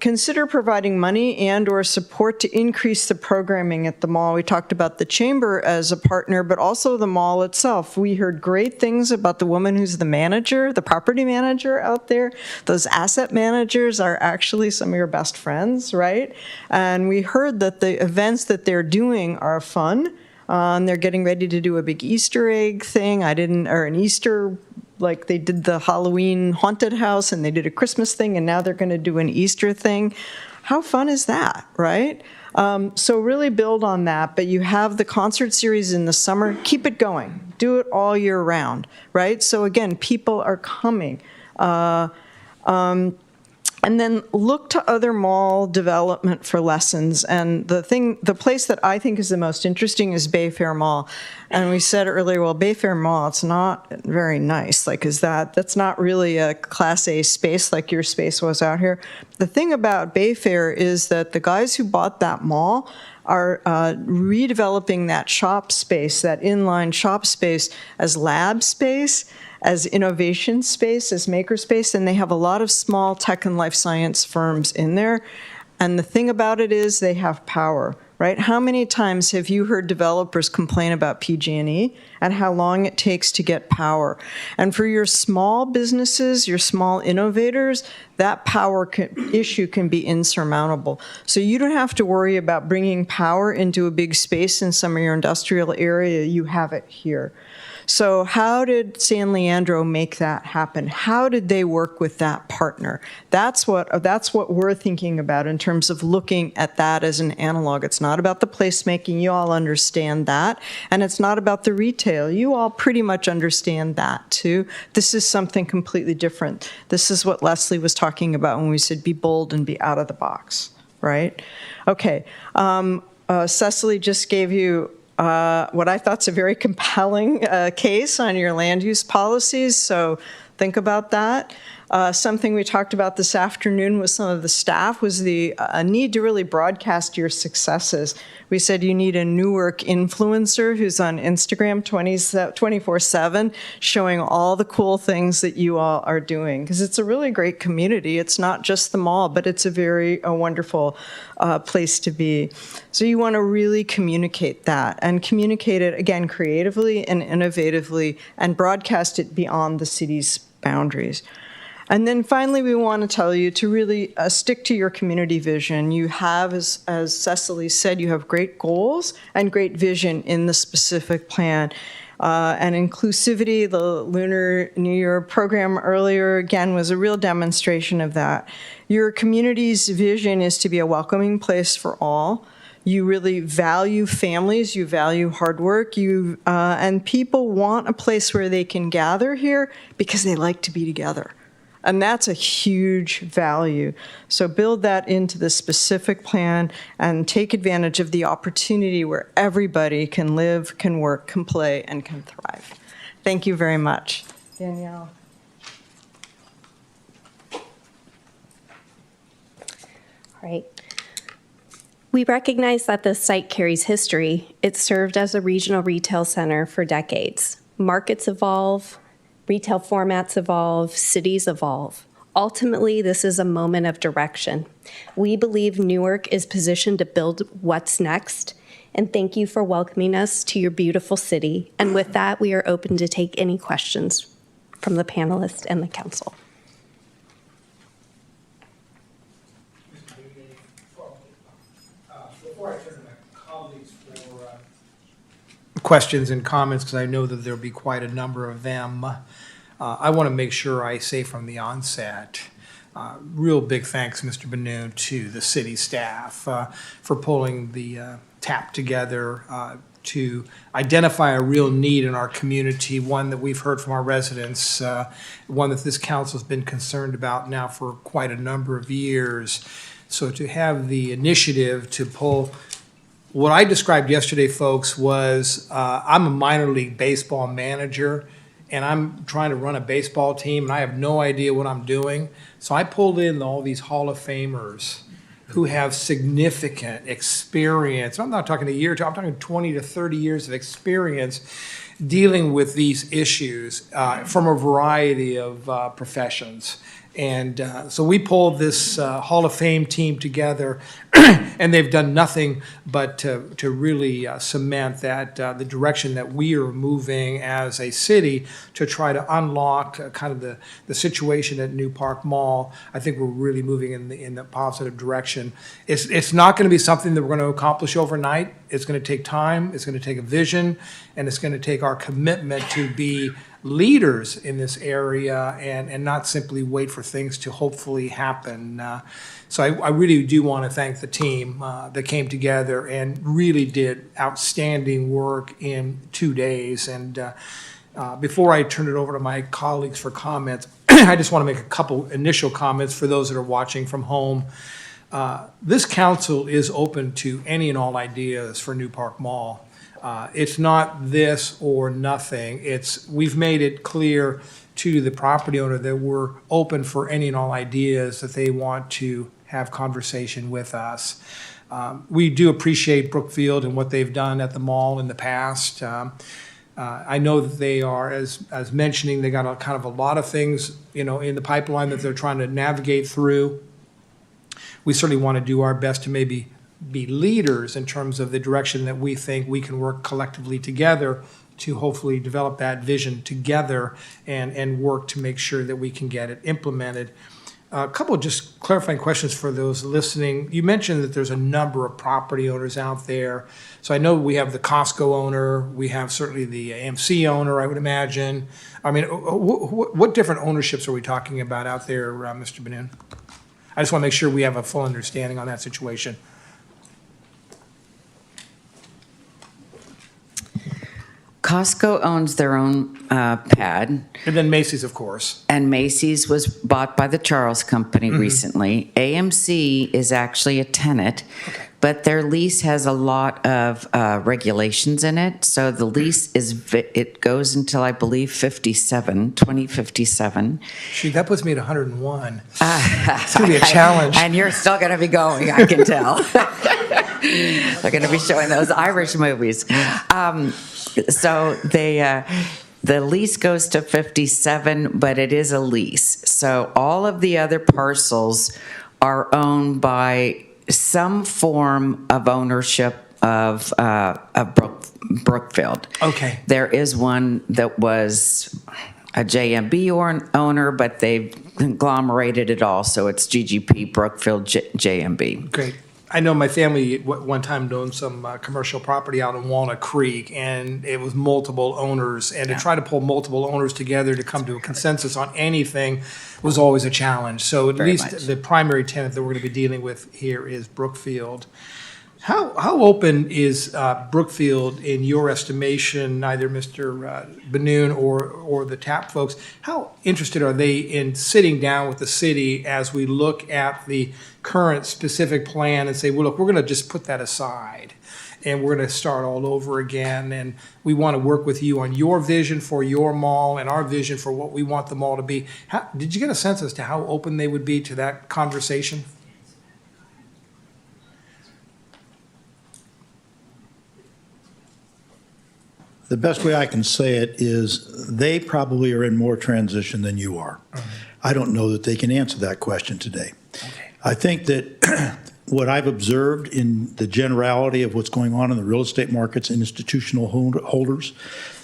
Consider providing money and or support to increase the programming at the mall. We talked about the chamber as a partner, but also the mall itself. We heard great things about the woman who's the manager, the property manager out there. Those asset managers are actually some of your best friends, right? And we heard that the events that they're doing are fun. And they're getting ready to do a big Easter egg thing. Or an Easter, like they did the Halloween haunted house and they did a Christmas thing and now they're going to do an Easter thing. How fun is that, right? So really build on that, but you have the concert series in the summer. Keep it going. Do it all year round, right? So again, people are coming. And then look to other mall development for lessons. And the place that I think is the most interesting is Bayfair Mall. And we said earlier, well, Bayfair Mall, it's not very nice. Like, that's not really a Class A space like your space was out here. The thing about Bayfair is that the guys who bought that mall are redeveloping that shop space, that inline shop space, as lab space, as innovation space, as maker space, and they have a lot of small tech and life science firms in there. And the thing about it is they have power, right? How many times have you heard developers complain about PG&E and how long it takes to get power? And for your small businesses, your small innovators, that power issue can be insurmountable. So you don't have to worry about bringing power into a big space in some of your industrial area. You have it here. So how did San Leandro make that happen? How did they work with that partner? That's what we're thinking about in terms of looking at that as an analog. It's not about the placemaking. You all understand that. And it's not about the retail. You all pretty much understand that too. This is something completely different. This is what Leslie was talking about when we said be bold and be out of the box, right? Okay. Cecily just gave you what I thought's a very compelling case on your land use policies, so think about that. Something we talked about this afternoon with some of the staff was the need to really broadcast your successes. We said you need a Newark influencer who's on Instagram 24/7, showing all the cool things that you all are doing, because it's a really great community. It's not just the mall, but it's a wonderful place to be. So you want to really communicate that, and communicate it, again, creatively and innovatively, and broadcast it beyond the city's boundaries. And then finally, we want to tell you to really stick to your community vision. You have, as Cecily said, you have great goals and great vision in the specific plan. And inclusivity, the Lunar New Year program earlier, again, was a real demonstration of that. Your community's vision is to be a welcoming place for all. You really value families, you value hard work, and people want a place where they can gather here because they like to be together. And that's a huge value. So build that into the specific plan and take advantage of the opportunity where everybody can live, can work, can play, and can thrive. Thank you very much. Danielle. All right. We recognize that this site carries history. It served as a regional retail center for decades. Markets evolve, retail formats evolve, cities evolve. Ultimately, this is a moment of direction. We believe Newark is positioned to build what's next, and thank you for welcoming us to your beautiful city. And with that, we are open to take any questions from the panelists and the council. Before I turn to my colleagues for questions and comments, because I know that there'll be quite a number of them, I want to make sure I say from the onset, real big thanks, Mr. Benoon, to the city staff for pulling the TAP together to identify a real need in our community, one that we've heard from our residents, one that this council has been concerned about now for quite a number of years. So to have the initiative to pull, what I described yesterday, folks, was I'm a minor league baseball manager, and I'm trying to run a baseball team, and I have no idea what I'm doing. So I pulled in all these Hall of Famers who have significant experience. I'm not talking a year or two, I'm talking 20 to 30 years of experience dealing with these issues from a variety of professions. And so we pulled this Hall of Fame team together, and they've done nothing but to really cement that the direction that we are moving as a city to try to unlock kind of the situation at New Park Mall. I think we're really moving in the positive direction. It's not going to be something that we're going to accomplish overnight. It's going to take time, it's going to take a vision, and it's going to take our commitment to be leaders in this area and not simply wait for things to hopefully happen. So I really do want to thank the team that came together and really did outstanding work in 2 days. And before I turn it over to my colleagues for comments, I just want to make a couple initial comments for those that are watching from home. This council is open to any and all ideas for New Park Mall. It's not this or nothing. We've made it clear to the property owner that we're open for any and all ideas that they want to have conversation with us. We do appreciate Brookfield and what they've done at the mall in the past. I know that they are, as mentioning, they got kind of a lot of things, in the pipeline that they're trying to navigate through. We certainly want to do our best to maybe be leaders in terms of the direction that we think we can work collectively together to hopefully develop that vision together and work to make sure that we can get it implemented. A couple of just clarifying questions for those listening. You mentioned that there's a number of property owners out there. So I know we have the Costco owner, we have certainly the AMC owner, I would imagine. I mean, what different ownerships are we talking about out there, Mr. Benoon? I just want to make sure we have a full understanding on that situation. Costco owns their own pad. And then Macy's, of course. And Macy's was bought by the Charles Company recently. AMC is actually a tenant, but their lease has a lot of regulations in it. So the lease it goes until, I believe, 2057. Shoot, that puts me at 101. It's going to be a challenge. And you're still going to be going, I can tell. They're going to be showing those Irish movies. So the lease goes to 57, but it is a lease. So all of the other parcels are owned by some form of ownership of Brookfield. Okay. There is one that was a JMB owner, but they've conglomerated it all. So it's GGP, Brookfield, JMB. Great. I know my family one time owned some commercial property out in Walnut Creek, and it was multiple owners. And to try to pull multiple owners together to come to a consensus on anything was always a challenge. So at least the primary tenant that we're going to be dealing with here is Brookfield. How open is Brookfield in your estimation, either Mr. Benoon or the TAP folks? How interested are they in sitting down with the city as we look at the current specific plan and say, well, look, we're going to just put that aside and we're going to start all over again, and we want to work with you on your vision for your mall and our vision for what we want the mall to be. Did you get a sense as to how open they would be to that conversation? The best way I can say it is they probably are in more transition than you are. I don't know that they can answer that question today. I think that what I've observed in the generality of what's going on in the real estate markets and institutional holders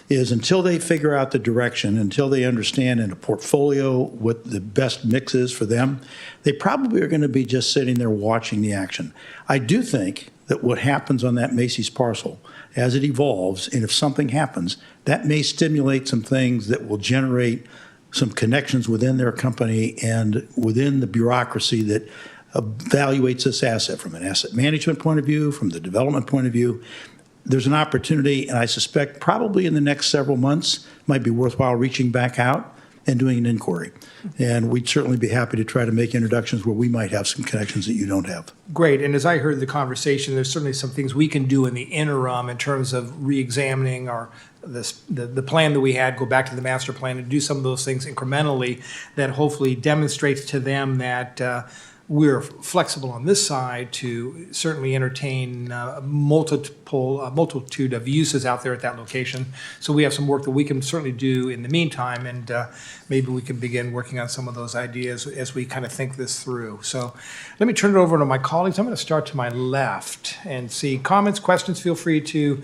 is until they figure out the direction, until they understand in a portfolio what the best mix is for them, they probably are going to be just sitting there watching the action. I do think that what happens on that Macy's parcel as it evolves, and if something happens, that may stimulate some things that will generate some connections within their company and within the bureaucracy that evaluates this asset from an asset management point of view, from the development point of view. There's an opportunity, and I suspect probably in the next several months, might be worthwhile reaching back out and doing an inquiry. And we'd certainly be happy to try to make introductions where we might have some connections that you don't have. Great, and as I heard the conversation, there's certainly some things we can do in the interim in terms of re-examining the plan that we had, go back to the master plan and do some of those things incrementally that hopefully demonstrates to them that we're flexible on this side to certainly entertain a multitude of uses out there at that location. So we have some work that we can certainly do in the meantime, and maybe we can begin working on some of those ideas as we kind of think this through. So let me turn it over to my colleagues. I'm going to start to my left and see comments, questions. Feel free to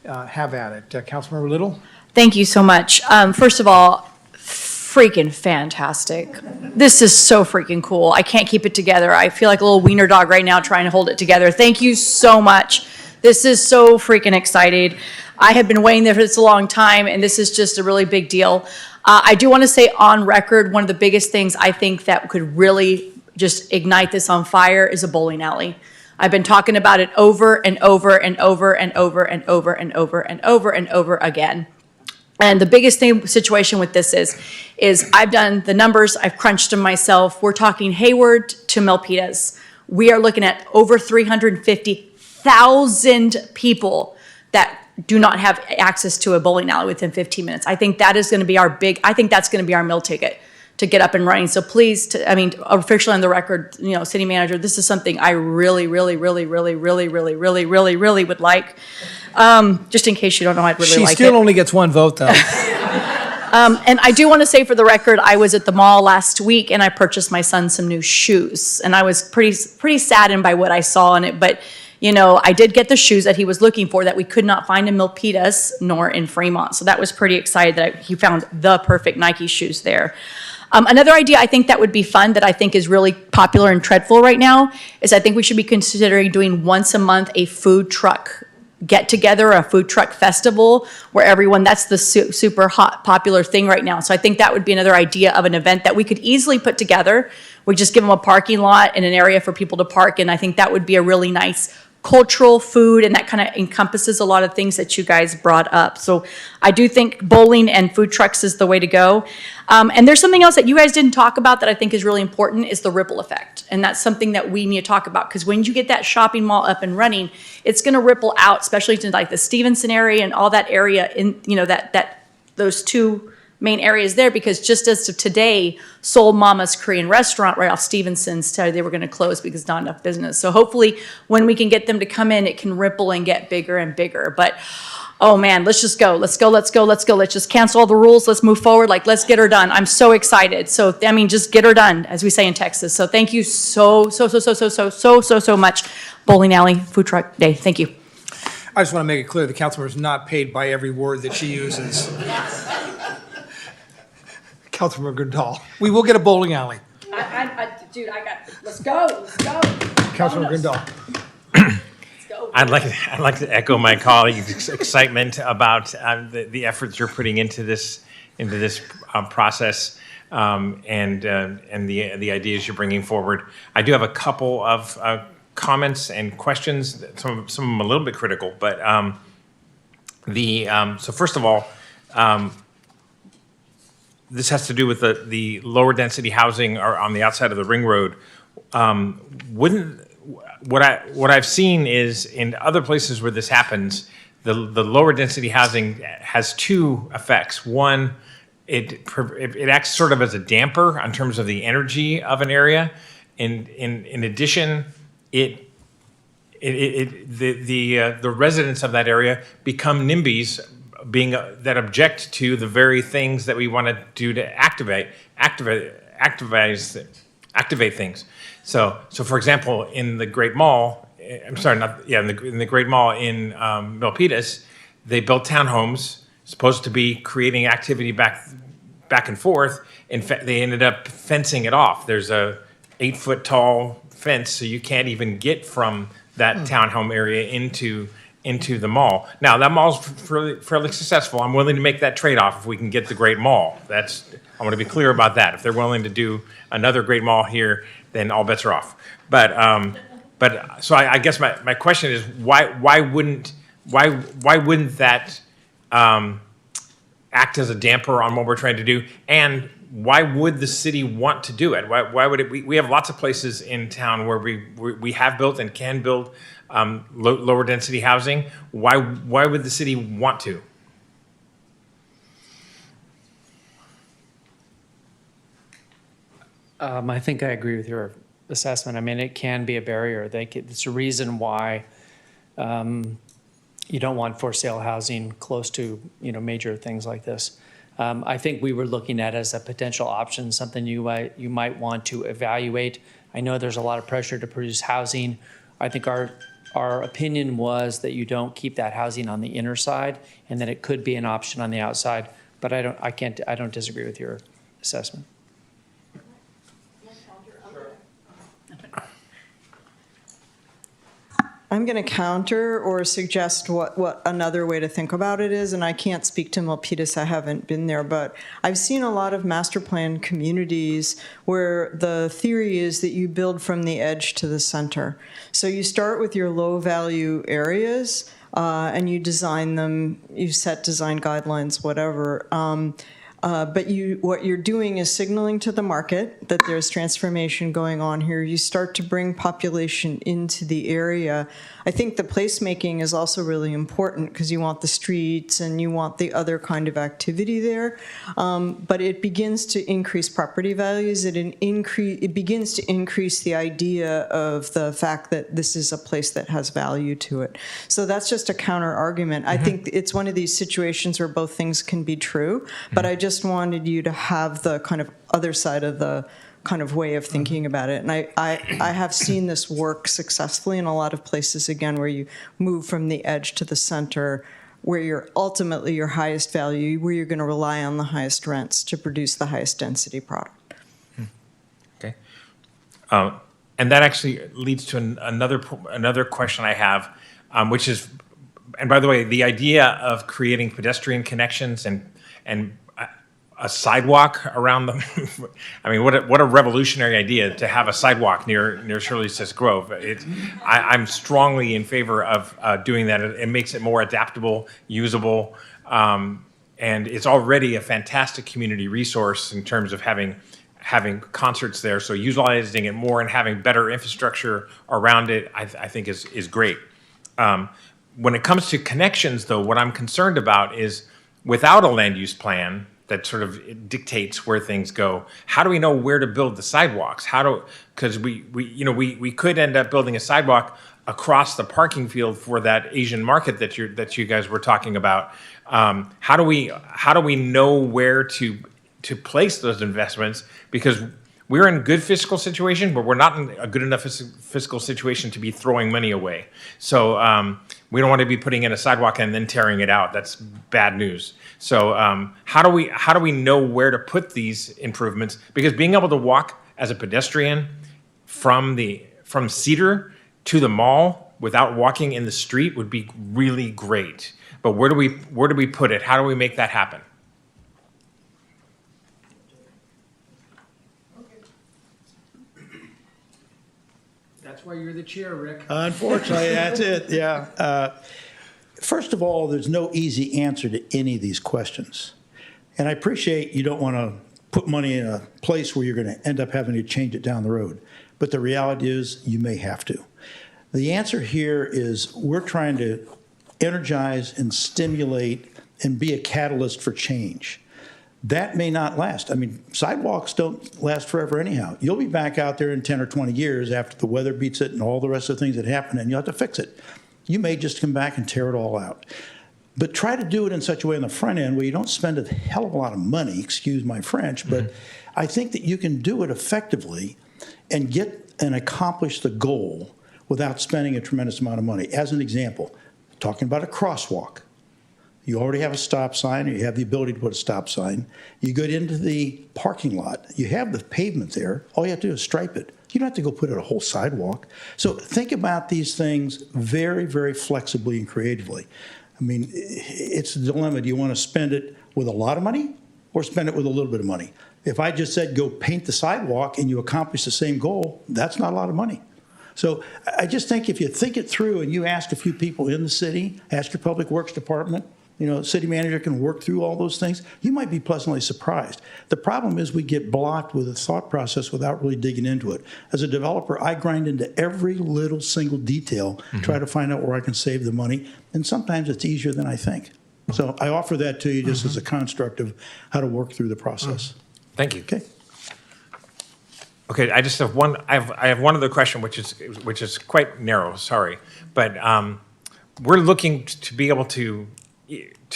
have at it. Councilmember Little? Thank you so much. First of all, freaking fantastic. This is so freaking cool. I can't keep it together. I feel like a little wiener dog right now trying to hold it together. Thank you so much. This is so freaking exciting. I have been waiting there for this a long time, and this is just a really big deal. I do want to say on record, one of the biggest things I think that could really just ignite this on fire is a bowling alley. I've been talking about it over and over and over and over and over and over and over and over again. And the biggest situation with this is I've done the numbers, I've crunched them myself. We're talking Hayward to Milpitas. We are looking at over 350,000 people that do not have access to a bowling alley within 15 minutes. I think that is going to be I think that's going to be our meal ticket to get up and running. So please, officially on the record, city manager, this is something I really, really, really, really, really, really, really, really, really would like. Just in case you don't know, I'd really like it. She still only gets one vote, though. And I do want to say for the record, I was at the mall last week and I purchased my son some new shoes. And I was pretty saddened by what I saw in it. But, I did get the shoes that he was looking for that we could not find in Milpitas nor in Fremont. So that was pretty excited that he found the perfect Nike shoes there. Another idea I think that would be fun that I think is really popular and treadful right now is I think we should be considering doing once a month a food truck get together, a food truck festival where everyone, that's the super hot popular thing right now. So I think that would be another idea of an event that we could easily put together. We just give them a parking lot and an area for people to park, and I think that would be a really nice cultural food, and that kind of encompasses a lot of things that you guys brought up. So I do think bowling and food trucks is the way to go. And there's something else that you guys didn't talk about that I think is really important is the ripple effect. And that's something that we need to talk about, because when you get that shopping mall up and running, it's going to ripple out, especially to like the Stevenson area and all that area in, you know, those two main areas there, because just as of today, Soul Mama's Korean restaurant right off Stevenson said they were going to close because not enough business. So hopefully when we can get them to come in, it can ripple and get bigger and bigger. But oh man, let's just go. Let's go. Let's go. Let's go. Let's just cancel all the rules. Let's move forward. Like, let's get her done. I'm so excited. So, I mean, just get her done, as we say in Texas. So thank you so much. Bowling Alley Food Truck Day. Thank you. I just want to make it clear the councilmember is not paid by every word that she uses. Councilmember Goodall. We will get a bowling alley. Dude, let's go. Let's go. Councilmember Goodall. I'd like to echo my colleague's excitement about the efforts you're putting into this process and the ideas you're bringing forward. I do have a couple of comments and questions. Some of them a little bit critical, but so first of all, this has to do with the lower density housing on the outside of the ring road. What I've seen is in other places where this happens, the lower density housing has two effects. One, it acts sort of as a damper in terms of the energy of an area. In addition, the residents of that area become NIMBYs, that object to the very things that we want to do to activate things. So for example, in the Great Mall, in the Great Mall in Milpitas, they built townhomes supposed to be creating activity back and forth. In fact, they ended up fencing it off. There's a 8-foot tall fence, so you can't even get from that townhome area into the mall. Now, that mall's fairly successful. I'm willing to make that trade-off if we can get the Great Mall. I want to be clear about that. If they're willing to do another Great Mall here, then all bets are off. But so I guess my question is why wouldn't that act as a damper on what we're trying to do? And why would the city want to do it? Why would it? We have lots of places in town where we have built and can build lower density housing. Why would the city want to? I think I agree with your assessment. I mean, it can be a barrier. It's a reason why you don't want for sale housing close to major things like this. I think we were looking at as a potential option, something you might want to evaluate. I know there's a lot of pressure to produce housing. I think our opinion was that you don't keep that housing on the inner side, and that it could be an option on the outside. But I don't disagree with your assessment. I'm going to counter or suggest what another way to think about it is, and I can't speak to Milpitas, I haven't been there, but I've seen a lot of master plan communities where the theory is that you build from the edge to the center. So you start with your low value areas and you design them, you set design guidelines, whatever. But what you're doing is signaling to the market that there's transformation going on here. You start to bring population into the area. I think the placemaking is also really important because you want the streets and you want the other kind of activity there. But it begins to increase property values. It begins to increase the idea of the fact that this is a place that has value to it. So that's just a counter argument. I think it's one of these situations where both things can be true, but I just wanted you to have the kind of other side of the kind of way of thinking about it. And I have seen this work successfully in a lot of places, again, where you move from the edge to the center, where you're ultimately your highest value, where you're going to rely on the highest rents to produce the highest density product. And that actually leads to another question I have, which is, and by the way, the idea of creating pedestrian connections and a sidewalk around them. I mean, what a revolutionary idea to have a sidewalk near Shirley Sis Grove. I'm strongly in favor of doing that. It makes it more adaptable, usable, and it's already a fantastic community resource in terms of having concerts there. So utilizing it more and having better infrastructure around it, I think is great. When it comes to connections, though, what I'm concerned about is without a land use plan that sort of dictates where things go, how do we know where to build the sidewalks? Because we could end up building a sidewalk across the parking field for that Asian market that you guys were talking about. How do we know where to place those investments? Because we're in a good fiscal situation, but we're not in a good enough fiscal situation to be throwing money away. So we don't want to be putting in a sidewalk and then tearing it out. That's bad news. So how do we know where to put these improvements? Because being able to walk as a pedestrian from Cedar to the mall without walking in the street would be really great. But where do we put it? How do we make that happen? That's why you're the chair, Rick. Unfortunately, that's it, yeah. First of all, there's no easy answer to any of these questions. And I appreciate you don't want to put money in a place where you're going to end up having to change it down the road. But the reality is you may have to. The answer here is we're trying to energize and stimulate and be a catalyst for change. That may not last. I mean, sidewalks don't last forever anyhow. You'll be back out there in 10 or 20 years after the weather beats it and all the rest of the things that happen, and you'll have to fix it. You may just come back and tear it all out. But try to do it in such a way on the front end where you don't spend a hell of a lot of money, excuse my French, but I think that you can do it effectively and get and accomplish the goal without spending a tremendous amount of money. As an example, talking about a crosswalk. You already have a stop sign, or you have the ability to put a stop sign. You get into the parking lot. You have the pavement there. All you have to do is stripe it. You don't have to go put in a whole sidewalk. So think about these things very, very flexibly and creatively. I mean, it's a dilemma. Do you want to spend it with a lot of money or spend it with a little bit of money? If I just said go paint the sidewalk and you accomplish the same goal, that's not a lot of money. So I just think if you think it through and you ask a few people in the city, ask your public works department, city manager can work through all those things, you might be pleasantly surprised. The problem is we get blocked with a thought process without really digging into it. As a developer, I grind into every little single detail, try to find out where I can save the money, and sometimes it's easier than I think. So I offer that to you just as a construct of how to work through the process. Thank you. Okay. Okay, I just have one. I have one other question, which is quite narrow. Sorry, but we're looking to be able to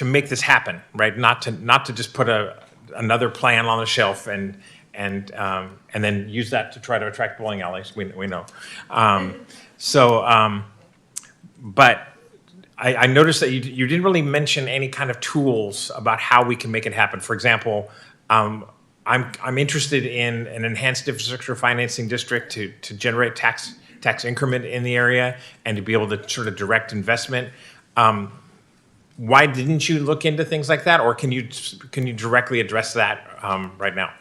make this happen, right? Not to just put another plan on the shelf and then use that to try to attract bowling alleys. We know. But I noticed that you didn't really mention any kind of tools about how we can make it happen. For example, I'm interested in an enhanced infrastructure financing district to generate tax increment in the area and to be able to sort of direct investment. Why didn't you look into things like that, or can you directly address that right now?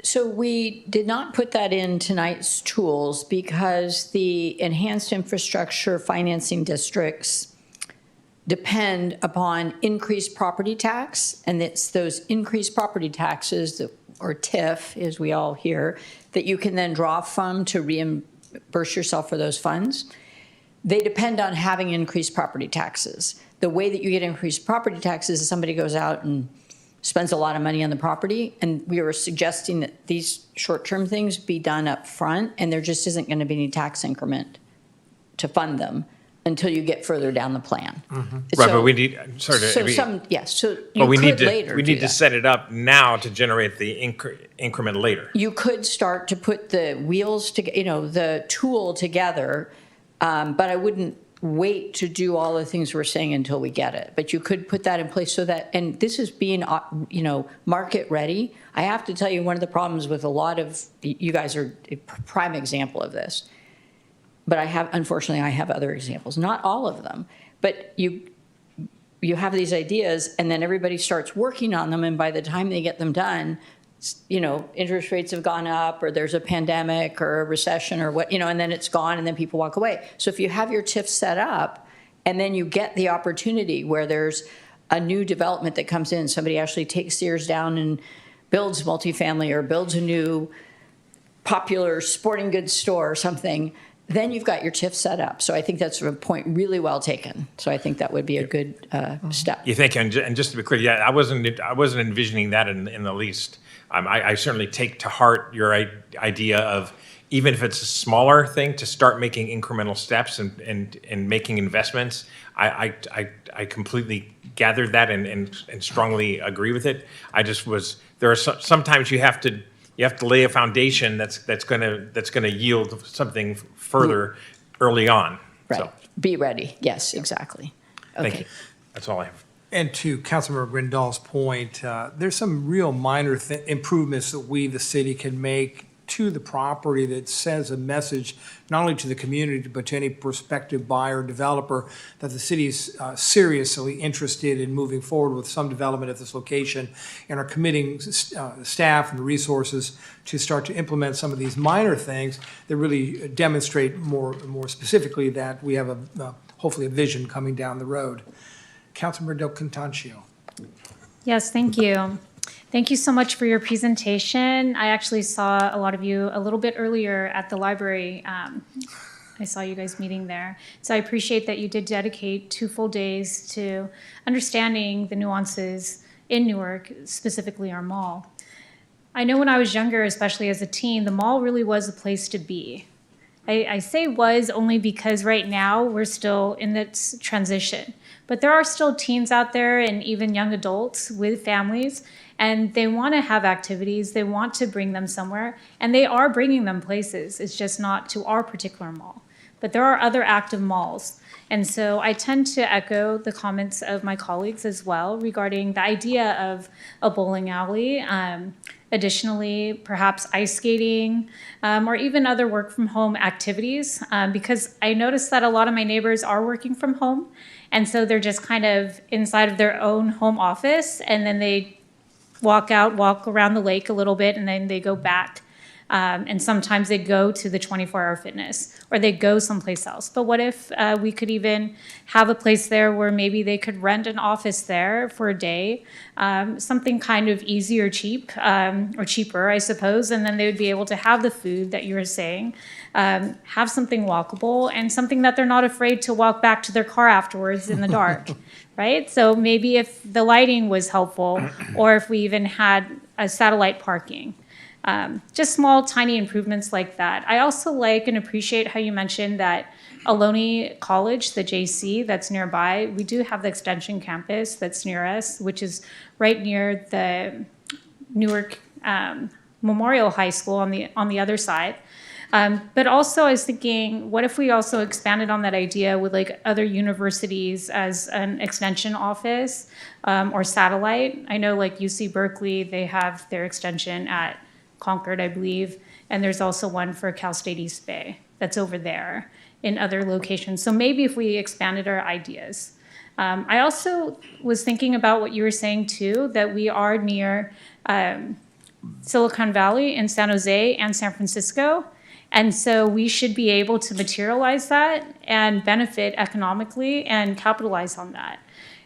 So we did not put that in tonight's tools because the enhanced infrastructure financing districts depend upon increased property tax, and it's those increased property taxes, or TIF, as we all hear, that you can then draw from to reimburse yourself for those funds. They depend on having increased property taxes. The way that you get increased property taxes is somebody goes out and spends a lot of money on the property, and we were suggesting that these short-term things be done up front, and there just isn't going to be any tax increment to fund them until you get further down the plan. Right, but we need, sorry to So you we could later need to set it up now to generate the increment later. You could start to put the wheels together, the tool together, but I wouldn't wait to do all the things we're saying until we get it. But you could put that in place so that, and this is being, market ready. I have to tell you, one of the problems with a lot of, you guys are a prime example of this. But unfortunately, I have other examples, not all of them. But you have these ideas, and then everybody starts working on them, and by the time they get them done, interest rates have gone up, or there's a pandemic or a recession or what, and then it's gone, and then people walk away. So if you have your TIF set up, and then you get the opportunity where there's a new development that comes in, somebody actually takes Sears down and builds multifamily or builds a new popular sporting goods store or something, then you've got your TIF set up. So I think that's a point really well taken. So I think that would be a good step. You think, and just to be clear, yeah, I wasn't envisioning that in the least. I certainly take to heart your idea of, even if it's a smaller thing, to start making incremental steps and making investments. I completely gathered that and strongly agree with it. There are sometimes you have to lay a foundation that's gonna yield something further early on. Right. So, be ready. Yes, exactly. Okay. thank you. That's all I have. And to Councilmember Grindal's point, there's some real minor improvements that we, the city, can make to the property that sends a message not only to the community but to any prospective buyer or developer that the city is seriously interested in moving forward with some development at this location, and are committing staff and resources to start to implement some of these minor things that really demonstrate more specifically that we have hopefully a vision coming down the road. Councilmember Del Contancio. Yes, thank you. Thank you so much for your presentation. I actually saw a lot of you a little bit earlier at the library. I saw you guys meeting there. So I appreciate that you did dedicate 2 full days to understanding the nuances in Newark, specifically our mall. I know when I was younger, especially as a teen, the mall really was a place to be. I say was only because right now we're still in this transition. But there are still teens out there and even young adults with families, and they want to have activities. They want to bring them somewhere, and they are bringing them places. It's just not to our particular mall. But there are other active malls. And so I tend to echo the comments of my colleagues as well regarding the idea of a bowling alley. Additionally, perhaps ice skating, or even other work from home activities, because I noticed that a lot of my neighbors are working from home. And so they're just kind of inside of their own home office, and then they walk around the lake a little bit, and then they go back. And sometimes they go to the 24-hour fitness, or they go someplace else. But what if we could even have a place there where maybe they could rent an office there for a day, something kind of easy or cheap, or cheaper, I suppose, and then they would be able to have the food that you were saying, have something walkable, and something that they're not afraid to walk back to their car afterwards in the dark, right? So maybe if the lighting was helpful, or if we even had a satellite parking. Just small, tiny improvements like that. I also like and appreciate how you mentioned that Ohlone College, the JC that's nearby, we do have the extension campus that's near us, which is right near the Newark Memorial High School on the other side. But also I was thinking, what if we also expanded on that idea with like other universities as an extension office or satellite? I know like UC Berkeley, they have their extension at Concord, I believe, and there's also one for Cal State East Bay that's over there in other locations. So maybe if we expanded our ideas. I also was thinking about what you were saying too, that we are near Silicon Valley in San Jose and San Francisco. And so we should be able to materialize that and benefit economically and capitalize on that.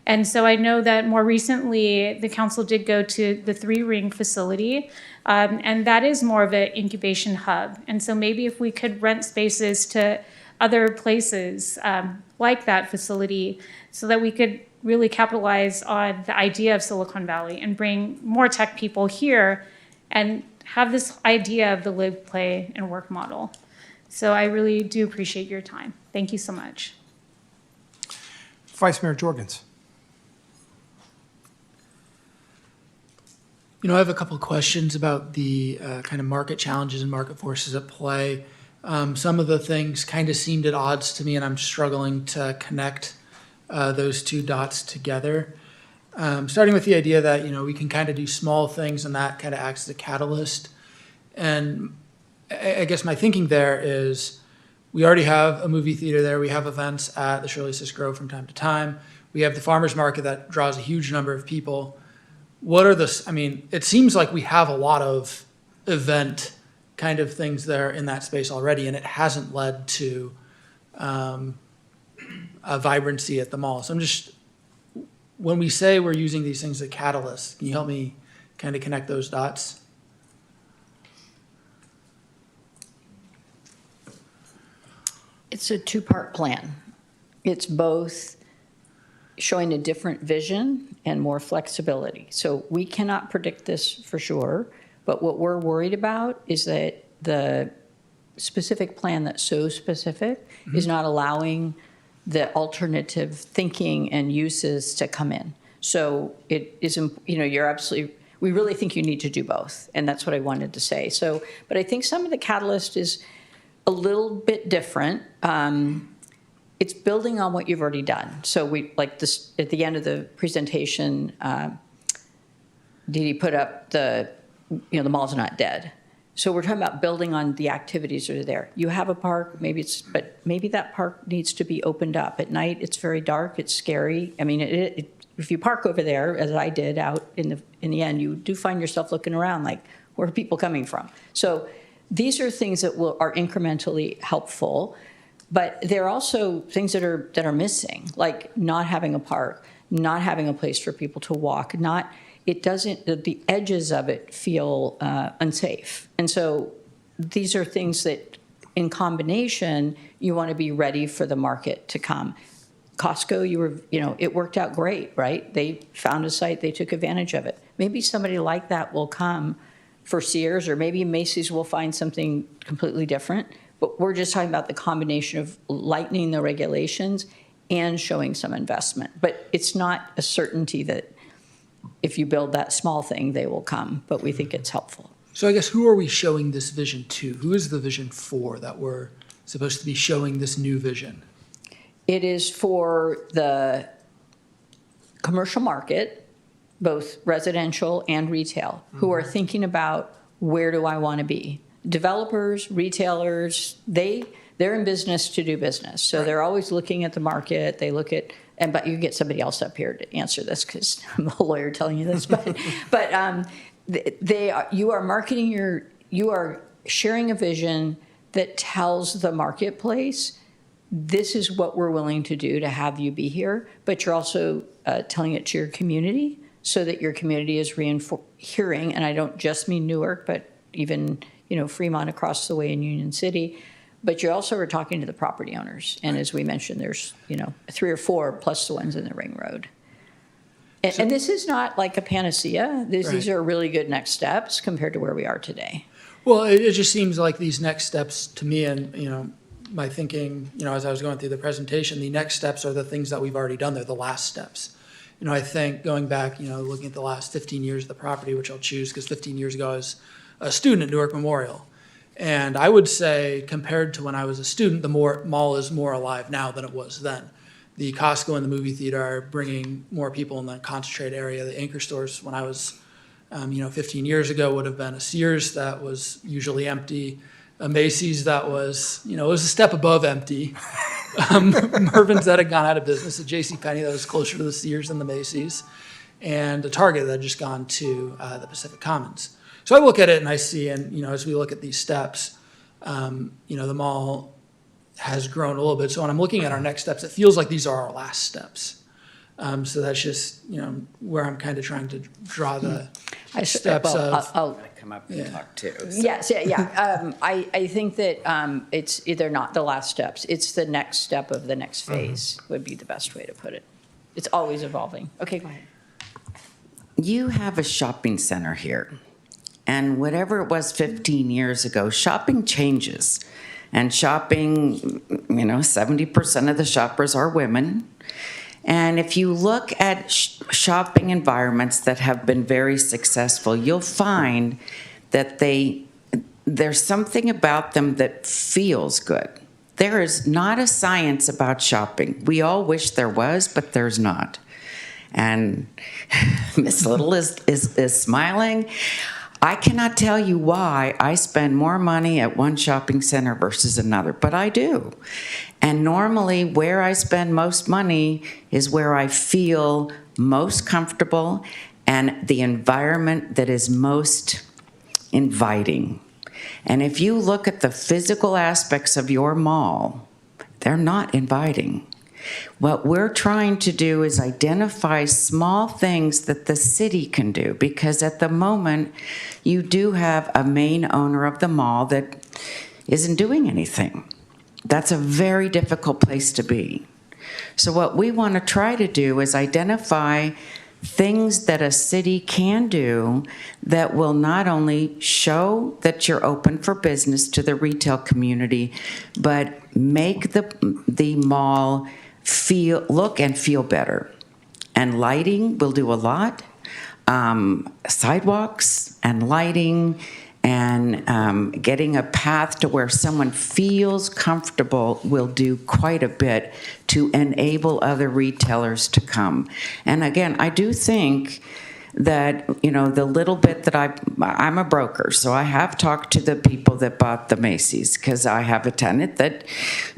And so I know that more recently, the council did go to the 3-ring facility, and that is more of an incubation hub. And so maybe if we could rent spaces to other places like that facility so that we could really capitalize on the idea of Silicon Valley and bring more tech people here and have this idea of the live, play, and work model. So I really do appreciate your time. Thank you so much. Vice Mayor Jorgens. I have a couple of questions about the kind of market challenges and market forces at play Some of the things kind of seemed at odds to me, and I'm struggling to connect those two dots together. Starting with the idea that, we can kind of do small things and that kind of acts as a catalyst. And I guess my thinking there is we already have a movie theater there. We have events at the Shirley Sis Grove from time to time. We have the farmer's market that draws a huge number of people. It seems like we have a lot of event kind of things there in that space already, and it hasn't led to a vibrancy at the mall. So when we say we're using these things as catalysts, can you help me kind of connect those dots? It's a two-part plan. It's both showing a different vision and more flexibility. So we cannot predict this for sure, but what we're worried about is that the specific plan that's so specific is not allowing the alternative thinking and uses to come in. So it is, you're absolutely, we really think you need to do both, and that's what I wanted to say. So, but I think some of the catalyst is a little bit different. It's building on what you've already done. So we, like this, at the end of the presentation, Dee put up the mall's not dead. So we're talking about building on the activities that are there. You have a park, but maybe that park needs to be opened up. At night, it's very dark, it's scary. I mean, if you park over there, as I did out in the end, you do find yourself looking around like, where are people coming from? So these are things that are incrementally helpful, but there are also things that are missing, like not having a park, not having a place for people to walk, the edges of it feel unsafe. And so these are things that in combination, you want to be ready for the market to come. Costco, it worked out great, right? They found a site, they took advantage of it. Maybe somebody like that will come for Sears, or maybe Macy's will find something completely different. But we're just talking about the combination of lightening the regulations and showing some investment. But it's not a certainty that if you build that small thing, they will come, but we think it's helpful. So I guess who are we showing this vision to? Who is the vision for that we're supposed to be showing this new vision? It is for the commercial market, both residential and retail, who are thinking about, where do I want to be? Developers, retailers, they're in business to do business. So they're always looking at the market. They look at, but you get somebody else up here to answer this because I'm a lawyer telling you this. But you are marketing you are sharing a vision that tells the marketplace, this is what we're willing to do to have you be here. But you're also telling it to your community so that your community is hearing, and I don't just mean Newark, but even Fremont across the way in Union City. But you also are talking to the property owners. And as we mentioned, there's, 3 or 4 plus the ones in the Ring Road. And this is not like a panacea. These are really good next steps compared to where we are today. Well, it just seems like these next steps to me, and, my thinking, as I was going through the presentation, the next steps are the things that we've already done. They're the last steps. I think going back, looking at the last 15 years of the property, which I'll choose because 15 years ago I was a student at Newark Memorial. And I would say, compared to when I was a student, the mall is more alive now than it was then. The Costco and the movie theater are bringing more people in the concentrated area. The anchor stores, when I was, 15 years ago, would have been a Sears that was usually empty, a Macy's that was, it was a step above empty, Mervyn's that had gone out of business, a JCPenney that was closer to the Sears than the Macy's, and a Target that had just gone to the Pacific Commons. So I look at it and I see, and as we look at these steps, the mall has grown a little bit. So when I'm looking at our next steps, it feels like these are our last steps. So that's just where I'm kind of trying to draw the steps of. I'll come up and talk too. So. Yes, yeah. I think that it's either not the last steps. It's the next step of the next phase would be the best way to put it. It's always evolving. Okay, go ahead. You have a shopping center here. And whatever it was 15 years ago, shopping changes. And shopping, 70% of the shoppers are women. And if you look at shopping environments that have been very successful, you'll find that there's something about them that feels good. There is not a science about shopping. We all wish there was, but there's not. And Miss Little is smiling. I cannot tell you why I spend more money at one shopping center versus another, but I do. And normally where I spend most money is where I feel most comfortable and the environment that is most inviting. And if you look at the physical aspects of your mall, they're not inviting. What we're trying to do is identify small things that the city can do, because at the moment, you do have a main owner of the mall that isn't doing anything. That's a very difficult place to be. So what we want to try to do is identify things that a city can do that will not only show that you're open for business to the retail community, but make the mall look and feel better. And lighting will do a lot. Sidewalks and lighting and getting a path to where someone feels comfortable will do quite a bit to enable other retailers to come. And again, I do think that, you know, the little bit that I'm a broker, so I have talked to the people that bought the Macy's, because I have a tenant that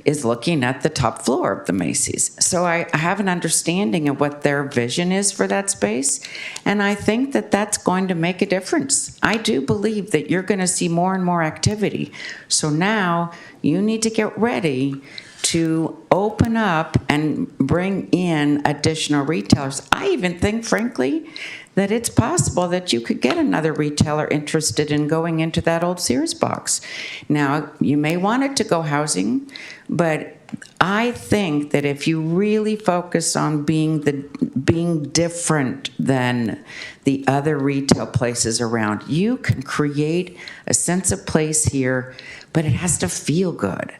is looking at the top floor of the Macy's. So I have an understanding of what their vision is for that space, and I think that that's going to make a difference. I do believe that you're going to see more and more activity. So now you need to get ready to open up and bring in additional retailers. I even think, frankly, that it's possible that you could get another retailer interested in going into that old Sears box. Now, you may want it to go housing, but I think that if you really focus on being different than the other retail places around, you can create a sense of place here, but it has to feel good.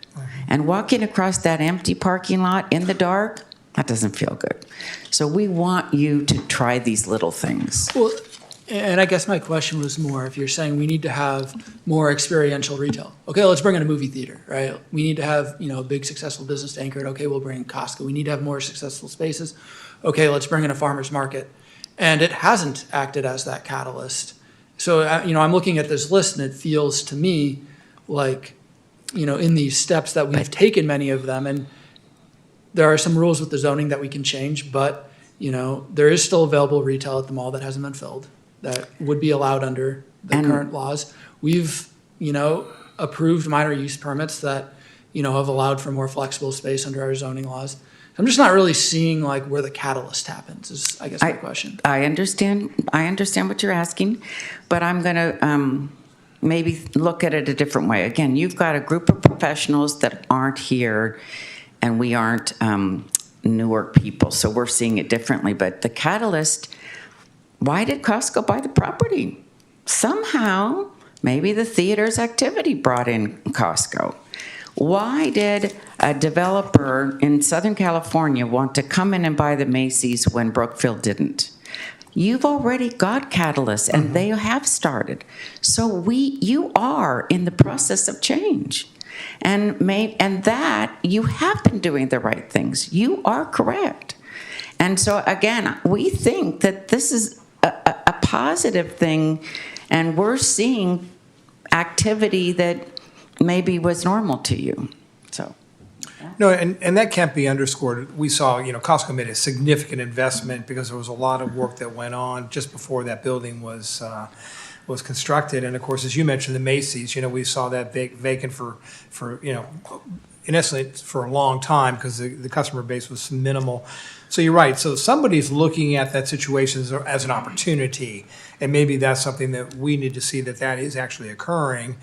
And walking across that empty parking lot in the dark, that doesn't feel good. So we want you to try these little things. Well, and I guess my question was more, if you're saying we need to have more experiential retail. Okay, let's bring in a movie theater, right? We need to have, you know, a big successful business to anchor it. Okay, we'll bring in Costco. We need to have more successful spaces. Okay, let's bring in a farmer's market. And it hasn't acted as that catalyst. So, you know, I'm looking at this list and it feels to me like, you know, in these steps that we've taken many of them, and there are some rules with the zoning that we can change, but, you know, there is still available retail at the mall that hasn't been filled, that would be allowed under the current laws. We've, you know, approved minor use permits that, you know, have allowed for more flexible space under our zoning laws. I'm just not really seeing like where the catalyst happens, is I guess my question. I understand what you're asking, but I'm going to maybe look at it a different way. Again, you've got a group of professionals that aren't here, and we aren't Newark people, so we're seeing it differently. But the catalyst, why did Costco buy the property? Somehow, maybe the theater's activity brought in Costco. Why did a developer in Southern California want to come in and buy the Macy's when Brookfield didn't? You've already got catalysts, and they have started. So you are in the process of change. And that you have been doing the right things. You are correct. And so again, we think that this is a positive thing, and we're seeing activity that maybe was normal to you. So. No, and that can't be underscored. We saw, you know, Costco made a significant investment because there was a lot of work that went on just before that building was constructed. And of course, as you mentioned, the Macy's, you know, we saw that vacant for you know, in essence, for a long time because the customer base was minimal. So you're right. So somebody's looking at that situation as an opportunity, and maybe that's something that we need to see that is actually occurring.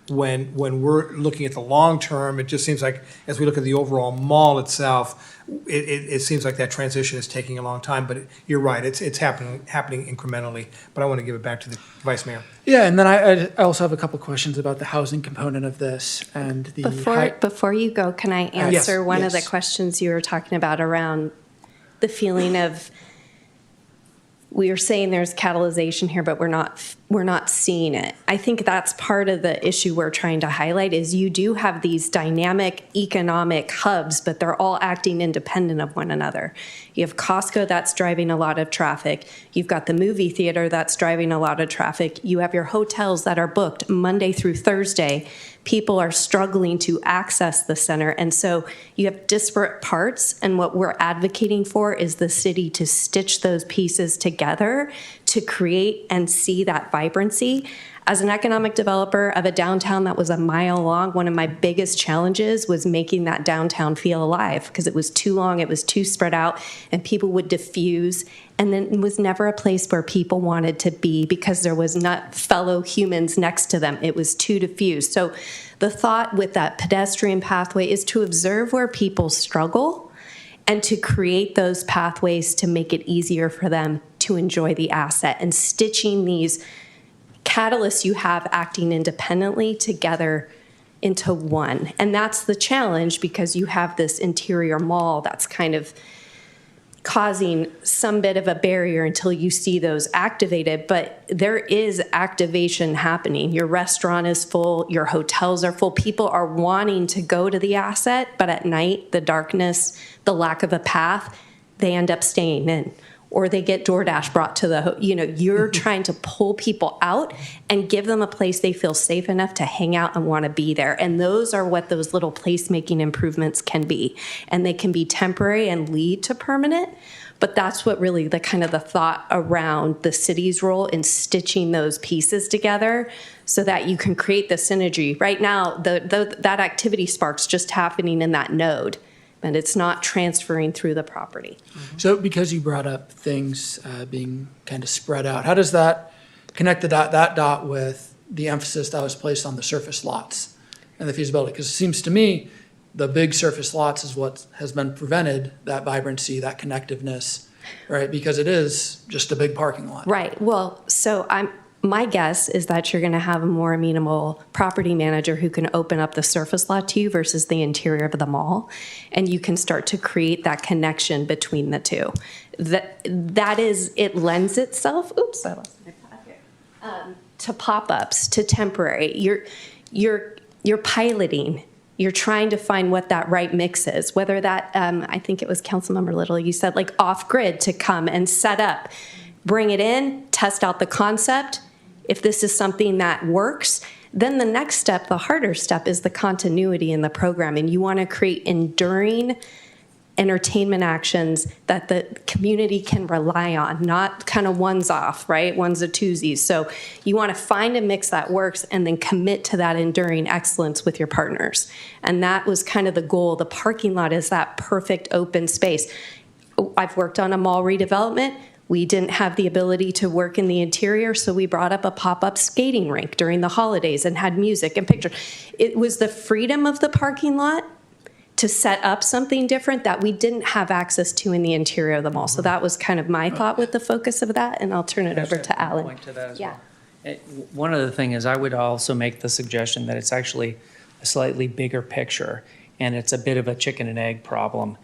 When we're looking at the long term, it just seems like as we look at the overall mall itself, it seems like that transition is taking a long time. But you're right, it's happening incrementally. But I want to give it back to the Vice Mayor. Yeah, and then I also have a couple questions about the housing component of this and the Before you go, can I answer one of the questions you were talking about around the feeling of we are saying there's catalyzation here, but we're not seeing it. I think that's part of the issue we're trying to highlight is you do have these dynamic economic hubs, but they're all acting independent of one another. You have Costco that's driving a lot of traffic. You've got the movie theater that's driving a lot of traffic. You have your hotels that are booked Monday through Thursday. People are struggling to access the center. And so you have disparate parts. And what we're advocating for is the city to stitch those pieces together to create and see that vibrancy. As an economic developer of a downtown that was a mile long, one of my biggest challenges was making that downtown feel alive because it was too long, it was too spread out, and people would diffuse. And then it was never a place where people wanted to be because there was not fellow humans next to them. It was too diffused. So the thought with that pedestrian pathway is to observe where people struggle and to create those pathways to make it easier for them to enjoy the asset, and stitching these catalysts you have acting independently together into one. And that's the challenge because you have this interior mall that's kind of causing some bit of a barrier until you see those activated, but there is activation happening. Your restaurant is full, your hotels are full, people are wanting to go to the asset, but at night, the darkness, the lack of a path, they end up staying in. Or they get DoorDash brought to the, you're trying to pull people out and give them a place they feel safe enough to hang out and want to be there. And those are what those little placemaking improvements can be. And they can be temporary and lead to permanent. But that's what really the kind of the thought around the city's role in stitching those pieces together so that you can create the synergy. Right now, that activity spark's just happening in that node. And it's not transferring through the property. So because you brought up things being kind of spread out, how does that connect that dot with the emphasis that was placed on the surface lots and the feasibility? Because it seems to me the big surface lots is what has been prevented that vibrancy, that connectiveness, right? Because it is just a big parking lot. Right. Well, so my guess is that you're going to have a more amenable property manager who can open up the surface lot to you versus the interior of the mall, and you can start to create that connection between the two. That is, it lends itself. Oops, I lost my pad here. To pop-ups, to temporary. You're piloting. You're trying to find what that right mix is. Whether that, I think it was Councilmember Little, you said like off-grid to come and set up, bring it in, test out the concept. If this is something that works, then the next step, the harder step, is the continuity in the programming. You want to create enduring entertainment actions that the community can rely on, not kind of ones off, right? Ones or twosies. So you want to find a mix that works and then commit to that enduring excellence with your partners. And that was kind of the goal. The parking lot is that perfect open space. I've worked on a mall redevelopment. We didn't have the ability to work in the interior, so we brought up a pop-up skating rink during the holidays and had music and pictures. It was the freedom of the parking lot to set up something different that we didn't have access to in the interior of the mall. So that was kind of my thought with the focus of that, and I'll turn it over to Alan. Point to that as Yeah. well. One other thing is I would also make the suggestion that it's actually a slightly bigger picture, and it's a bit of a chicken and egg problem.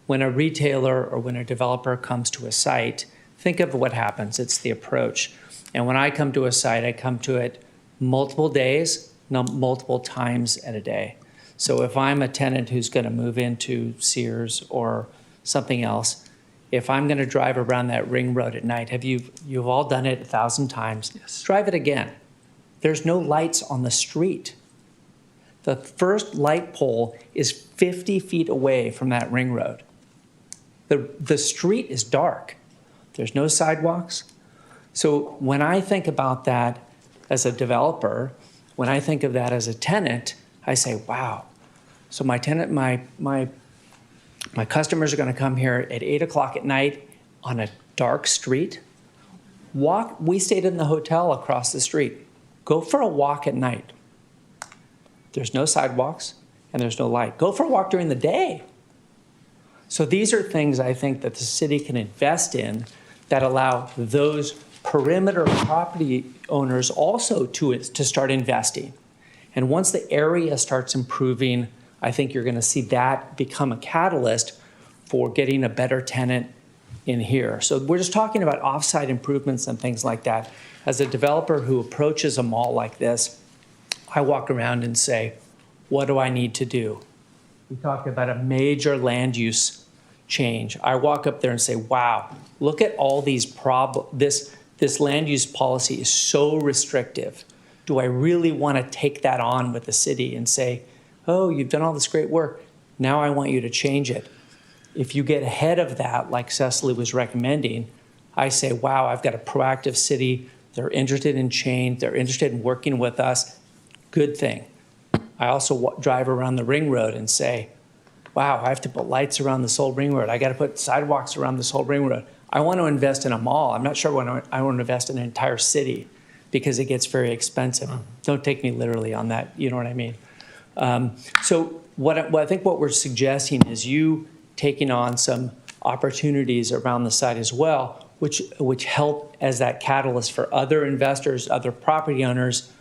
When a retailer or when a developer comes to a site, think of what happens. It's the approach. And when I come to a site, I come to it multiple days, multiple times at a day. So if I'm a tenant who's going to move into Sears or something else, if I'm going to drive around that ring road at night, you've all done it 1,000 times. Yes. Drive it again. There's no lights on the street. The first light pole is 50 feet away from that ring road. The street is dark. There's no sidewalks. So when I think about that as a developer, when I think of that as a tenant, I say, wow. So my tenant, my customers are going to come here at 8 o'clock at night on a dark street. We stayed in the hotel across the street. Go for a walk at night. There's no sidewalks and there's no light. Go for a walk during the day. So these are things I think that the city can invest in that allow those perimeter property owners also to start investing. And once the area starts improving, I think you're going to see that become a catalyst for getting a better tenant in here. So we're just talking about offsite improvements and things like that. As a developer who approaches a mall like this, I walk around and say, what do I need to do? We talk about a major land use change. I walk up there and say, wow, look at all these this land use policy is so restrictive. Do I really want to take that on with the city and say, oh, you've done all this great work. Now I want you to change it. If you get ahead of that, like Cecily was recommending, I say, wow, I've got a proactive city. They're interested in change. They're interested in working with us. Good thing. I also drive around the ring road and say, wow, I have to put lights around this whole ring road. I got to put sidewalks around this whole ring road. I want to invest in a mall. I'm not sure I want to invest in an entire city because it gets very expensive. Don't take me literally on that. You know what I mean? So I think what we're suggesting is you taking on some opportunities around the site as well, which help as that catalyst for other investors, other property owners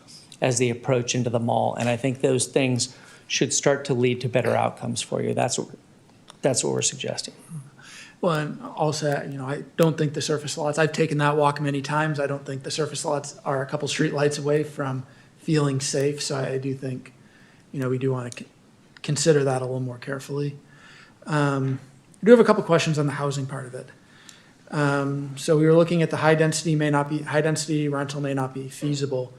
as they approach into the mall. And I think those things should start to lead to better outcomes for you. That's what we're suggesting. Well, and also, I don't think the surface lots, I've taken that walk many times. I don't think the surface lots are a couple street lights away from feeling safe. So I do think, we do want to consider that a little more carefully. I do have a couple questions on the housing part of it. So we were looking at the high density rental may not be feasible.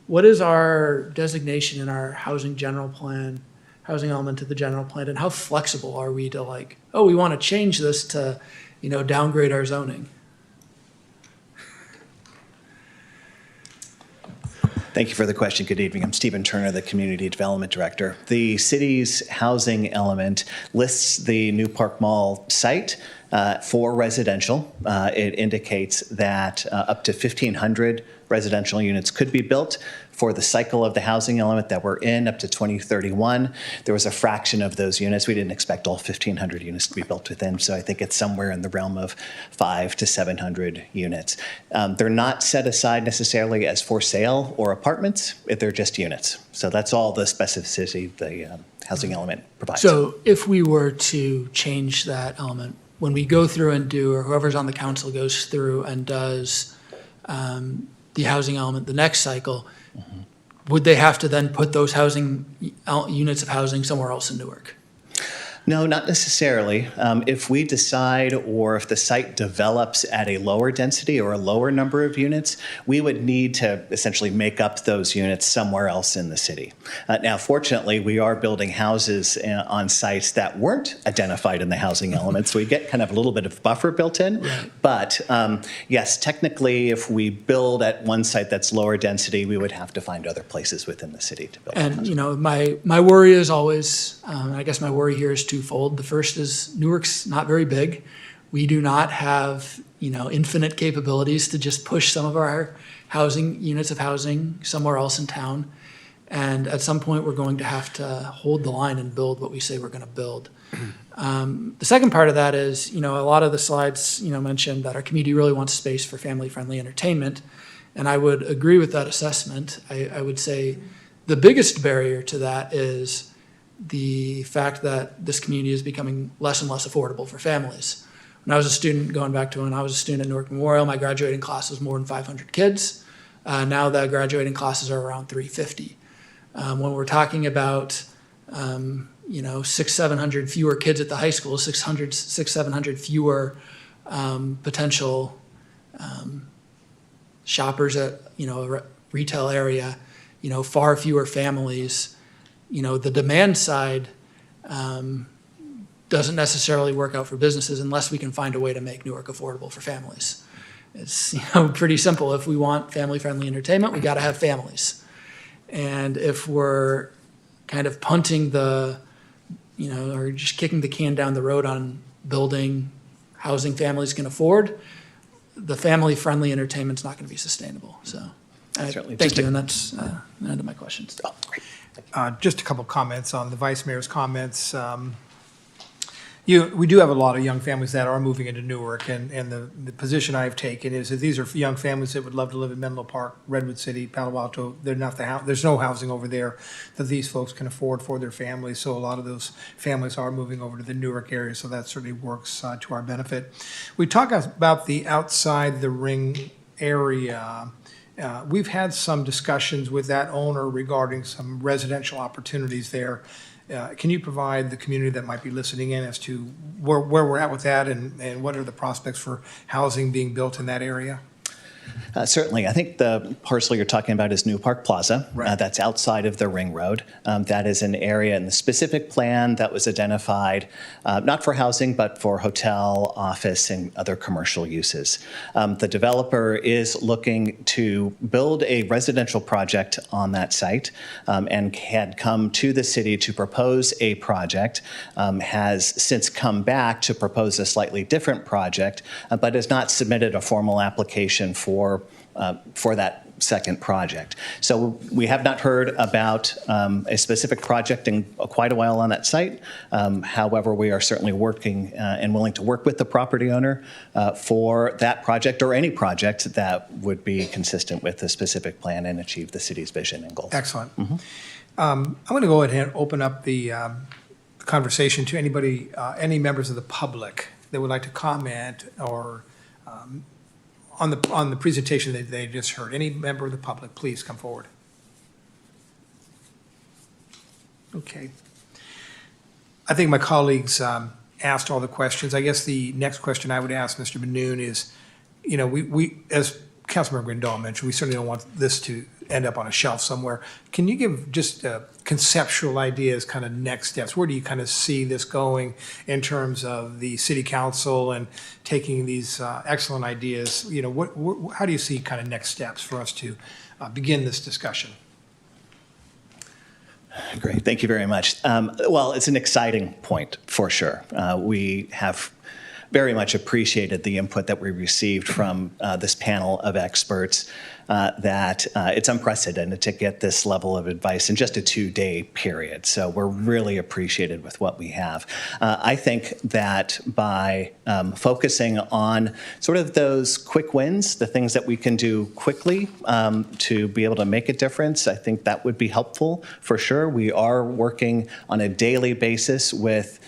What is our designation in our housing element of the general plan, and how flexible are we to we want to change this to, downgrade our zoning? Thank you for the question. Good evening. I'm Stephen Turner, the Community Development Director. The city's housing element lists the New Park Mall site for residential. It indicates that up to 1,500 residential units could be built for the cycle of the housing element that we're in up to 2031. There was a fraction of those units. We didn't expect all 1,500 units to be built within, so I think it's somewhere in the realm of 500 to 700 units. They're not set aside necessarily as for sale or apartments. They're just units. So that's all the specificity the housing element provides. So if we were to change that element, when we go through and do, or whoever's on the council goes through and does the housing element the next cycle, would they have to then put those units of housing somewhere else in Newark? No, not necessarily. If we decide, or if the site develops at a lower density or a lower number of units, we would need to essentially make up those units somewhere else in the city. Now, fortunately, we are building houses on sites that weren't identified in the housing element, so we get kind of a little bit of buffer built in. Right. But yes, technically, if we build at one site that's lower density, we would have to find other places within the city to build. And my worry is always, I guess my worry here is twofold. The first is Newark's not very big. We do not have, infinite capabilities to just push some of our units of housing somewhere else in town. And at some point, we're going to have to hold the line and build what we say we're going to build. The second part of that is, a lot of the slides, mentioned that our community really wants space for family-friendly entertainment. And I would agree with that assessment. I would say the biggest barrier to that is the fact that this community is becoming less and less affordable for families. When I was a student, going back to when I was a student at Newark Memorial, my graduating class was more than 500 kids. Now the graduating classes are around 350. When we're talking about, 700 fewer kids at the high school, 700 fewer potential shoppers at, a retail area, far fewer families. The demand side doesn't necessarily work out for businesses unless we can find a way to make Newark affordable for families. It's pretty simple. If we want family-friendly entertainment, we got to have families. And if we're kind of punting or just kicking the can down the road on building housing families can afford, the family-friendly entertainment's not going to be sustainable. So thank you, and that's the end of my questions. Just a couple comments on the Vice Mayor's comments. We do have a lot of young families that are moving into Newark, and the position I've taken is that these are young families that would love to live in Menlo Park, Redwood City, Palo Alto. They're not there's no housing over there that these folks can afford for their families, so a lot of those families are moving over to the Newark area, so that certainly works to our benefit. We talk about the outside the ring area. We've had some discussions with that owner regarding some residential opportunities there. Can you provide the community that might be listening in as to where we're at with that and what are the prospects for housing being built in that area? Certainly. I think the parcel you're talking about is New Park Plaza. Right. That's outside of the Ring Road. That is an area in the specific plan that was identified, not for housing, but for hotel, office, and other commercial uses. The developer is looking to build a residential project on that site and had come to the city to propose a project, has since come back to propose a slightly different project, but has not submitted a formal application for that second project. So we have not heard about a specific project in quite a while on that site. However, we are certainly working and willing to work with the property owner for that project or any project that would be consistent with the specific plan and achieve the city's vision and goals. Excellent. I'm going to go ahead and open up the conversation to anybody, any members of the public that would like to comment or on the presentation that they just heard. Any member of the public, please come forward. Okay. I think my colleagues asked all the questions. I guess the next question I would ask Mr. Benoon is, you know, we as Councilmember Grandal mentioned, we certainly don't want this to end up on a shelf somewhere. Can you give just conceptual ideas, kind of next steps? Where do you kind of see this going in terms of the city council and taking these excellent ideas? You know, how do you see kind of next steps for us to begin this discussion? Great, thank you very much. Well, it's an exciting point for sure. We have very much appreciated the input that we received from this panel of experts, that it's unprecedented to get this level of advice in just a 2-day period. So we're really appreciated with what we have. I think that by focusing on sort of those quick wins, the things that we can do quickly to be able to make a difference, I think that would be helpful for sure. We are working on a daily basis with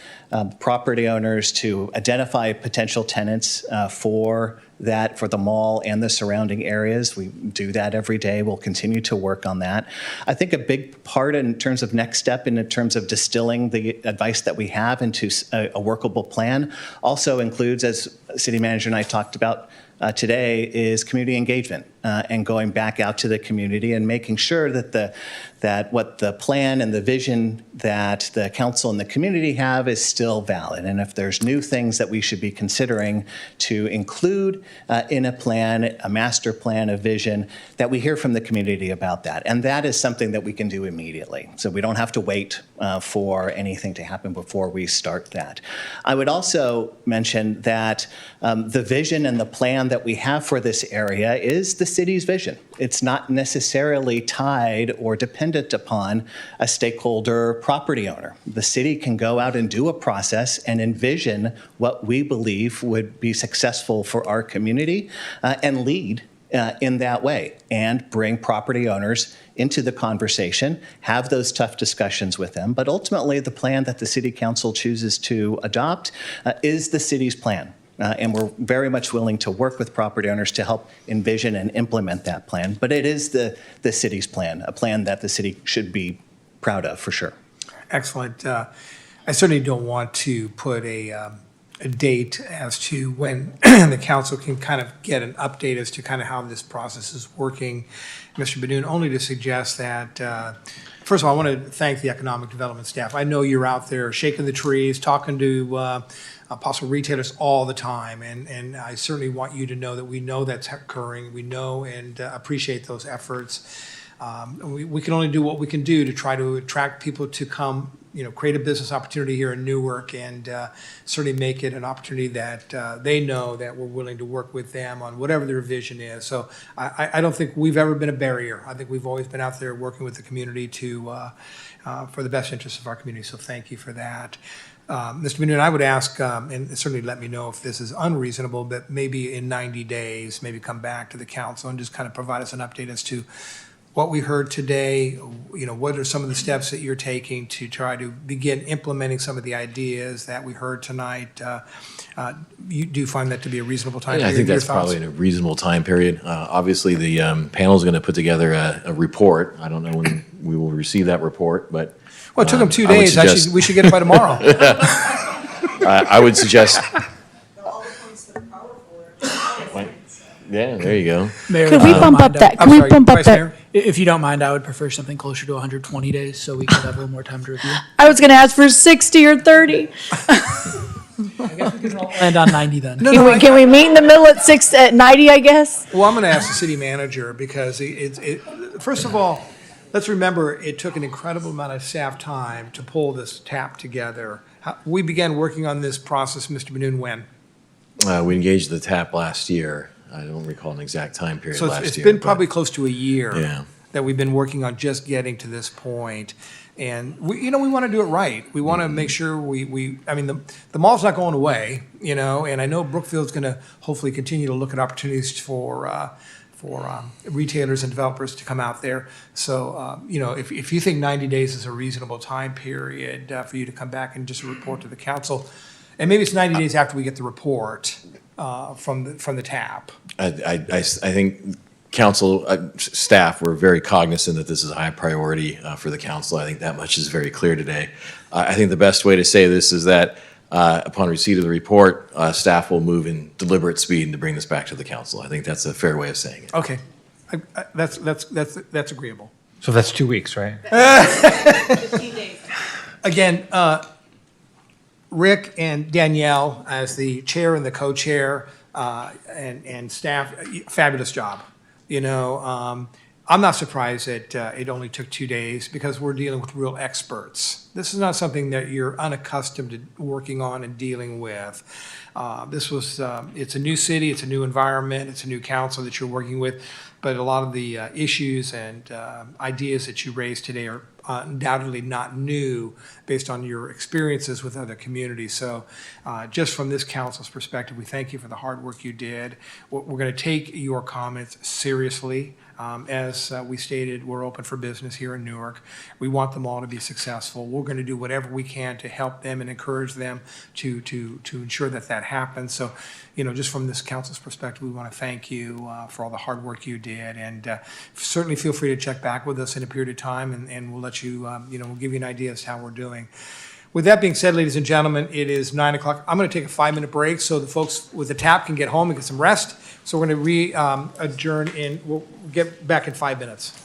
property owners to identify potential tenants for the mall and the surrounding areas. We do that every day. We'll continue to work on that. I think a big part in terms of next step and in terms of distilling the advice that we have into a workable plan also includes, as City Manager and I talked about today, is community engagement and going back out to the community and making sure that what the plan and the vision that the council and the community have is still valid. And if there's new things that we should be considering to include in a plan, a master plan, a vision, that we hear from the community about that. And that is something that we can do immediately. So we don't have to wait for anything to happen before we start that. I would also mention that the vision and the plan that we have for this area is the city's vision. It's not necessarily tied or dependent upon a stakeholder property owner. The city can go out and do a process and envision what we believe would be successful for our community and lead in that way and bring property owners into the conversation, have those tough discussions with them. But ultimately, the plan that the city council chooses to adopt is the city's plan. And we're very much willing to work with property owners to help envision and implement that plan. But it is the city's plan, a plan that the city should be proud of, for sure. Excellent. I certainly don't want to put a date as to when the council can kind of get an update as to kind of how this process is working, Mr. Benoon, only to suggest that, first of all, I want to thank the economic development staff. I know you're out there shaking the trees, talking to possible retailers all the time, and I certainly want you to know that we know that's occurring. We know and appreciate those efforts. We can only do what we can do to try to attract people to come, you know, create a business opportunity here in Newark, and certainly make it an opportunity that they know that we're willing to work with them on whatever their vision is. So I don't think we've ever been a barrier. I think we've always been out there working with the community to for the best interests of our community. So thank you for that. Mr. Manu, I would ask, and certainly let me know if this is unreasonable, but maybe in 90 days, maybe come back to the council and just kind of provide us an update as to what we heard today. What are some of the steps that you're taking to try to begin implementing some of the ideas that we heard tonight? Do you find that to be a reasonable time period? I think that's probably in a reasonable time period. Obviously, the panel is going to put together a report. I don't know when we will receive that report, but. Well, it took them 2 days. Actually, we should get it by tomorrow. I would suggest. Yeah, there you go. Mayor, Could we bump up that, could we bump up that? If you don't mind, I would prefer something closer to 120 days so we could have a little more time to review. I was gonna ask for 60 or 30. I guess we can land on 90 then. Can we meet in the middle at 90, I guess? Well, I'm going to ask the city manager because first of all, let's remember it took an incredible amount of staff time to pull this TAP together. We began working on this process, Mr. Manoon, when? We engaged the TAP last year. I don't recall an exact time period So last year. it's been probably close to a year Yeah. that we've been working on just getting to this point. And we want to do it right. We want to make sure the mall's not going away, and I know Brookfield's going to hopefully continue to look at opportunities for retailers and developers to come out there. So, if you think 90 days is a reasonable time period for you to come back and just report to the council, and maybe it's 90 days after we get the report from the TAP. I think council staff were very cognizant that this is a high priority for the council. I think that much is very clear today. I think the best way to say this is that upon receipt of the report, staff will move in deliberate speed and to bring this back to the council. I think that's a fair way of saying it. Okay, that's agreeable. So that's 2 weeks, right? Again, Rick and Danielle, as the chair and the co-chair, and staff, fabulous job. I'm not surprised that it only took 2 days because we're dealing with real experts. This is not something that you're unaccustomed to working on and dealing with. It's a new city, it's a new environment, it's a new council that you're working with, but a lot of the issues and ideas that you raised today are undoubtedly not new based on your experiences with other communities. So just from this council's perspective, we thank you for the hard work you did. We're going to take your comments seriously. As we stated, we're open for business here in Newark. We want them all to be successful. We're going to do whatever we can to help them and encourage them to ensure that happens. So, just from this council's perspective, we want to thank you for all the hard work you did, and certainly feel free to check back with us in a period of time, and we'll let you, we'll give you an idea as to how we're doing. With that being said, ladies and gentlemen, it is 9 o'clock. I'm going to take a 5-minute break so the folks with the TAP can get home and get some rest. So we're going to adjourn we'll get back in 5 minutes.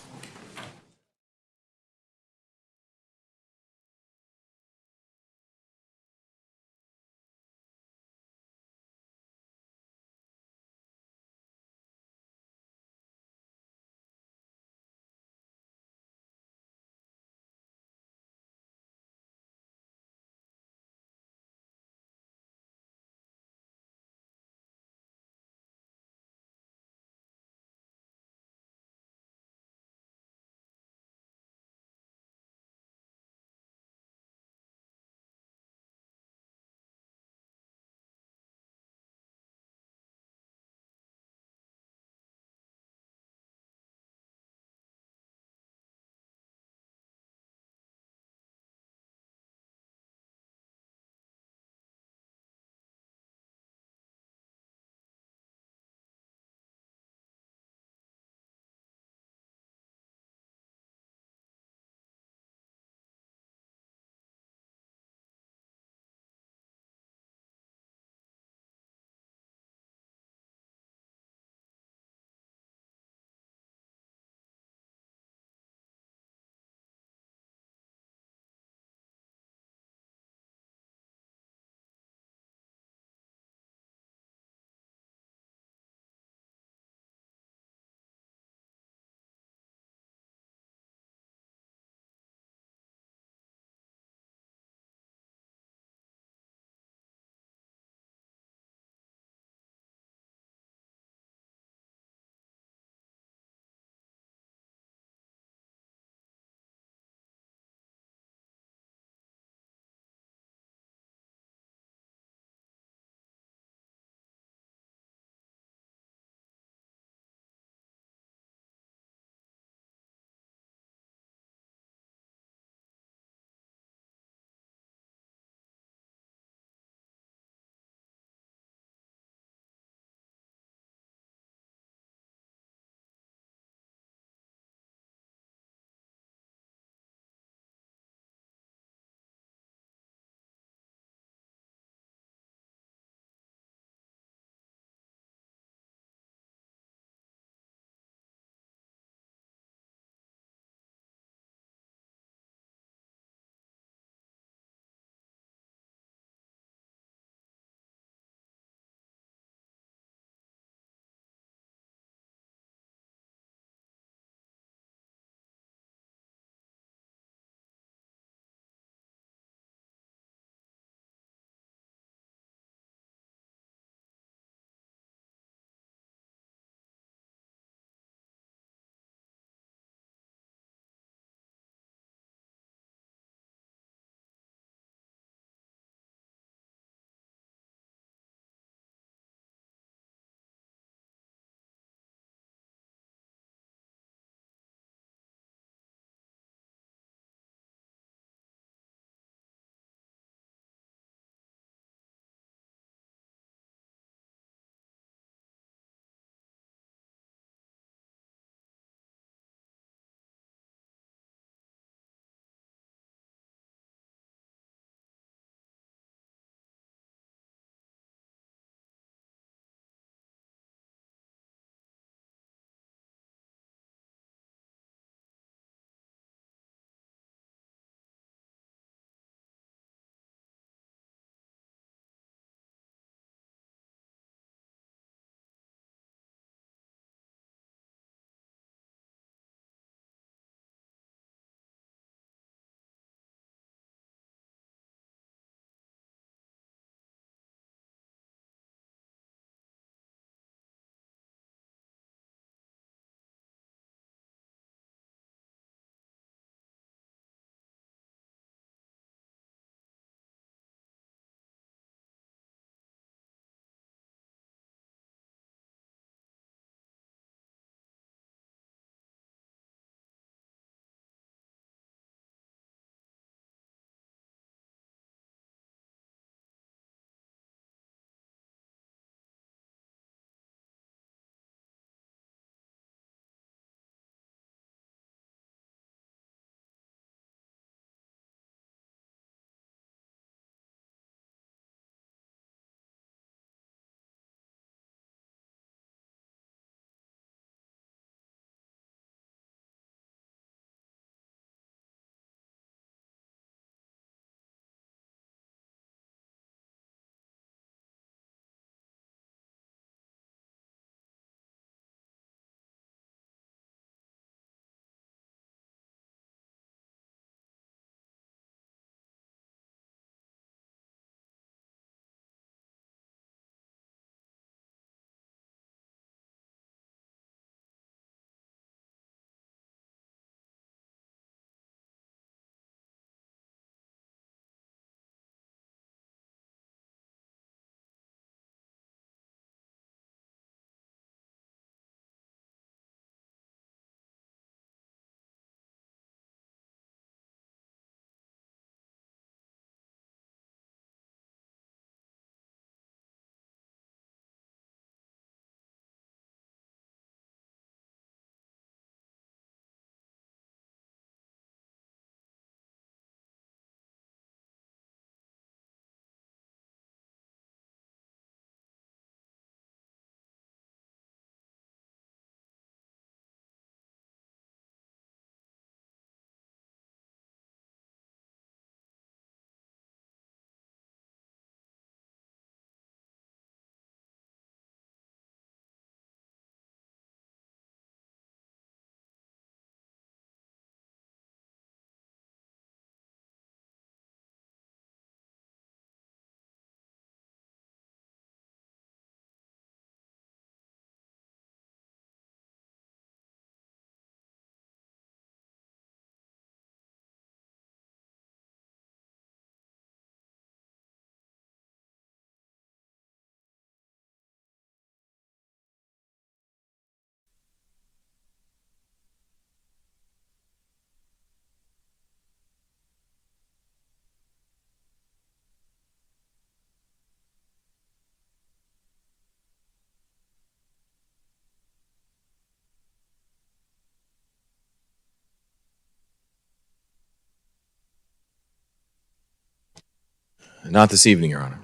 Not this evening, Your Honor.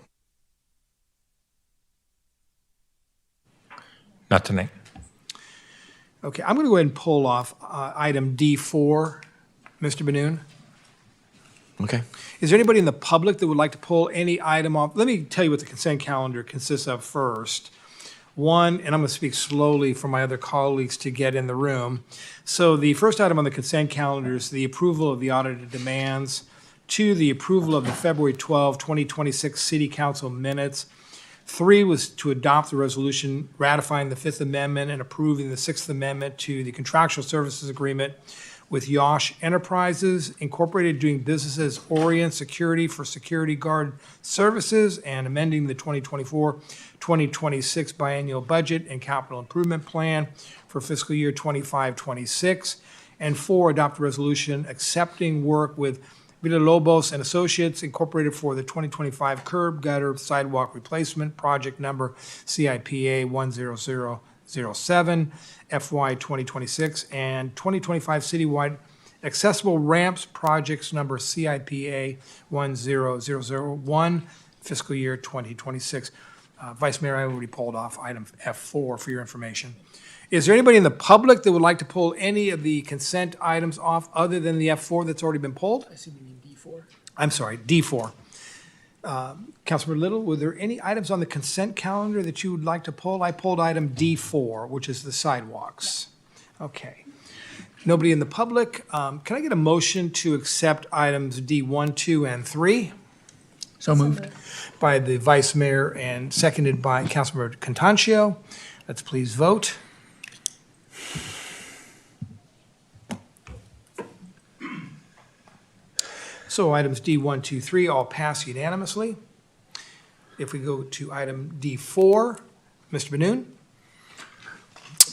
Not tonight. Okay, I'm going to go ahead and pull off item D4, Mr. Benoon. Okay. Is there anybody in the public that would like to pull any item off? Let me tell you what the consent calendar consists of first. One, and I'm going to speak slowly for my other colleagues to get in the room. So the first item on the consent calendar is the approval of the audited demands. Two, the approval of the February 12, 2026 City Council minutes. Three was to adopt the resolution ratifying the Fifth Amendment and approving the Sixth Amendment to the contractual services agreement with Yosh Enterprises Incorporated doing business as Orient Security for security guard services and amending the 2024-2026 biennial budget and capital improvement plan for fiscal year 25-26. And four, adopt a resolution accepting work with Villalobos and Associates Incorporated for the 2025 curb gutter sidewalk replacement project number CIPA 10007 FY 2026 and 2025 citywide accessible ramps projects number CIPA 10001 fiscal year 2026. Vice Mayor, I already pulled off item F4 for your information. Is there anybody in the public that would like to pull any of the consent items off other than the F4 that's already been pulled? I see we need D4. I'm sorry, D4. Councilmember Little, were there any items on the consent calendar that you would like to pull? I pulled item D4, which is the sidewalks. Okay. Nobody in the public. Can I get a motion to accept items D1, 2, and 3? So moved. By the Vice Mayor and seconded by Councilmember Contancio. Let's please vote. So items D1, 2, 3 all pass unanimously. If we go to item D4, Mr. Benoon?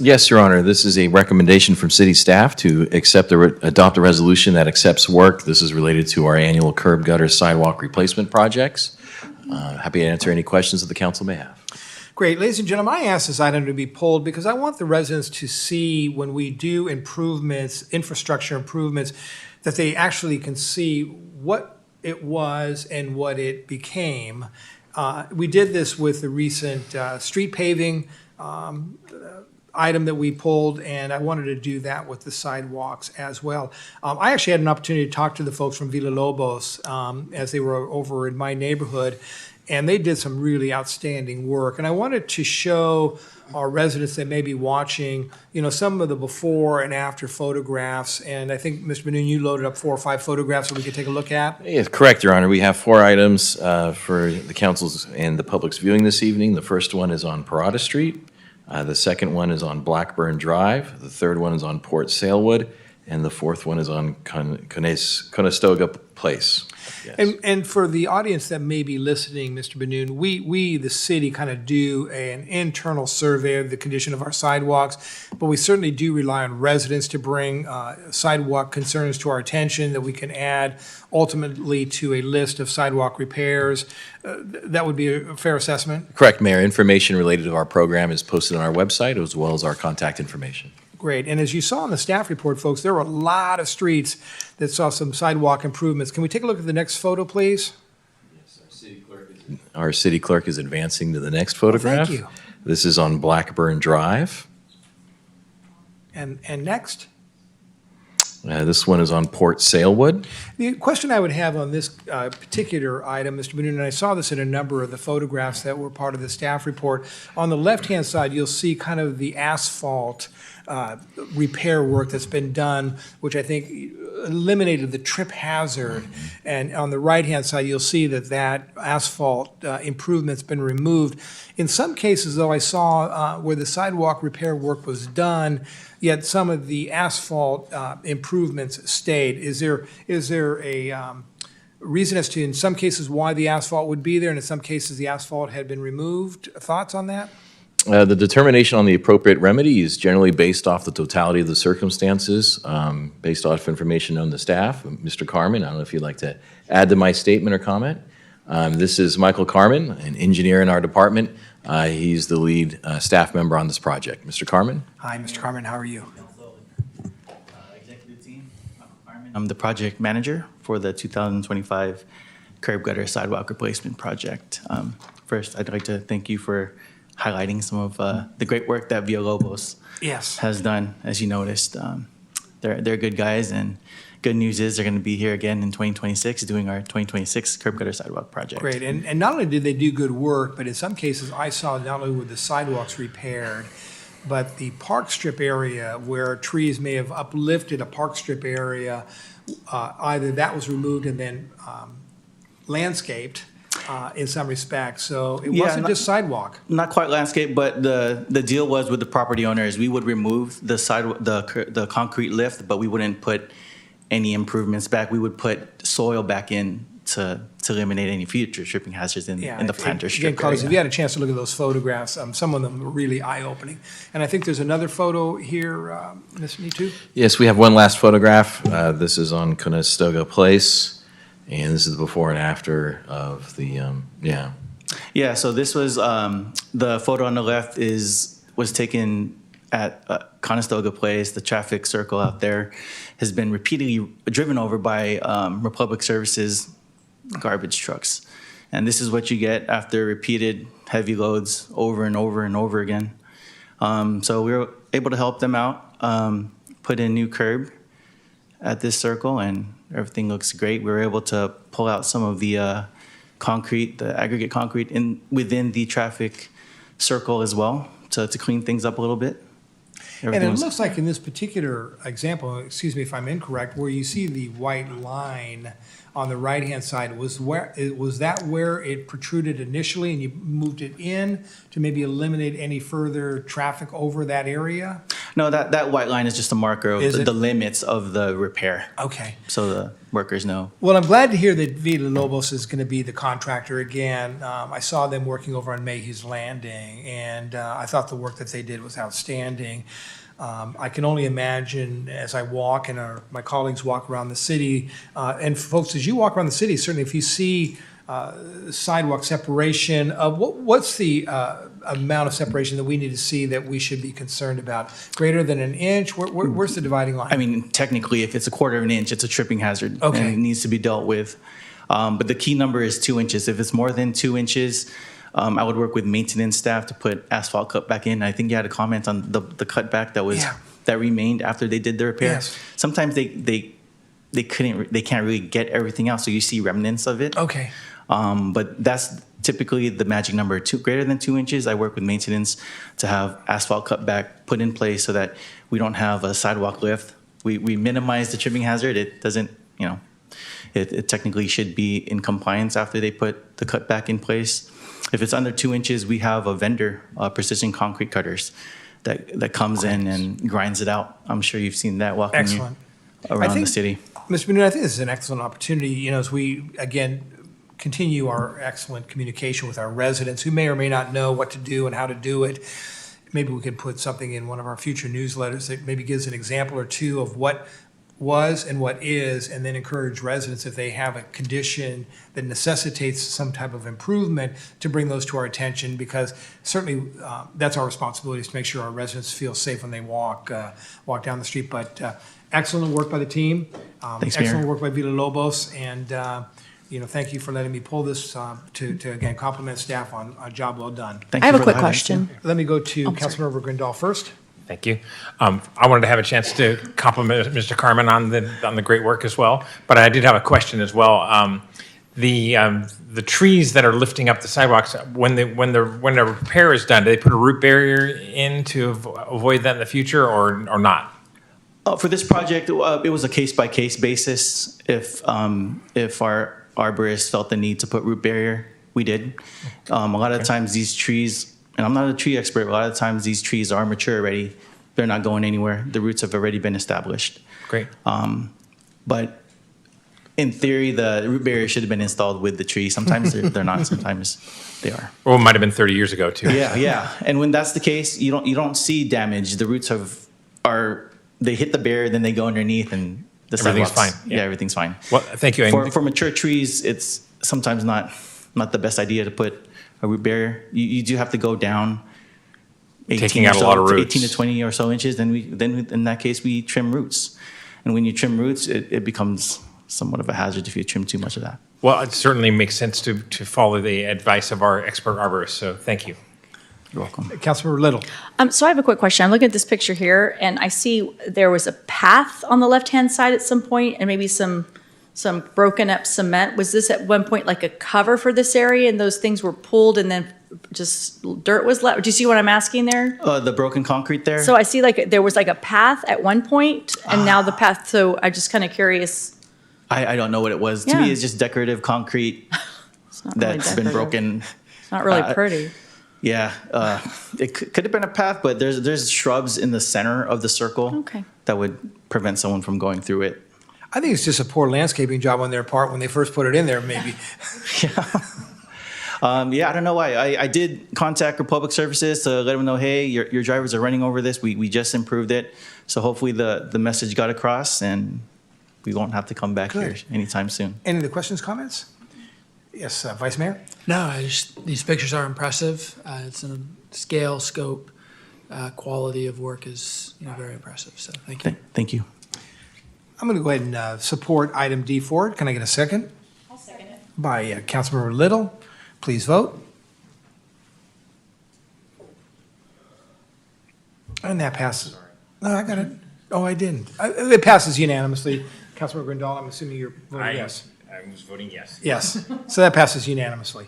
Yes, Your Honor. This is a recommendation from city staff to adopt a resolution that accepts work. This is related to our annual curb gutter sidewalk replacement projects. Happy to answer any questions that the council may have. Great. Ladies and gentlemen, I asked this item to be pulled because I want the residents to see when we do improvements, infrastructure improvements, that they actually can see what it was and what it became. We did this with the recent street paving item that we pulled, and I wanted to do that with the sidewalks as well. I actually had an opportunity to talk to the folks from Villalobos as they were over in my neighborhood, and they did some really outstanding work. And I wanted to show our residents that may be watching, you know, some of the before and after photographs. And I think, Mr. Benoon, you loaded up 4 or 5 photographs that we could take a look at. Yes, correct, Your Honor. We have 4 items for the council's and the public's viewing this evening. The first one is on Parada Street. The second one is on Blackburn Drive. The third one is on Port Salewood. And the fourth one is on Conestoga Place. Yes. And for the audience that may be listening, Mr. Benoon, we the city, kind of do an internal survey of the condition of our sidewalks, but we certainly do rely on residents to bring sidewalk concerns to our attention that we can add ultimately to a list of sidewalk repairs. That would be a fair assessment? Correct, Mayor. Information related to our program is posted on our website as well as our contact information. Great. And as you saw in the staff report, folks, there were a lot of streets that saw some sidewalk improvements. Can we take a look at the next photo, please? Yes, our city clerk is advancing to the next photograph. Thank you. This is on Blackburn Drive. And next? This one is on Port Salewood. The question I would have on this particular item, Mr. Benoon, and I saw this in a number of the photographs that were part of the staff report. On the left-hand side, you'll see kind of the asphalt repair work that's been done, which I think eliminated the trip hazard. And on the right-hand side, you'll see that asphalt improvement's been removed. In some cases, though, I saw where the sidewalk repair work was done, yet some of the asphalt improvements stayed. Is there a reason as to, in some cases, why the asphalt would be there, and in some cases, the asphalt had been removed? Thoughts on that? The determination on the appropriate remedy is generally based off the totality of the circumstances, based off information known to staff. Mr. Carmen, I don't know if you'd like to add to my statement or comment. This is Michael Carmen, an engineer in our department. He's the lead staff member on this project. Mr. Carmen? Hi, Mr. Carmen. How are you? Executive team, Michael Carmen. I'm the project manager for the 2025 curb gutter sidewalk replacement project. First, I'd like to thank you for highlighting some of the great work that Villalobos Yes. has done, as you noticed. They're good guys, and good news is they're going to be here again in 2026 doing our 2026 curb gutter sidewalk project. Great, and not only did they do good work, but in some cases, I saw not only were the sidewalks repaired, but the park strip area where trees may have uplifted a park strip area, either that was removed and then landscaped in some respects. So it wasn't just sidewalk. Not quite landscape, but the deal was with the property owners, we would remove the concrete lift, but we wouldn't put any improvements back. We would put soil back in to eliminate any future tripping hazards in the planter strip Again, Carlos, area. if you had a chance to look at those photographs, some of them were really eye-opening. And I think there's another photo here, Ms. Nitu? Yes, we have one last photograph. This is on Conestoga Place, and this is the before and after of the, Yeah, so this was, the photo on the left was taken at Conestoga Place. The traffic circle out there has been repeatedly driven over by Republic Services garbage trucks. And this is what you get after repeated heavy loads over and over and over again. So we were able to help them out, put in new curb at this circle, and everything looks great. We were able to pull out some of the concrete, the aggregate concrete within the traffic circle as well to clean things up a little bit. And it looks like in this particular example, excuse me if I'm incorrect, where you see the white line on the right-hand side, was that where it protruded initially and you moved it in to maybe eliminate any further traffic over that area? No, that white line is just a marker of the limits of the repair. Okay. So the workers know. Well, I'm glad to hear that Villalobos is going to be the contractor again. I saw them working over on Mayhew's Landing, and I thought the work that they did was outstanding. I can only imagine as I walk and my colleagues walk around the city, and folks, as you walk around the city, certainly if you see sidewalk separation, what's the amount of separation that we need to see that we should be concerned about? Greater than an inch? Where's the dividing line? I mean, technically, if it's a quarter of an inch, it's a tripping hazard. Okay. And it needs to be dealt with. But the key number is 2 inches. If it's more than 2 inches, I would work with maintenance staff to put asphalt cut back in. I think you had a comment on the cutback that remained after they did the repair. Yes. Sometimes they can't really get everything out, so you see remnants of it. Okay. But that's typically the magic number. Greater than 2 inches, I work with maintenance to have asphalt cut back put in place so that we don't have a sidewalk lift. We minimize the tripping hazard. It doesn't, it technically should be in compliance after they put the cut back in place. If it's under 2 inches, we have a vendor, precision concrete cutters, that comes in and grinds it out. I'm sure you've seen that walking around the city. Mr. Boone, I think this is an excellent opportunity, as we, again, continue our excellent communication with our residents who may or may not know what to do and how to do it. Maybe we could put something in one of our future newsletters that maybe gives an example or two of what was and what is, and then encourage residents, if they have a condition that necessitates some type of improvement, to bring those to our attention, because certainly that's our responsibility, is to make sure our residents feel safe when they walk down the street. But excellent work by the team. Thanks, Mayor. Excellent work by Villalobos, and thank you for letting me pull this to again compliment staff on a job well done. I have a quick question. Let me go to Councilmember Grindal first. Thank you. I wanted to have a chance to compliment Mr. Carmen on the great work as well, but I did have a question as well. The trees that are lifting up the sidewalks, when the repair is done, do they put a root barrier in to avoid that in the future, or not? For this project, it was a case-by-case basis. If our arborists felt the need to put root barrier, we did. A lot of times these trees, and I'm not a tree expert, but a lot of times these trees are mature already. They're not going anywhere. The roots have already been established. Great. But in theory, the root barrier should have been installed with the tree. Sometimes they're not, sometimes they are. Well, it might have been 30 years ago too. Yeah. And when that's the case, you don't see damage. The roots they hit the barrier, then they go underneath, and Everything's fine. Yeah, everything's fine. Well, thank you. For mature trees, it's sometimes not the best idea to put a root barrier. You do have to go down 18 Taking out a lot of roots. 18 to 20 or so inches. Then in that case, we trim roots. And when you trim roots, it becomes somewhat of a hazard if you trim too much of that. Well, it certainly makes sense to follow the advice of our expert arborists, so thank you. You're welcome. Councilmember Little. So I have a quick question. I'm looking at this picture here, and I see there was a path on the left-hand side at some point, and maybe some broken up cement. Was this at one point like a cover for this area, and those things were pulled, and then just dirt was left? Do you see what I'm asking there? The broken concrete there? So I see like there was like a path at one point, and now the path. So I'm just kind of curious. I don't know what it was. To Yeah. me, it's just decorative concrete Not really that's been decorative. broken. It's not really pretty. Yeah, it could have been a path, but there's shrubs in the center of the circle Okay. that would prevent someone from going through it. I think it's just a poor landscaping job on their part when they first put it in there, maybe. Yeah, I don't know why. I did contact Republic Services to let them know, hey, your drivers are running over this. We just improved it. So hopefully the message got across and we won't have to come back here anytime soon. Any other questions, comments? Yes, Vice Mayor? No, these pictures are impressive. It's in a scale, scope, quality of work is very impressive. So thank you. Thank you. I'm going to go ahead and support item D4. Can I get a second? I'll second it. By Councilmember Little. Please vote. And that passes. No, I got it. Oh, I didn't. It passes unanimously. Councilmember Grindal, I'm assuming you're voting yes. I was voting yes. Yes. So that passes unanimously.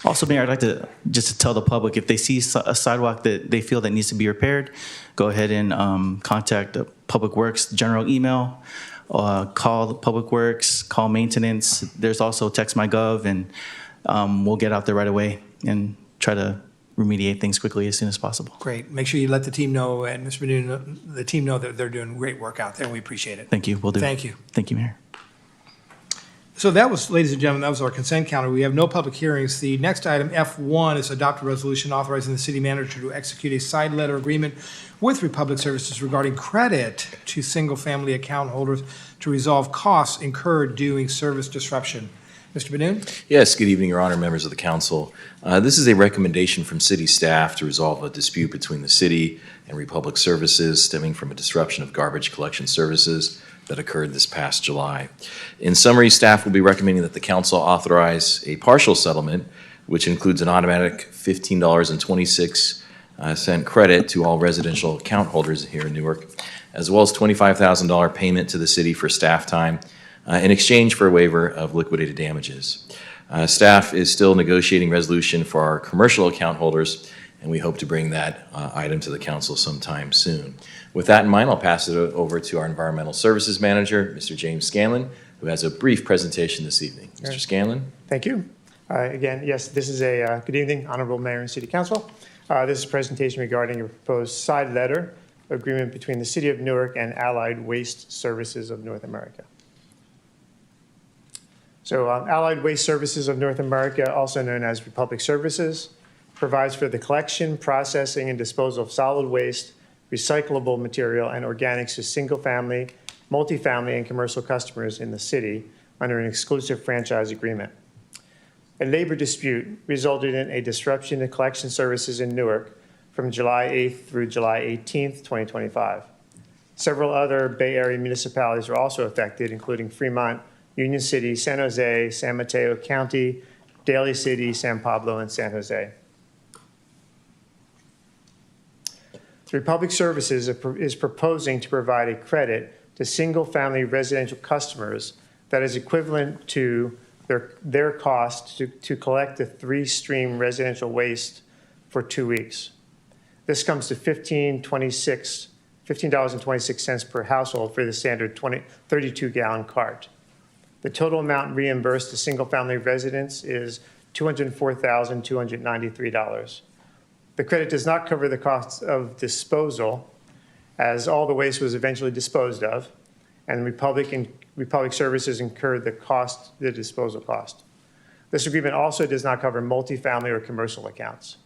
Also, Mayor, I'd like to just tell the public, if they see a sidewalk that they feel that needs to be repaired, go ahead and contact Public Works general email, call Public Works, call maintenance. There's also Text My Gov, and we'll get out there right away and try to remediate things quickly as soon as possible. Great. Make sure you let the team know, and Mr. Benoon, the team know that they're doing great work out there, and we appreciate it. Thank you. Will do. Thank you. Thank you, Mayor. So that was, ladies and gentlemen, that was our consent calendar. We have no public hearings. The next item, F1, is adopt a resolution authorizing the city manager to execute a side letter agreement with Republic Services regarding credit to single-family account holders to resolve costs incurred during service disruption. Mr. Benoon? Yes, good evening, Your Honor, members of the council. This is a recommendation from city staff to resolve a dispute between the city and Republic Services stemming from a disruption of garbage collection services that occurred this past July. In summary, staff will be recommending that the council authorize a partial settlement, which includes an automatic $15.26 credit to all residential account holders here in Newark, as well as $25,000 payment to the city for staff time in exchange for a waiver of liquidated damages. Staff is still negotiating resolution for our commercial account holders, and we hope to bring that item to the council sometime soon. With that in mind, I'll pass it over to our Environmental Services Manager, Mr. James Scanlon, who has a brief presentation this evening. Mr. Scanlon? Thank you. Again, yes, this is a good evening, Honorable Mayor and City Council. This is a presentation regarding a proposed side letter agreement between the City of Newark and Allied Waste Services of North America. So Allied Waste Services of North America, also known as Republic Services, provides for the collection, processing, and disposal of solid waste, recyclable material, and organics to single-family, multifamily, and commercial customers in the city under an exclusive franchise agreement. A labor dispute resulted in a disruption to collection services in Newark from July 8th through July 18th, 2025. Several other Bay Area municipalities were also affected, including Fremont, Union City, San Jose, San Mateo County, Daly City, San Pablo, and San Jose. Republic Services is proposing to provide a credit to single-family residential customers that is equivalent to their cost to collect the three-stream residential waste for 2 weeks. This comes to $15.26 per household for the standard 32-gallon cart. The total amount reimbursed to single-family residents is $204,293. The credit does not cover the costs of disposal, as all the waste was eventually disposed of, and Republic Services incurred the disposal cost. This agreement also does not cover multifamily or commercial accounts.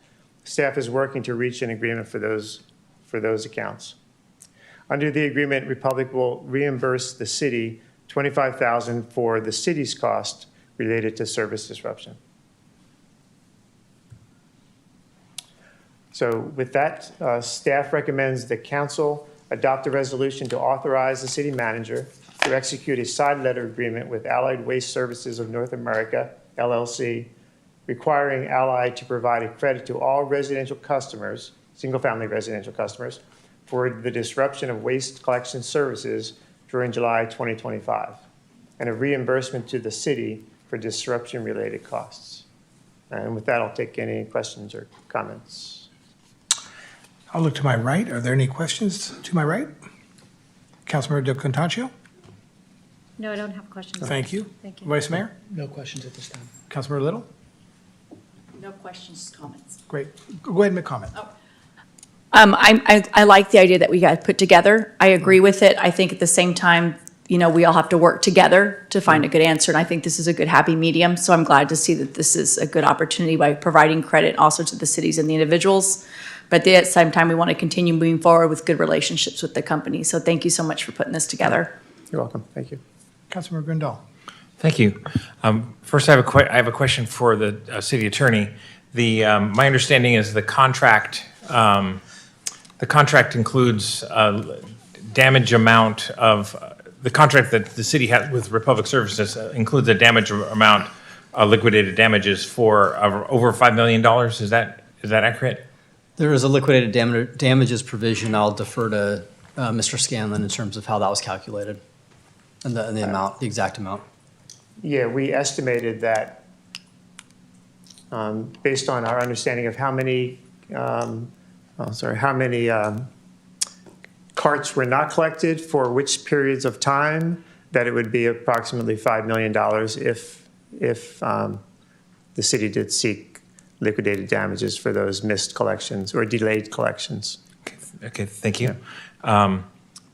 Staff is working to reach an agreement for those accounts. Under the agreement, Republic will reimburse the city $25,000 for the city's cost related to service disruption. So with that, staff recommends the council adopt a resolution to authorize the city manager to execute a side letter agreement with Allied Waste Services of North America, LLC, requiring Allied to provide a credit to all residential customers, single-family residential customers, for the disruption of waste collection services during July 2025, and a reimbursement to the city for disruption-related costs. And with that, I'll take any questions or comments. I'll look to my right. Are there any questions to my right? Councilmember Del Contaccio? No, I don't have questions. Thank you. Thank you. Vice Mayor? No questions at this time. Councilmember Little? No questions, comments. Great. Go ahead and make comment. I like the idea that we got put together. I agree with it. I think at the same time, you know, we all have to work together to find a good answer, and I think this is a good happy medium. So I'm glad to see that this is a good opportunity by providing credit also to the cities and the individuals. But at the same time, we want to continue moving forward with good relationships with the company. So thank you so much for putting this together. You're welcome. Thank you. Councilmember Grindal? Thank you. First, I have a question for the city attorney. My understanding is the contract includes damage amount of the contract that the city has with Republic Services includes a damage amount, liquidated damages for over $5 million. Is that accurate? There is a liquidated damages provision. I'll defer to Mr. Scanlon in terms of how that was calculated and the amount, the exact amount. Yeah, we estimated that based on our understanding of how many carts were not collected for which periods of time, that it would be approximately $5 million if the city did seek liquidated damages for those missed collections or delayed collections. Okay, thank you. That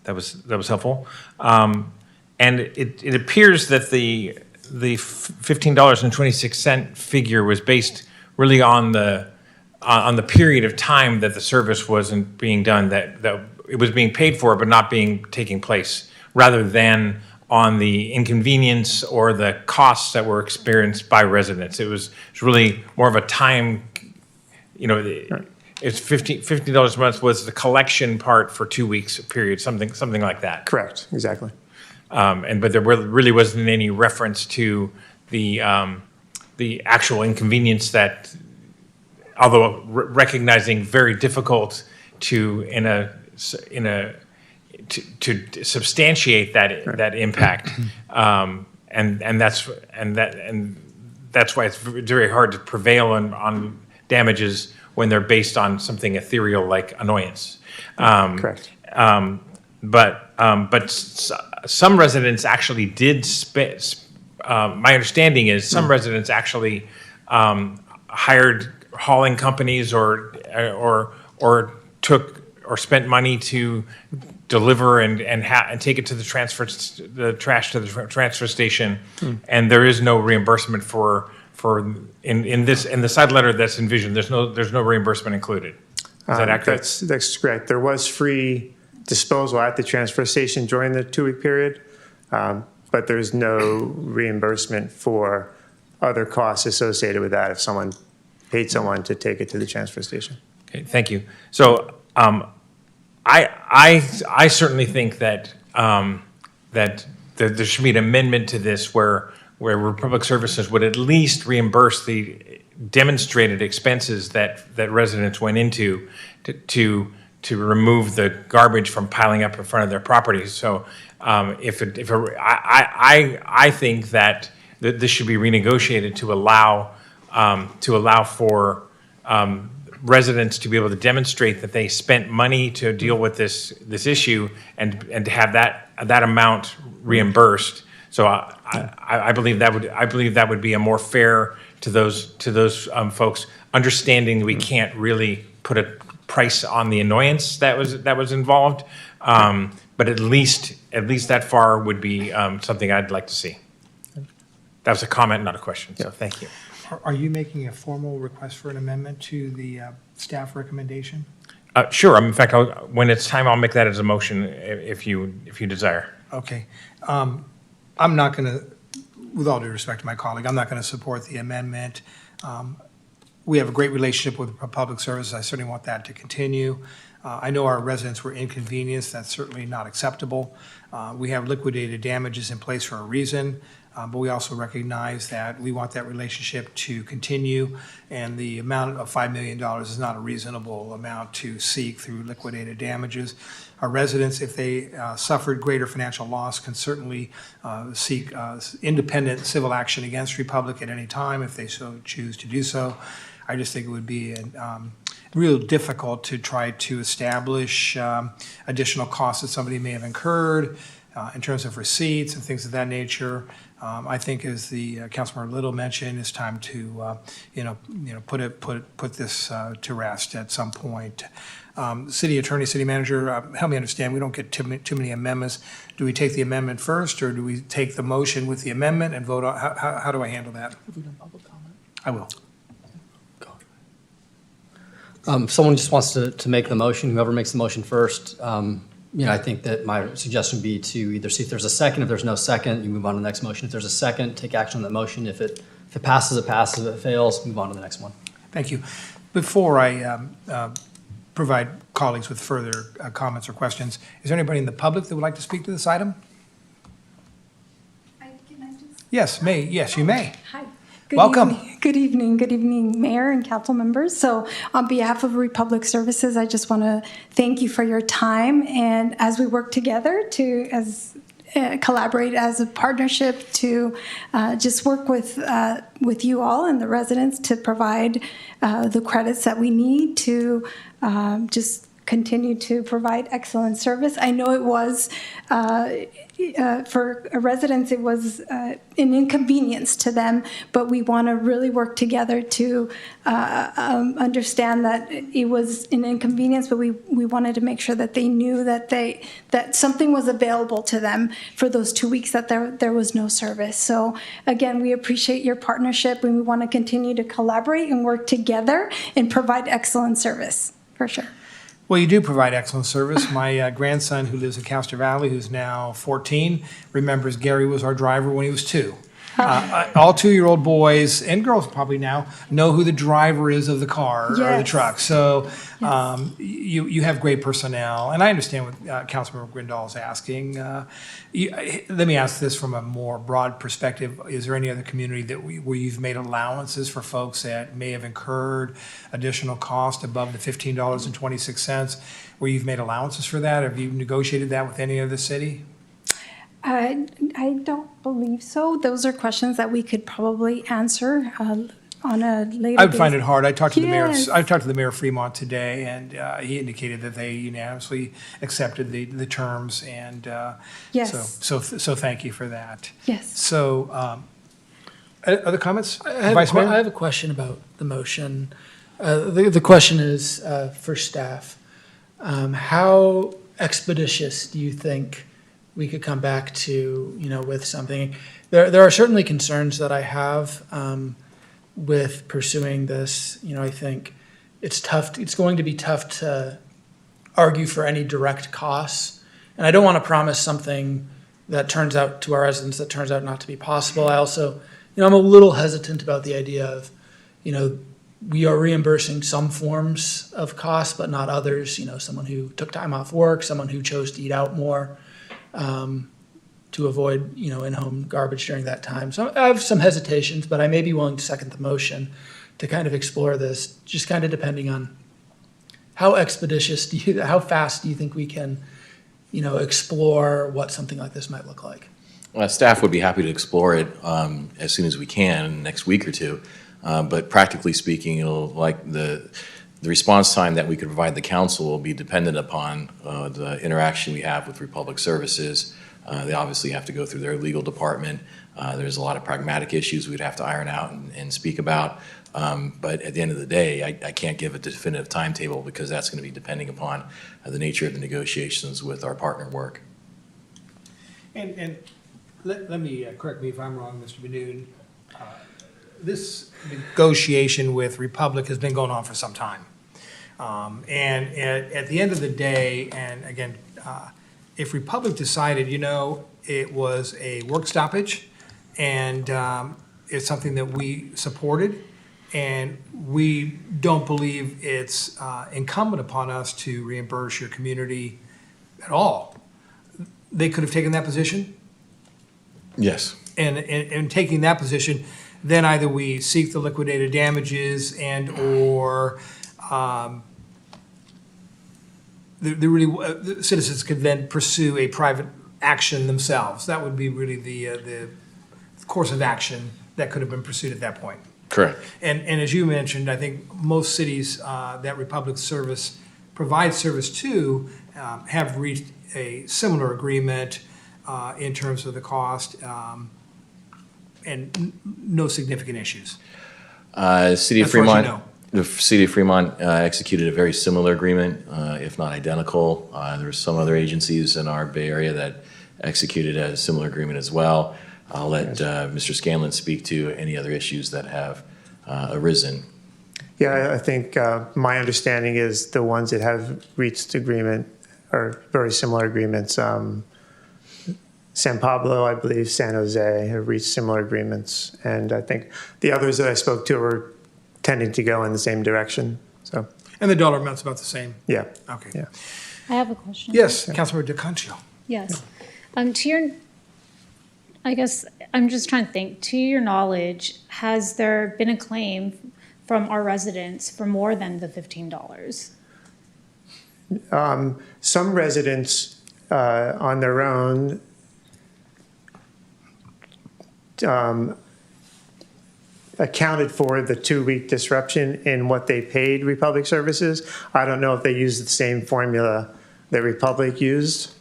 was helpful. And it appears that the $15.26 figure was based really on the period of time that the service wasn't being done, that it was being paid for but not taking place, rather than on the inconvenience or the costs that were experienced by residents. It was really more of a time, you know, it's $50 a month was the collection part for 2 weeks period, something like that. Correct, exactly. But there really wasn't any reference to the actual inconvenience that, although recognizing very difficult to substantiate that impact, and that's why it's very hard to prevail on damages when they're based on something ethereal like annoyance. Correct. But some residents actually did my understanding is some residents actually hired hauling companies or spent money to deliver and take it to the trash to the transfer station, and there is no reimbursement for in the side letter that's envisioned. There's no reimbursement included. Is that accurate? That's correct. There was free disposal at the transfer station during the 2-week period, but there's no reimbursement for other costs associated with that if someone paid someone to take it to the transfer station. Okay, thank you. So I certainly think that that there should be an amendment to this where Republic Services would at least reimburse the demonstrated expenses that residents went into to remove the garbage from piling up in front of their properties. So I think that this should be renegotiated to allow for residents to be able to demonstrate that they spent money to deal with this issue and to have that amount reimbursed. So I believe that would be a more fair to those folks, understanding we can't really put a price on the annoyance that was involved, but at least that far would be something I'd like to see. That was a comment, not a question. So thank you. Are you making a formal request for an amendment to the staff recommendation? Sure. In fact, when it's time, I'll make that as a motion if you desire. Okay. I'm not going to, with all due respect to my colleague, I'm not going to support the amendment. We have a great relationship with Public Service. I certainly want that to continue. I know our residents were inconvenienced. That's certainly not acceptable. We have liquidated damages in place for a reason, but we also recognize that we want that relationship to continue, and the amount of $5 million is not a reasonable amount to seek through liquidated damages. Our residents, if they suffered greater financial loss, can certainly seek independent civil action against Republic at any time if they so choose to do so. I just think it would be real difficult to try to establish additional costs that somebody may have incurred in terms of receipts and things of that nature. I think, as the Councilmember Little mentioned, it's time to put this to rest at some point. City Attorney, City Manager, help me understand. We don't get too many amendments. Do we take the amendment first, or do we take the motion with the amendment and vote on? How do I handle that? Have we done public comment? I will. If someone just wants to make the motion, whoever makes the motion first, I think that my suggestion would be to either see if there's a second. If there's no second, you move on to the next motion. If there's a second, take action on that motion. If it passes, it passes. If it fails, move on to the next one. Thank you. Before I provide colleagues with further comments or questions, is there anybody in the public that would like to speak to this item? Yes, you may. Hi. Welcome. Good evening, Mayor and council members. So on behalf of Republic Services, I just want to thank you for your time. And as we work together to collaborate as a partnership to just work with you all and the residents to provide the credits that we need to just continue to provide excellent service. I know it was, for residents, it was an inconvenience to them, but we want to really work together to understand that it was an inconvenience, but we wanted to make sure that they knew that something was available to them for those 2 weeks that there was no service. So again, we appreciate your partnership, and we want to continue to collaborate and work together and provide excellent service, for sure. Well, you do provide excellent service. My grandson, who lives in Castro Valley, who's now 14, remembers Gary was our driver when he was 2. All 2-year-old boys and girls probably now know who the driver is of the car or the truck. So you have great personnel. And I understand what Councilmember Grindal is asking. Let me ask this from a more broad perspective. Is there any other community where you've made allowances for folks that may have incurred additional cost above the $15.26, where you've made allowances for that? Have you negotiated that with any other city? I don't believe so. Those are questions that we could probably answer on a later. I would find it hard. I talked to the mayor. Yes. I talked to the mayor of Fremont today, and he indicated that they unanimously accepted the terms. And Yes. so thank you for that. Yes. So other comments, I Vice Mayor? have a question about the motion. The question is for staff. How expeditious do you think we could come back to, with something? There are certainly concerns that I have with pursuing this. I think it's tough. It's going to be tough to argue for any direct costs. And I don't want to promise something that turns out to our residents that turns out not to be possible. I also, I'm a little hesitant about the idea of, we are reimbursing some forms of costs, but not others. Someone who took time off work, someone who chose to eat out more, to avoid, in-home garbage during that time. So I have some hesitations, but I may be willing to second the motion to kind of explore this, just kind of depending on how expeditious how fast do you think we can, explore what something like this might look like? Well, staff would be happy to explore it as soon as we can, next week or two. But practically speaking, the response time that we could provide the council will be dependent upon the interaction we have with Republic Services. They obviously have to go through their legal department. There's a lot of pragmatic issues we'd have to iron out and speak about. But at the end of the day, I can't give a definitive timetable because that's going to be depending upon the nature of the negotiations with our partner work. And let me correct me if I'm wrong, Mr. Benoon. This negotiation with Republic has been going on for some time. And at the end of the day, and again, if Republic decided, it was a work stoppage and it's something that we supported and we don't believe it's incumbent upon us to reimburse your community at all. They could have taken that position, Yes. and in taking that position, then either we seek the liquidated damages and/or the citizens could then pursue a private action themselves. That would be really the course of action that could have been pursued at that point. Correct. And as you mentioned, I think most cities that Republic Service provides service to have reached a similar agreement in terms of the cost and no significant issues. City of As far as you Fremont, know. the City of Fremont executed a very similar agreement, if not identical. There were some other agencies in our Bay Area that executed a similar agreement as well. I'll let Mr. Scanlon speak to any other issues that have arisen. Yeah, I think my understanding is the ones that have reached agreement are very similar agreements. San Pablo, I believe, San Jose have reached similar agreements. And I think the others that I spoke to were tending to go in the same direction. So, And the dollar amount's about the same? yeah. Okay. Yeah. I have a question. Yes, Councilmember DeConcio. Yes. I guess I'm just trying to think, to your knowledge, has there been a claim from our residents for more than the $15? Some residents on their own accounted for the 2-week disruption in what they paid Republic Services. I don't know if they used the same formula that Republic used.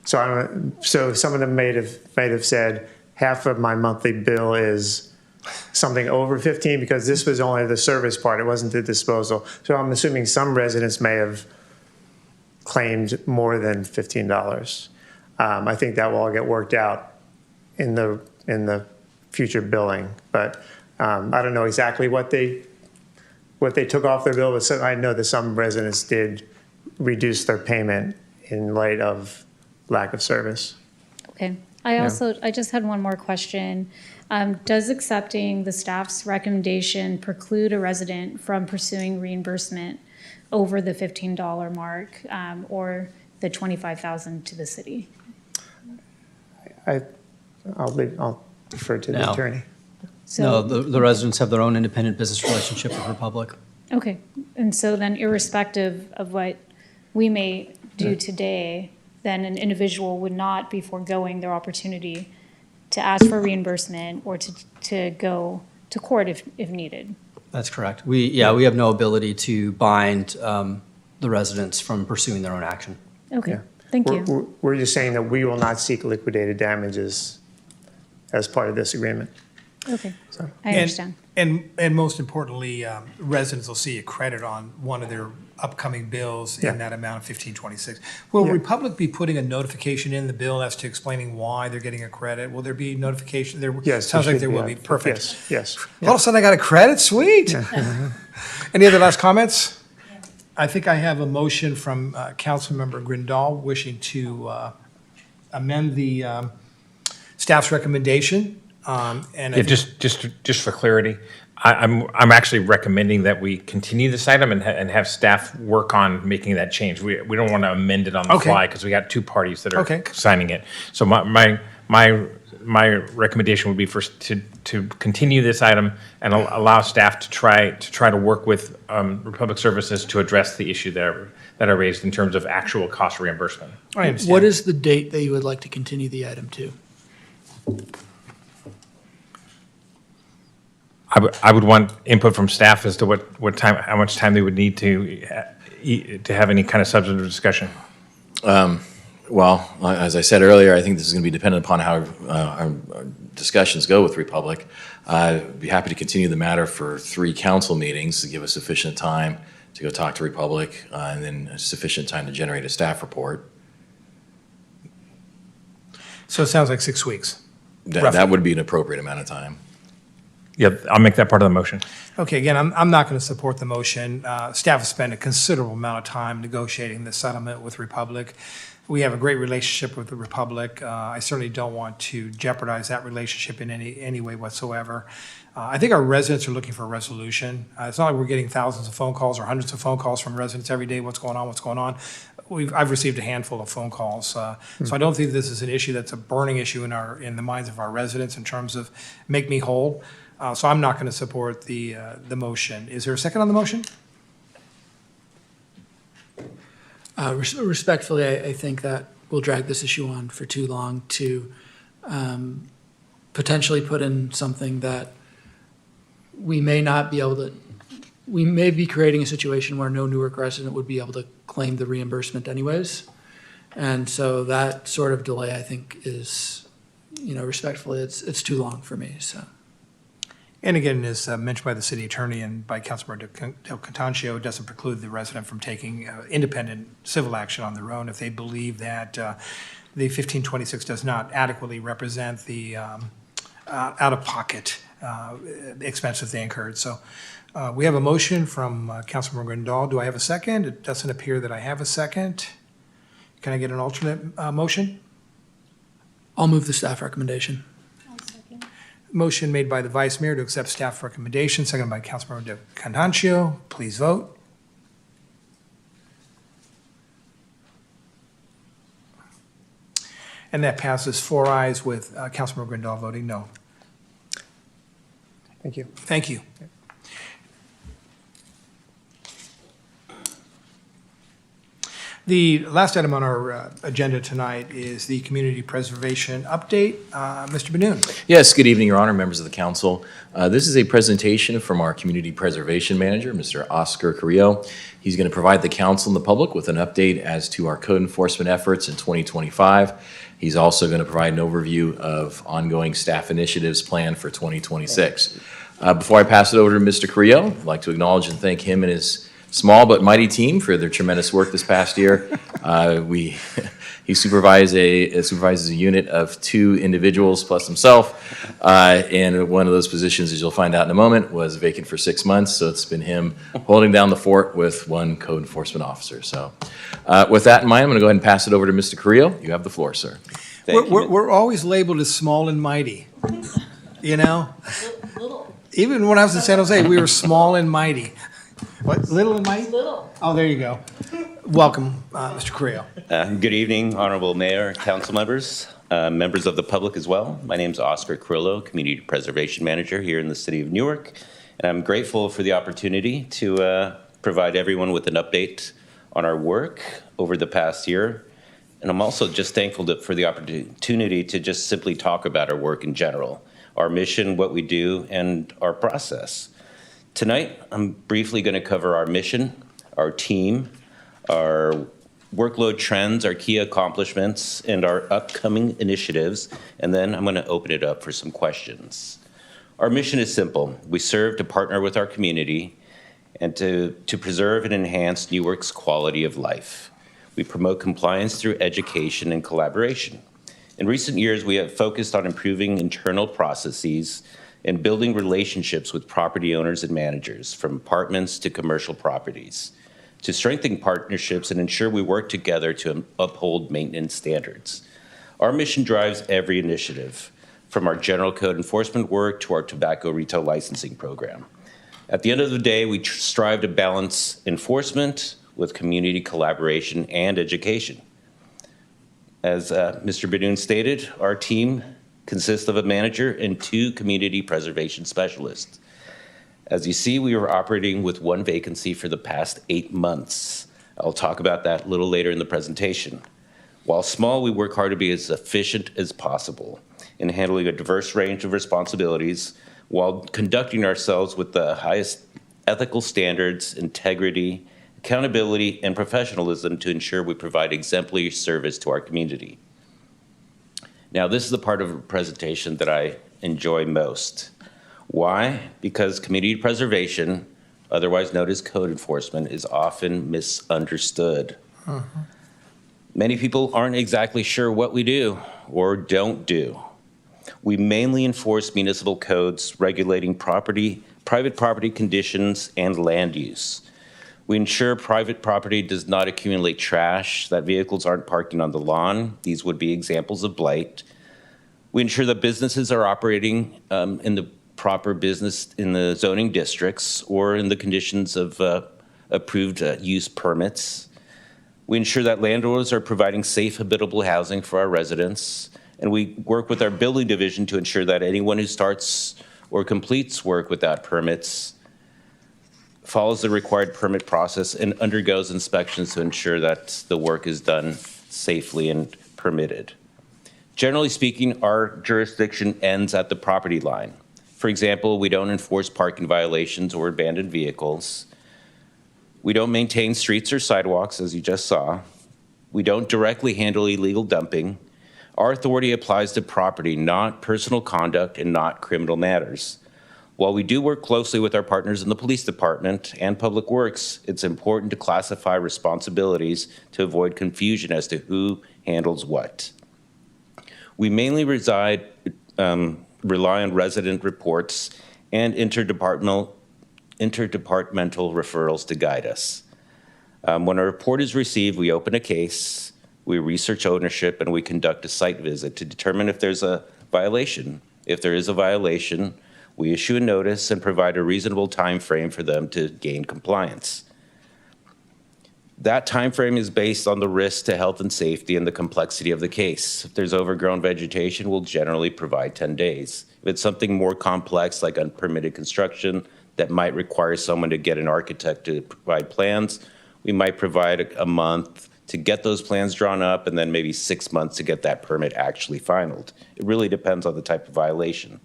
So I don't. So some of them might have said half of my monthly bill is something over 15 because this was only the service part. It wasn't the disposal. So I'm assuming some residents may have claimed more than $15. I think that will all get worked out in the future billing, but I don't know exactly what they took off their bill. But I know that some residents did reduce their payment in light of lack of service. Okay. I just had one more question. Does accepting the staff's recommendation preclude a resident from pursuing reimbursement over the $15 mark or the $25,000 to the city? I'll defer to the No. attorney. No, the residents have their own independent business relationship with Republic. Okay. And so then irrespective of what we may do today, then an individual would not be foregoing their opportunity to ask for reimbursement or to go to court if needed. That's correct. We have no ability to bind the residents from pursuing their own action. Okay, thank you. We're just saying that we will not seek liquidated damages as part of this agreement. Okay, I understand. And most importantly, residents will see a credit on one of their upcoming bills in that amount of $15.26. Will Republic be putting a notification in the bill as to explaining why they're getting a credit? Will there be notification? Yes. Sounds like there will yeah. be. Perfect. Yes. All of a sudden I got a credit? Sweet. Any other last comments? I think I have a motion from Councilmember Grindal wishing to amend the staff's recommendation. And I think- Just for clarity, I'm actually recommending that we continue this item and have staff work on making that change. We don't want to amend it on the fly because we got two parties that are signing it. So my recommendation would be to continue this item and allow staff to try to work with Republic Services to address the issue that are raised in terms of actual cost reimbursement. I understand. What is the date that you would like to continue the item to? I would want input from staff as to how much time they would need to have any kind of substantive discussion. Well, as I said earlier, I think this is going to be dependent upon how our discussions go with Republic. I'd be happy to continue the matter for 3 council meetings to give us sufficient time to go talk to Republic and then sufficient time to generate a staff report. So it sounds like 6 weeks. That would be an appropriate amount of time. Yeah, I'll make that part of the motion. Okay, again, I'm not going to support the motion. Staff has spent a considerable amount of time negotiating the settlement with Republic. We have a great relationship with the Republic. I certainly don't want to jeopardize that relationship in any way whatsoever. I think our residents are looking for a resolution. It's not like we're getting thousands of phone calls or hundreds of phone calls from residents every day. What's going on? What's going on? I've received a handful of phone calls. So I don't think this is an issue that's a burning issue in the minds of our residents in terms of make me whole. So I'm not going to support the motion. Is there a second on the motion? Respectfully, I think that we'll drag this issue on for too long to potentially put in something that we may not be able to, we may be creating a situation where no Newark resident would be able to claim the reimbursement anyways. And so that sort of delay, I think, is, respectfully, it's too long for me, so. And again, as mentioned by the city attorney and by Councilmember Del Contancio, it doesn't preclude the resident from taking independent civil action on their own if they believe that the 1526 does not adequately represent the out-of-pocket expenses they incurred. So we have a motion from Councilmember Grandal. Do I have a second? It doesn't appear that I have a second. Can I get an alternate motion? I'll move the staff recommendation. Motion made by the Vice Mayor to accept staff recommendation, seconded by Councilmember Del Contancio. Please vote. And that passes 4 ayes with Councilmember Grandal voting no. Thank you. Thank you. The last item on our agenda tonight is the community preservation update. Mr. Benoon. Yes, good evening, Your Honor, members of the council. This is a presentation from our community preservation manager, Mr. Oscar Carrillo. He's going to provide the council and the public with an update as to our code enforcement efforts in 2025. He's also going to provide an overview of ongoing staff initiatives planned for 2026. Before I pass it over to Mr. Carrillo, I'd like to acknowledge and thank him and his small but mighty team for their tremendous work this past year. He supervises a unit of 2 individuals plus himself, and one of those positions, as you'll find out in a moment, was vacant for 6 months. So it's been him holding down the fort with 1 code enforcement officer. So with that in mind, I'm going to go ahead and pass it over to Mr. Carrillo. You have the floor, sir. We're always labeled as small and mighty, Even when I was in San Jose, we were small and mighty. What, little and mighty? Little. Oh, there you go. Welcome, Mr. Carrillo. Good evening, Honorable Mayor, council members, members of the public as well. My name is Oscar Carrillo, Community Preservation Manager here in the city of Newark. And I'm grateful for the opportunity to provide everyone with an update on our work over the past year. And I'm also just thankful for the opportunity to just simply talk about our work in general, our mission, what we do, and our process. Tonight, I'm briefly going to cover our mission, our team, our workload trends, our key accomplishments, and our upcoming initiatives, and then I'm going to open it up for some questions. Our mission is simple. We serve to partner with our community and to preserve and enhance Newark's quality of life. We promote compliance through education and collaboration. In recent years, we have focused on improving internal processes and building relationships with property owners and managers, from apartments to commercial properties, to strengthen partnerships and ensure we work together to uphold maintenance standards. Our mission drives every initiative, from our general code enforcement work to our tobacco retail licensing program. At the end of the day, we strive to balance enforcement with community collaboration and education. As Mr. Benoon stated, our team consists of a manager and 2 community preservation specialists. As you see, we are operating with 1 vacancy for the past 8 months. I'll talk about that a little later in the presentation. While small, we work hard to be as efficient as possible in handling a diverse range of responsibilities while conducting ourselves with the highest ethical standards, integrity, accountability, and professionalism to ensure we provide exemplary service to our community. Now, this is the part of a presentation that I enjoy most. Why? Because community preservation, otherwise known as code enforcement, is often misunderstood. Many people aren't exactly sure what we do or don't do. We mainly enforce municipal codes regulating private property conditions and land use. We ensure private property does not accumulate trash, that vehicles aren't parking on the lawn. These would be examples of blight. We ensure that businesses are operating in the proper business in the zoning districts or in the conditions of approved use permits. We ensure that landlords are providing safe, habitable housing for our residents. And we work with our building division to ensure that anyone who starts or completes work without permits follows the required permit process and undergoes inspections to ensure that the work is done safely and permitted. Generally speaking, our jurisdiction ends at the property line. For example, we don't enforce parking violations or abandoned vehicles. We don't maintain streets or sidewalks, as you just saw. We don't directly handle illegal dumping. Our authority applies to property, not personal conduct and not criminal matters. While we do work closely with our partners in the police department and public works, it's important to classify responsibilities to avoid confusion as to who handles what. We mainly rely on resident reports and interdepartmental referrals to guide us. When a report is received, we open a case, we research ownership, and we conduct a site visit to determine if there's a violation. If there is a violation, we issue a notice and provide a reasonable time frame for them to gain compliance. That time frame is based on the risk to health and safety and the complexity of the case. If there's overgrown vegetation, we'll generally provide 10 days. If it's something more complex, like unpermitted construction, that might require someone to get an architect to provide plans, we might provide a month to get those plans drawn up and then maybe 6 months to get that permit actually finalized. It really depends on the type of violation.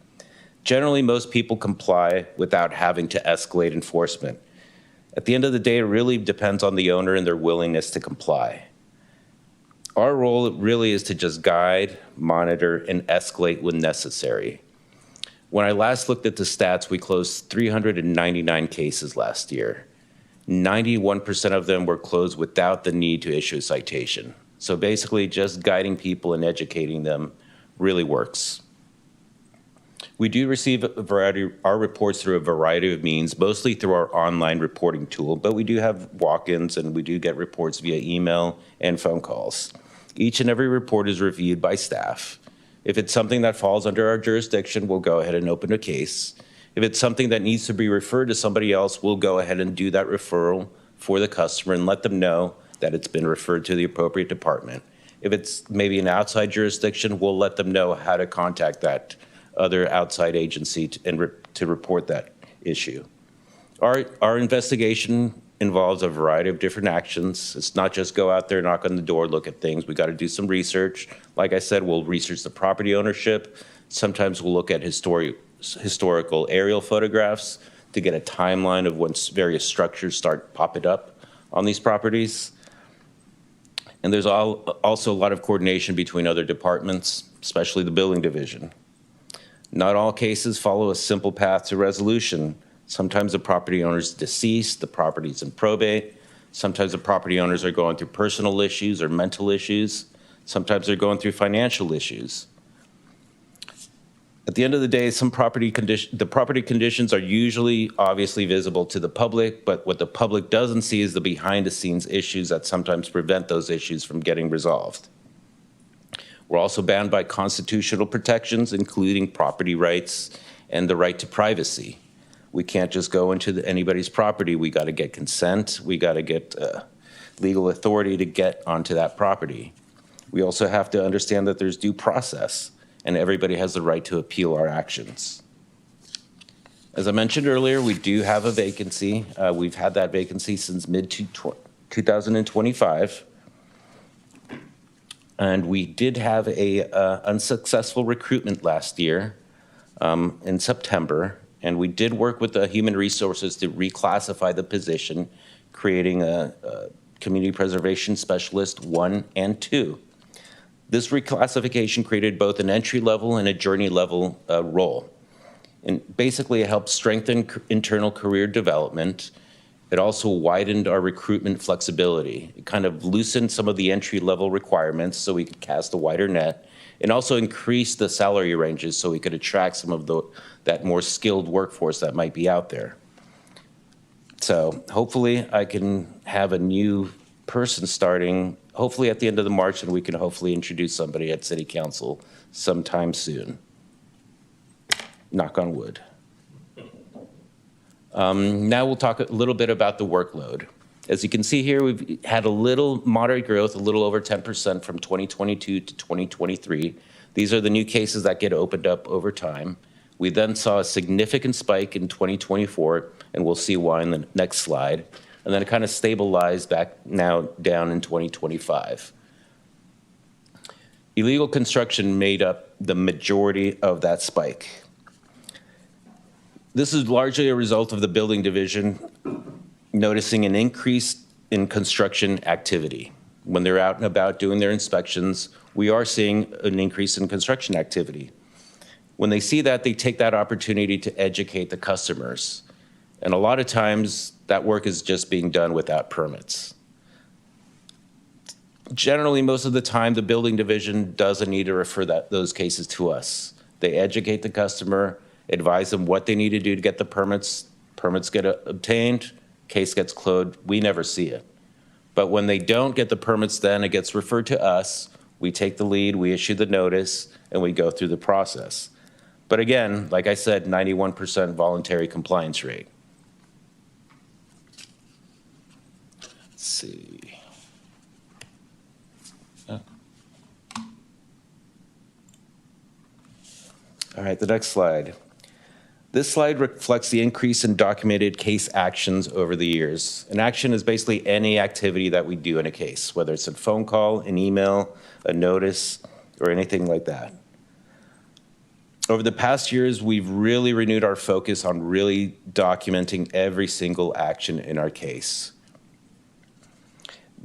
Generally, most people comply without having to escalate enforcement. At the end of the day, it really depends on the owner and their willingness to comply. Our role really is to just guide, monitor, and escalate when necessary. When I last looked at the stats, we closed 399 cases last year. 91% of them were closed without the need to issue a citation. So basically, just guiding people and educating them really works. We do receive our reports through a variety of means, mostly through our online reporting tool, but we do have walk-ins and we do get reports via email and phone calls. Each and every report is reviewed by staff. If it's something that falls under our jurisdiction, we'll go ahead and open a case. If it's something that needs to be referred to somebody else, we'll go ahead and do that referral for the customer and let them know that it's been referred to the appropriate department. If it's maybe an outside jurisdiction, we'll let them know how to contact that other outside agency to report that issue. Our investigation involves a variety of different actions. It's not just go out there, knock on the door, look at things. We got to do some research. Like I said, we'll research the property ownership. Sometimes we'll look at historical aerial photographs to get a timeline of when various structures start popping up on these properties. And there's also a lot of coordination between other departments, especially the building division. Not all cases follow a simple path to resolution. Sometimes the property owner's deceased, the property's in probate. Sometimes the property owners are going through personal issues or mental issues. Sometimes they're going through financial issues. At the end of the day, the property conditions are usually obviously visible to the public, but what the public doesn't see is the behind-the-scenes issues that sometimes prevent those issues from getting resolved. We're also bound by constitutional protections, including property rights and the right to privacy. We can't just go into anybody's property. We got to get consent. We got to get legal authority to get onto that property. We also have to understand that there's due process, and everybody has the right to appeal our actions. As I mentioned earlier, we do have a vacancy. We've had that vacancy since mid-2025. And we did have a unsuccessful recruitment last year in September. And we did work with the human resources to reclassify the position, creating a community preservation specialist 1 and 2. This reclassification created both an entry level and a journey level role. And basically it helps strengthen internal career development It also widened our recruitment flexibility. It kind of loosened some of the entry-level requirements so we could cast a wider net, and also increased the salary ranges so we could attract some of that more skilled workforce that might be out there. So hopefully I can have a new person starting, hopefully at the end of the March, and we can hopefully introduce somebody at City Council sometime soon. Knock on wood. Now we'll talk a little bit about the workload. As you can see here, we've had a little moderate growth, a little over 10% from 2022 to 2023. These are the new cases that get opened up over time. We then saw a significant spike in 2024, and we'll see why in the next slide. And then it kind of stabilized back now down in 2025. Illegal construction made up the majority of that spike. This is largely a result of the building division noticing an increase in construction activity. When they're out and about doing their inspections, we are seeing an increase in construction activity. When they see that, they take that opportunity to educate the customers. And a lot of times, that work is just being done without permits. Generally, most of the time, the building division doesn't need to refer those cases to us. They educate the customer, advise them what they need to do to get the permits. Permits get obtained, case gets closed. We never see it. But when they don't get the permits, then it gets referred to us. We take the lead, we issue the notice, and we go through the process. But again, like I said, 91% voluntary compliance rate. Let's see. Oh. All right, the next slide. This slide reflects the increase in documented case actions over the years. An action is basically any activity that we do in a case, whether it's a phone call, an email, a notice, or anything like that. Over the past years, we've really renewed our focus on really documenting every single action in our case.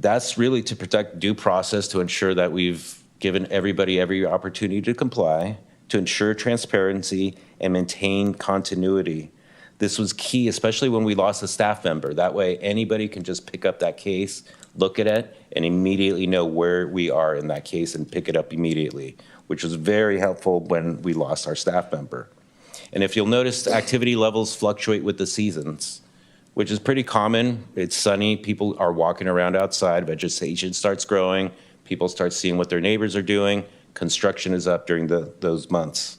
That's really to protect due process, to ensure that we've given everybody every opportunity to comply, to ensure transparency and maintain continuity. This was key, especially when we lost a staff member. That way, anybody can just pick up that case, look at it, and immediately know where we are in that case and pick it up immediately, which was very helpful when we lost our staff member. And if you'll notice, activity levels fluctuate with the seasons, which is pretty common. It's sunny, people are walking around outside, vegetation starts growing, people start seeing what their neighbors are doing, construction is up during those months.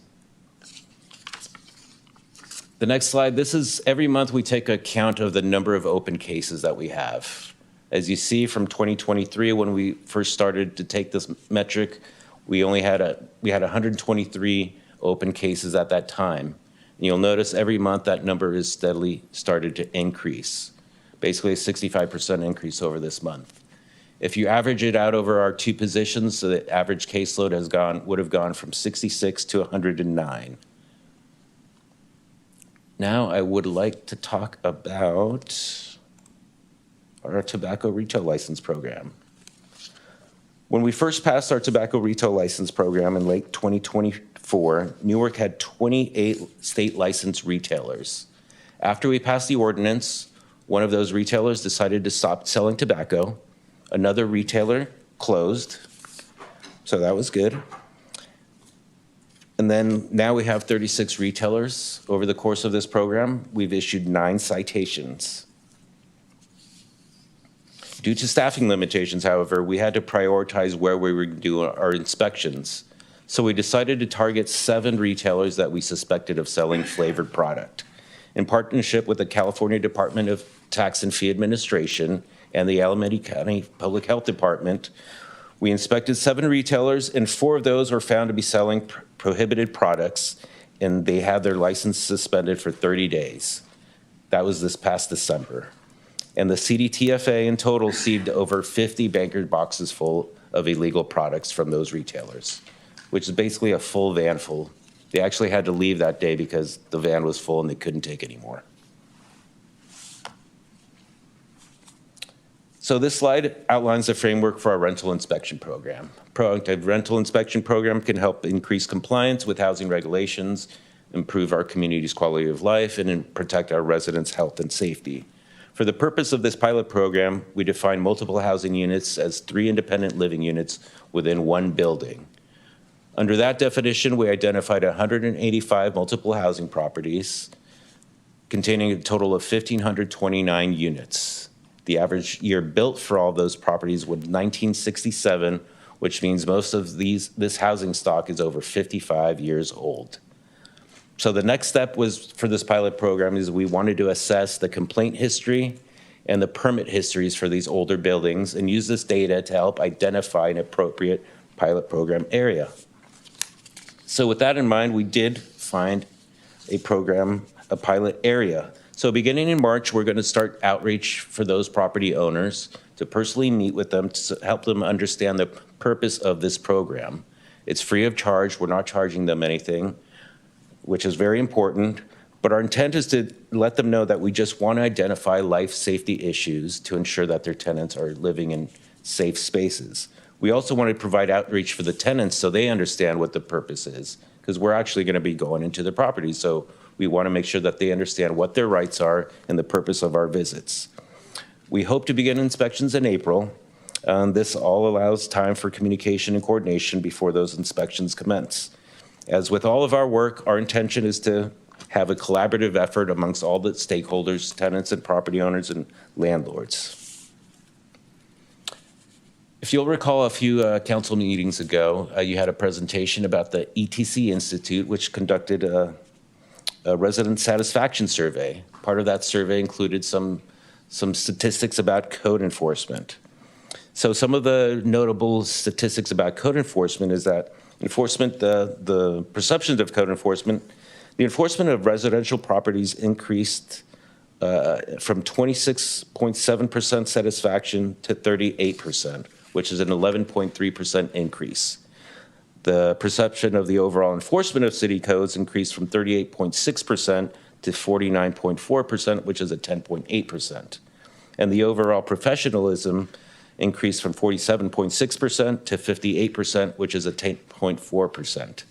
The next slide, this is every month we take a count of the number of open cases that we have. As you see from 2023, when we first started to take this metric, we had 123 open cases at that time. And you'll notice every month that number is steadily started to increase, basically a 65% increase over this month. If you average it out over our two positions, so the average caseload would have gone from 66 to 109. Now I would like to talk about our tobacco retail license program. When we first passed our tobacco retail license program in late 2024, Newark had 28 state licensed retailers. After we passed the ordinance, one of those retailers decided to stop selling tobacco. Another retailer closed, so that was good. And then now we have 36 retailers. Over the course of this program, we've issued 9 citations. Due to staffing limitations, however, we had to prioritize where we were doing our inspections. So we decided to target 7 retailers that we suspected of selling flavored product. In partnership with the California Department of Tax and Fee Administration and the Alameda County Public Health Department, we inspected 7 retailers, and 4 of those were found to be selling prohibited products, and they had their license suspended for 30 days. That was this past December. And the CDTFA in total seized over 50 banker boxes full of illegal products from those retailers, which is basically a full van full. They actually had to leave that day because the van was full and they couldn't take any more. So this slide outlines the framework for our rental inspection program. Proactive rental inspection program can help increase compliance with housing regulations, improve our community's quality of life, and protect our residents' health and safety. For the purpose of this pilot program, we define multiple housing units as 3 independent living units within one building. Under that definition, we identified 185 multiple housing properties containing a total of 1,529 units. The average year built for all those properties was 1967, which means most of this housing stock is over 55 years old. So the next step was for this pilot program is we wanted to assess the complaint history and the permit histories for these older buildings and use this data to help identify an appropriate pilot program area. So with that in mind, we did find a pilot area. So beginning in March, we're going to start outreach for those property owners to personally meet with them to help them understand the purpose of this program. It's free of charge. We're not charging them anything, which is very important. But our intent is to let them know that we just want to identify life safety issues to ensure that their tenants are living in safe spaces. We also want to provide outreach for the tenants so they understand what the purpose is, because we're actually going to be going into the property. So we want to make sure that they understand what their rights are and the purpose of our visits. We hope to begin inspections in April. This all allows time for communication and coordination before those inspections commence. As with all of our work, our intention is to have a collaborative effort amongst all the stakeholders, tenants and property owners and landlords. If you'll recall a few council meetings ago, you had a presentation about the ETC Institute, which conducted a resident satisfaction survey. Part of that survey included some statistics about code enforcement. So some of the notable statistics about code enforcement is that the perceptions of code enforcement, the enforcement of residential properties increased from 26.7% satisfaction to 38%, which is an 11.3% increase. The perception of the overall enforcement of city codes increased from 38.6% to 49.4%, which is a 10.8%. And the overall professionalism increased from 47.6% to 58%, which is a 10.4%.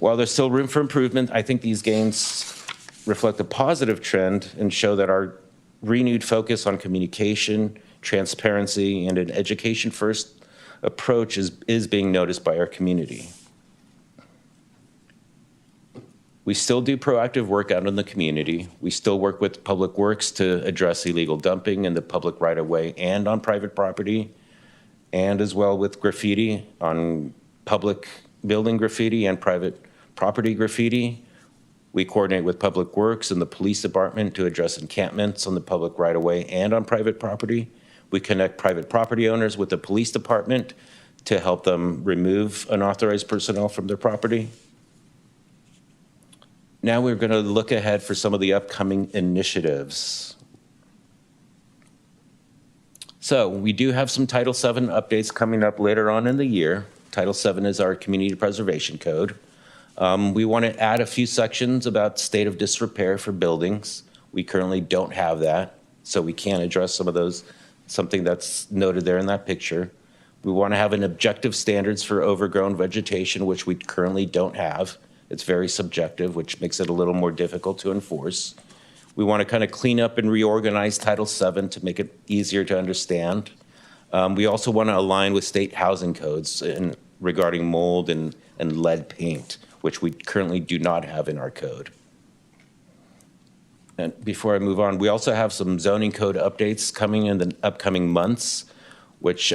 While there's still room for improvement, I think these gains reflect a positive trend and show that our renewed focus on communication, transparency, and an education-first approach is being noticed by our community. We still do proactive work out in the community. We still work with Public Works to address illegal dumping in the public right-of-way and on private property, and as well with graffiti on public building graffiti and private property graffiti. We coordinate with Public Works and the police department to address encampments on the public right-of-way and on private property. We connect private property owners with the police department to help them remove unauthorized personnel from their property. Now we're going to look ahead for some of the upcoming initiatives. So we do have some Title VII updates coming up later on in the year. Title VII is our community preservation code. We want to add a few sections about state of disrepair for buildings. We currently don't have that, so we can't address some of those, something that's noted there in that picture. We want to have an objective standards for overgrown vegetation, which we currently don't have. It's very subjective, which makes it a little more difficult to enforce. We want to kind of clean up and reorganize Title VII to make it easier to understand. We also want to align with state housing codes regarding mold and lead paint, which we currently do not have in our code. And before I move on, we also have some zoning code updates coming in the upcoming months, which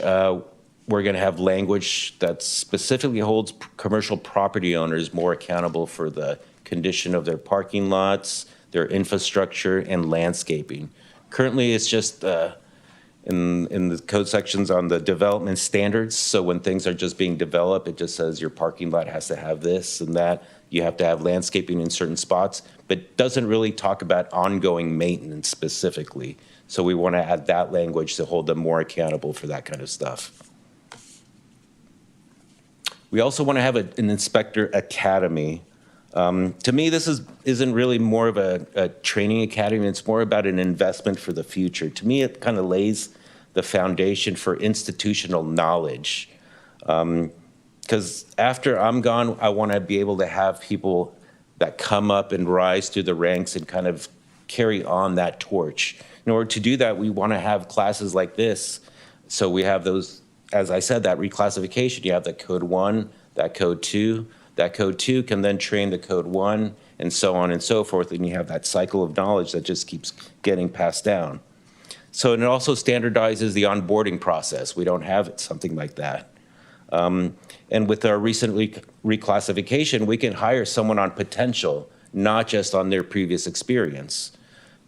we're going to have language that specifically holds commercial property owners more accountable for the condition of their parking lots, their infrastructure, and landscaping. Currently, it's just in the code sections on the development standards. So when things are just being developed, it just says your parking lot has to have this and that. You have to have landscaping in certain spots, but doesn't really talk about ongoing maintenance specifically. So we want to add that language to hold them more accountable for that kind of stuff. We also want to have an inspector academy. To me, this isn't really more of a training academy. It's more about an investment for the future. To me, it kind of lays the foundation for institutional knowledge. Because after I'm gone, I want to be able to have people that come up and rise through the ranks and kind of carry on that torch. In order to do that, we want to have classes like this. So we have those, as I said, that reclassification. You have the code 1, that code 2. That code 2 can then train the code 1, and so on and so forth. And you have that cycle of knowledge that just keeps getting passed down. So and it also standardizes the onboarding process. We don't have something like that. And with our recent reclassification, we can hire someone on potential, not just on their previous experience.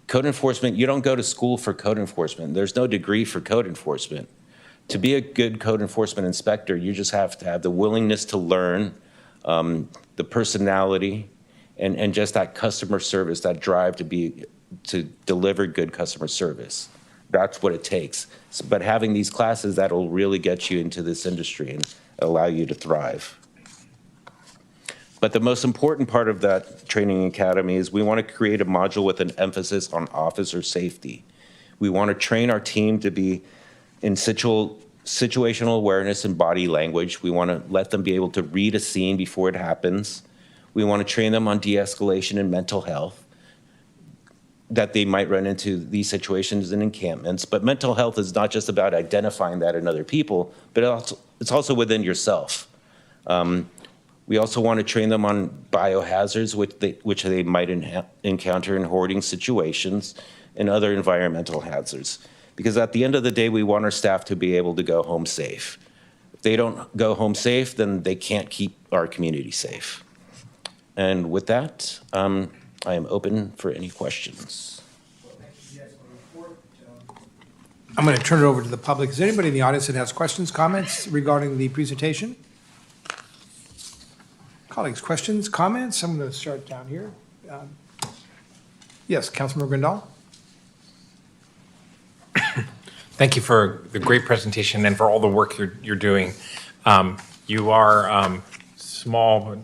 Code enforcement, you don't go to school for code enforcement. There's no degree for code enforcement. To be a good code enforcement inspector, you just have to have the willingness to learn, the personality, and just that customer service, that drive to deliver good customer service. That's what it takes. But having these classes, that'll really get you into this industry and allow you to thrive. But the most important part of that training academy is we want to create a module with an emphasis on officer safety. We want to train our team to be in situational awareness and body language. We want to let them be able to read a scene before it happens. We want to train them on de-escalation and mental health, that they might run into these situations in encampments. But mental health is not just about identifying that in other people, but it's also within yourself. We also want to train them on biohazards, which they might encounter in hoarding situations and other environmental hazards. Because at the end of the day, we want our staff to be able to go home safe. If they don't go home safe, then they can't keep our community safe. And with that, I am open for any questions. I'm going to turn it over to the public. Is there anybody in the audience that has questions, comments regarding the presentation? Colleagues, questions, comments? I'm going to start down here. Yes, Councilmember Grindal. Thank you for the great presentation and for all the work you're doing. You are small,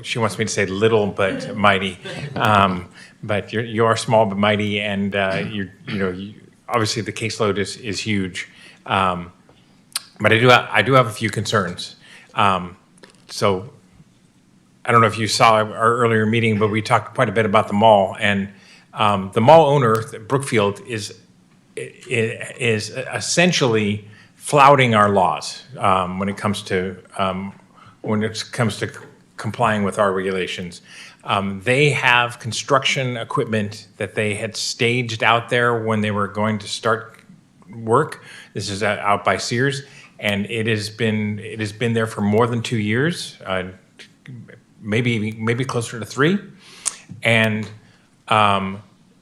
she wants me to say little but mighty. But you are small but mighty, and obviously the caseload is huge. But I do have a few concerns. So I don't know if you saw our earlier meeting, but we talked quite a bit about the mall, and the mall owner, Brookfield, is essentially flouting our laws when it comes to complying with our regulations. They have construction equipment that they had staged out there when they were going to start work. This is out by Sears, and it has been there for more than 2 years, maybe closer to 3, and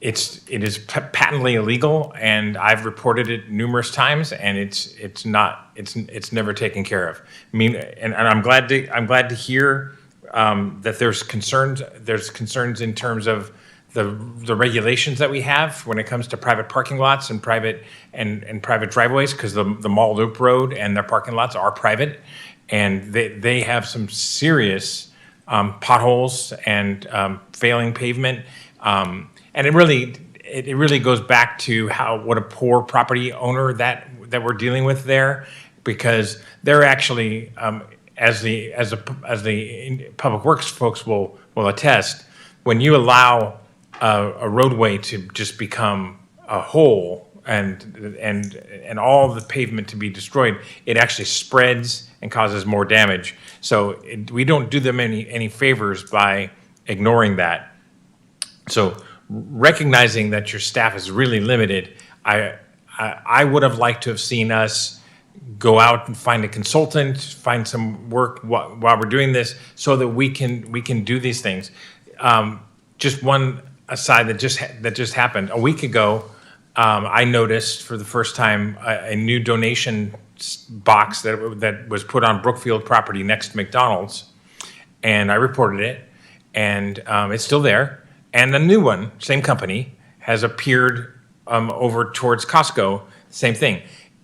it is patently illegal, and I've reported it numerous times, and it's never taken care of. I mean, and I'm glad to hear that there's concerns in terms of the regulations that we have when it comes to private parking lots and private driveways, because the mall loop road and their parking lots are private, and they have some serious potholes and failing pavement. And it really goes back to what a poor property owner that we're dealing with there, because they're actually, as the public works folks will attest, when you allow a roadway to just become a hole and all the pavement to be destroyed, it actually spreads and causes more damage. So we don't do them any favors by ignoring that. So recognizing that your staff is really limited, I would have liked to have seen us go out and find a consultant, find some work while we're doing this, so that we can do these things. Just one aside that just happened a week ago. I noticed for the first time a new donation box that was put on Brookfield property next to McDonald's, and I reported it, and it's still there. And a new one, same company, has appeared over towards Costco. Same thing.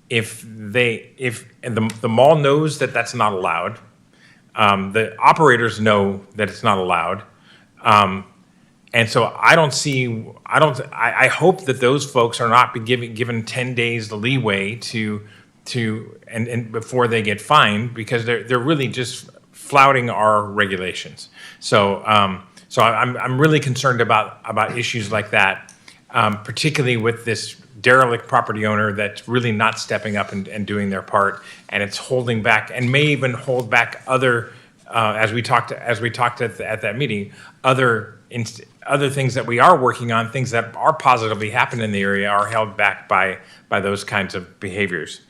If the mall knows that that's not allowed, the operators know that it's not allowed, and so I hope that those folks are not given 10 days leeway and before they get fined, because they're really just flouting our regulations. So I'm really concerned about issues like that. particularly with this derelict property owner that's really not stepping up and doing their part, and it's holding back and may even hold back other, as we talked at that meeting, other things that we are working on, things that are positively happening in the area are held back by those kinds of behaviors.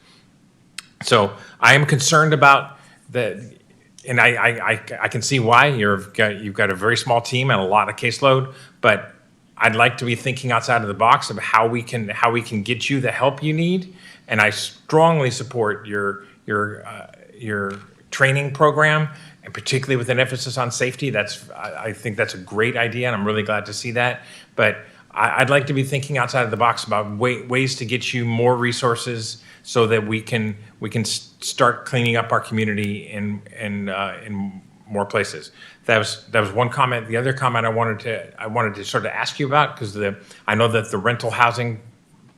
So I am concerned about the, and I can see why you've got a very small team and a lot of caseload, but I'd like to be thinking outside of the box of how we can get you the help you need. And I strongly support your training program, and particularly with an emphasis on safety. I think that's a great idea, and I'm really glad to see that. But I'd like to be thinking outside of the box about ways to get you more resources so that we can start cleaning up our community in more places. That was one comment. The other comment I wanted to sort of ask you about, because I know that the rental housing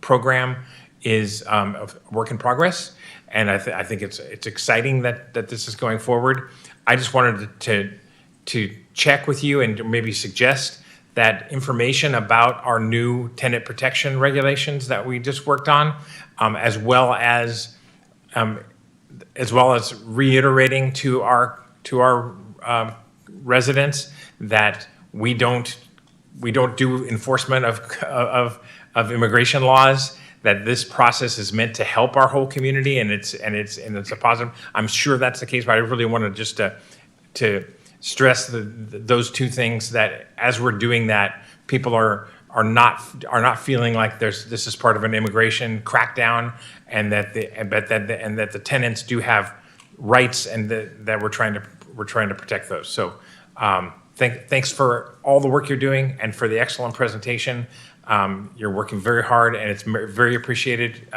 program is a work in progress, and I think it's exciting that this is going forward. I just wanted to check with you and maybe suggest that information about our new tenant protection regulations that we just worked on, as well as reiterating to our residents that we don't do enforcement of immigration laws, that this process is meant to help our whole community, and it's a positive. I'm sure that's the case, but I really wanted just to stress those two things, that as we're doing that, people are not feeling like this is part of an immigration crackdown, and that the tenants do have rights, and that we're trying to protect those. So thanks for all the work you're doing and for the excellent presentation. You're working very hard, and it's very appreciated.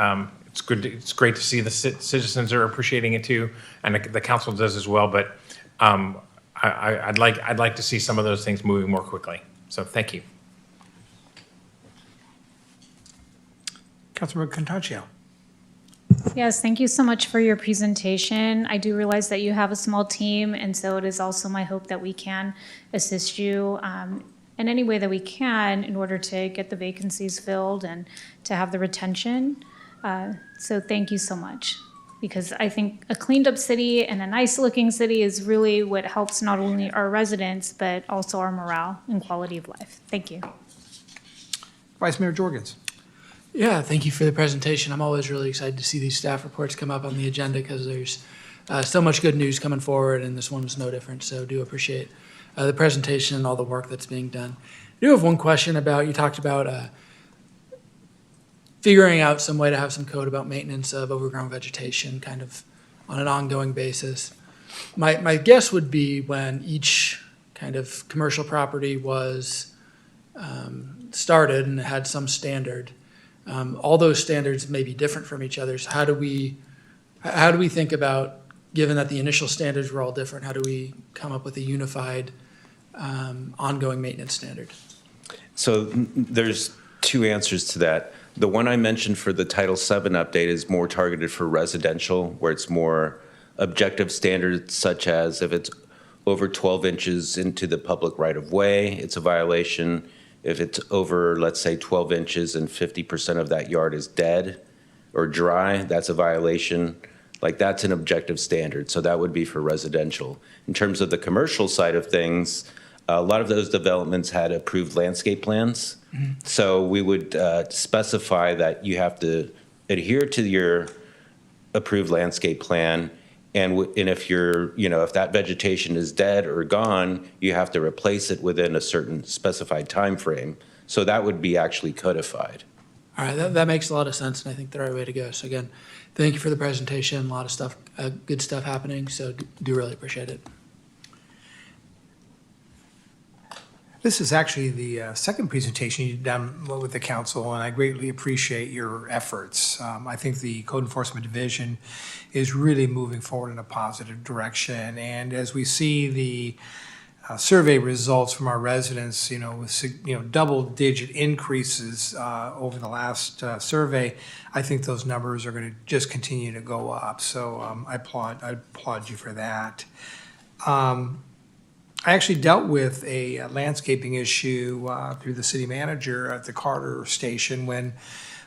It's good. It's great to see the citizens are appreciating it too, and the council does as well. But I'd like to see some of those things moving more quickly. So thank you. Councilmember Contaccio. Yes, thank you so much for your presentation. I do realize that you have a small team, and so it is also my hope that we can assist you in any way that we can in order to get the vacancies filled and to have the retention. So thank you so much, because I think a cleaned up city and a nice looking city is really what helps not only our residents, but also our morale and quality of life. Thank you. Vice Mayor Jorgens. Yeah, thank you for the presentation. I'm always really excited to see these staff reports come up on the agenda, because there's so much good news coming forward, and this one was no different. So do appreciate the presentation and all the work that's being done. I do have one question about, you talked about figuring out some way to have some code about maintenance of overgrown vegetation kind of on an ongoing basis. My guess would be when each kind of commercial property was started and it had some standard, all those standards may be different from each other. So how do we think about, given that the initial standards were all different, how do we come up with a unified ongoing maintenance standard? So there's two answers to that. The one I mentioned for the Title VII update is more targeted for residential, where it's more objective standards, such as if it's over 12 inches into the public right-of-way, it's a violation. If it's over, let's say, 12 inches and 50% of that yard is dead or dry, that's a violation. Like, that's an objective standard. So that would be for residential. In terms of the commercial side of things, a lot of those developments had approved landscape plans. Mm-hmm. So we would specify that you have to adhere to your approved landscape plan. And if if that vegetation is dead or gone, you have to replace it within a certain specified time frame. So that would be actually codified. All right, that makes a lot of sense, and I think the right way to go. So again, thank you for the presentation. A lot of stuff, good stuff happening. So do really appreciate it. This is actually the second presentation you've done with the council, and I greatly appreciate your efforts. I think the Code Enforcement Division is really moving forward in a positive direction. And as we see the survey results from our residents, with double-digit increases over the last survey, I think those numbers are going to just continue to go up. So I applaud you for that. I actually dealt with a landscaping issue through the city manager at the Carter station when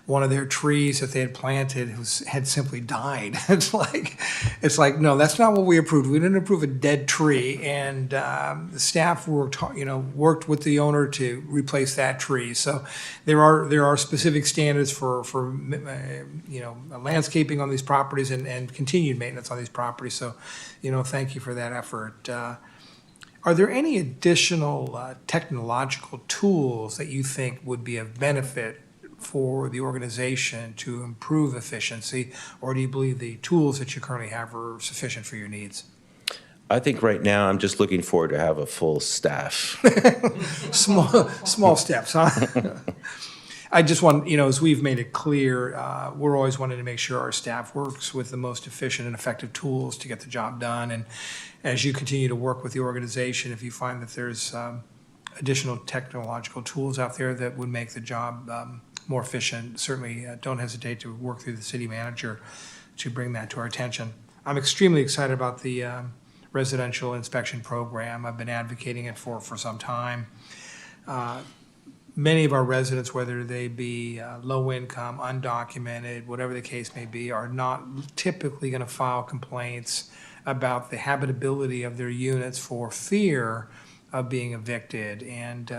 one of their trees that they had planted had simply died. It's like, no, that's not what we approved. We didn't approve a dead tree. And the staff worked with the owner to replace that tree. So there are specific standards for landscaping on these properties and continued maintenance on these properties. So, thank you for that effort. Are there any additional technological tools that you think would be of benefit for the organization to improve efficiency, or do you believe the tools that you currently have are sufficient for your needs? I think right now I'm just looking forward to have a full staff. Small steps, huh? I just want, as we've made it clear, we're always wanting to make sure our staff works with the most efficient and effective tools to get the job done. And as you continue to work with the organization, if you find that there's additional technological tools out there that would make the job more efficient, certainly don't hesitate to work through the city manager to bring that to our attention. I'm extremely excited about the residential inspection program. I've been advocating it for some time. Many of our residents, whether they be low income, undocumented, whatever the case may be, are not typically going to file complaints about the habitability of their units for fear of being evicted. And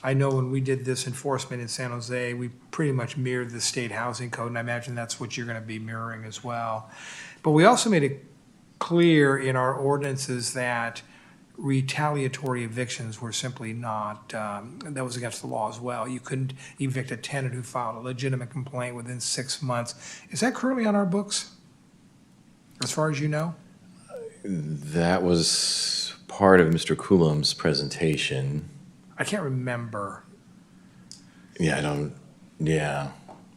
I know when we did this enforcement in San Jose, we pretty much mirrored the state housing code, and I imagine that's what you're going to be mirroring as well. But we also made it clear in our ordinances that retaliatory evictions were simply not, that was against the law as well. You couldn't evict a tenant who filed a legitimate complaint within 6 months. Is that currently on our books, as far as you know? That was part of Mr. Coulombe's presentation. I can't remember. Yeah.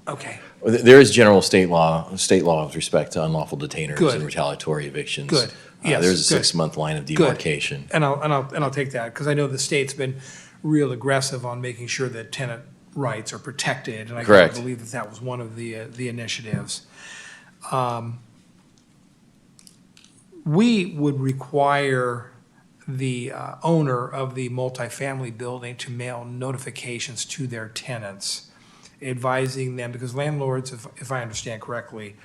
Okay. There is general state law with respect to unlawful detainers Good. and retaliatory evictions. Good. Yes, there's a good. 6-month line of demarcation. Good. And I'll take that, because I know the state's been real aggressive on making sure that tenant rights are protected. And I Correct. believe that was one of the initiatives. We would require the owner of the multifamily building to mail notifications to their tenants, advising them, because landlords, if I understand correctly,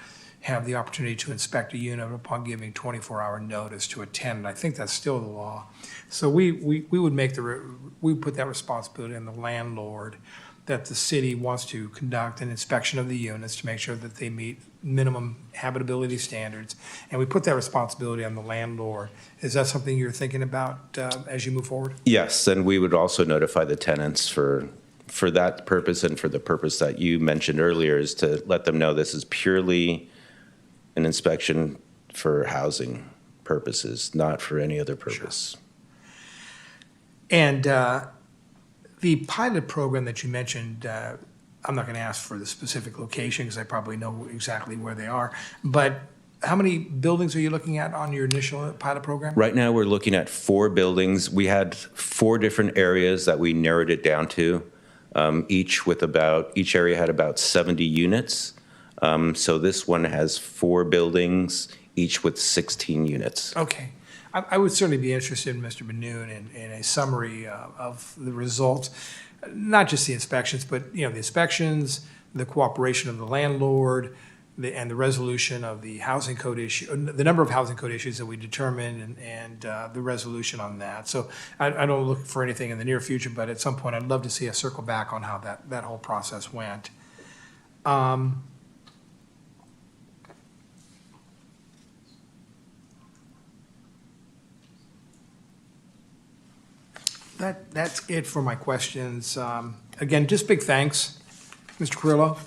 have the opportunity to inspect a unit upon giving 24-hour notice to a tenant. I think that's still the law. So we would put that responsibility on the landlord, that the city wants to conduct an inspection of the units to make sure that they meet minimum habitability standards, and we put that responsibility on the landlord. Is that something you're thinking about as you move forward? Yes, and we would also notify the tenants for that purpose, and for the purpose that you mentioned earlier, is to let them know this is purely an inspection for housing purposes, not for any other purpose. Sure. And the pilot program that you mentioned, I'm not going to ask for the specific location because I probably know exactly where they are, but how many buildings are you looking at on your initial pilot program? Right now, we're looking at 4 buildings. We had 4 different areas that we narrowed it down to, each area had about 70 units. So this one has 4 buildings, each with 16 units. Okay. I would certainly be interested, Mr. Benoon, in a summary of the results, not just the inspections, but the inspections, the cooperation of the landlord, and the resolution of the housing code issue, the number of housing code issues that we determined, and the resolution on that. So I don't look for anything in the near future, but at some point I'd love to see us circle back on how that whole process went. That's it for my questions. Again, just big thanks, Mr. Carrillo.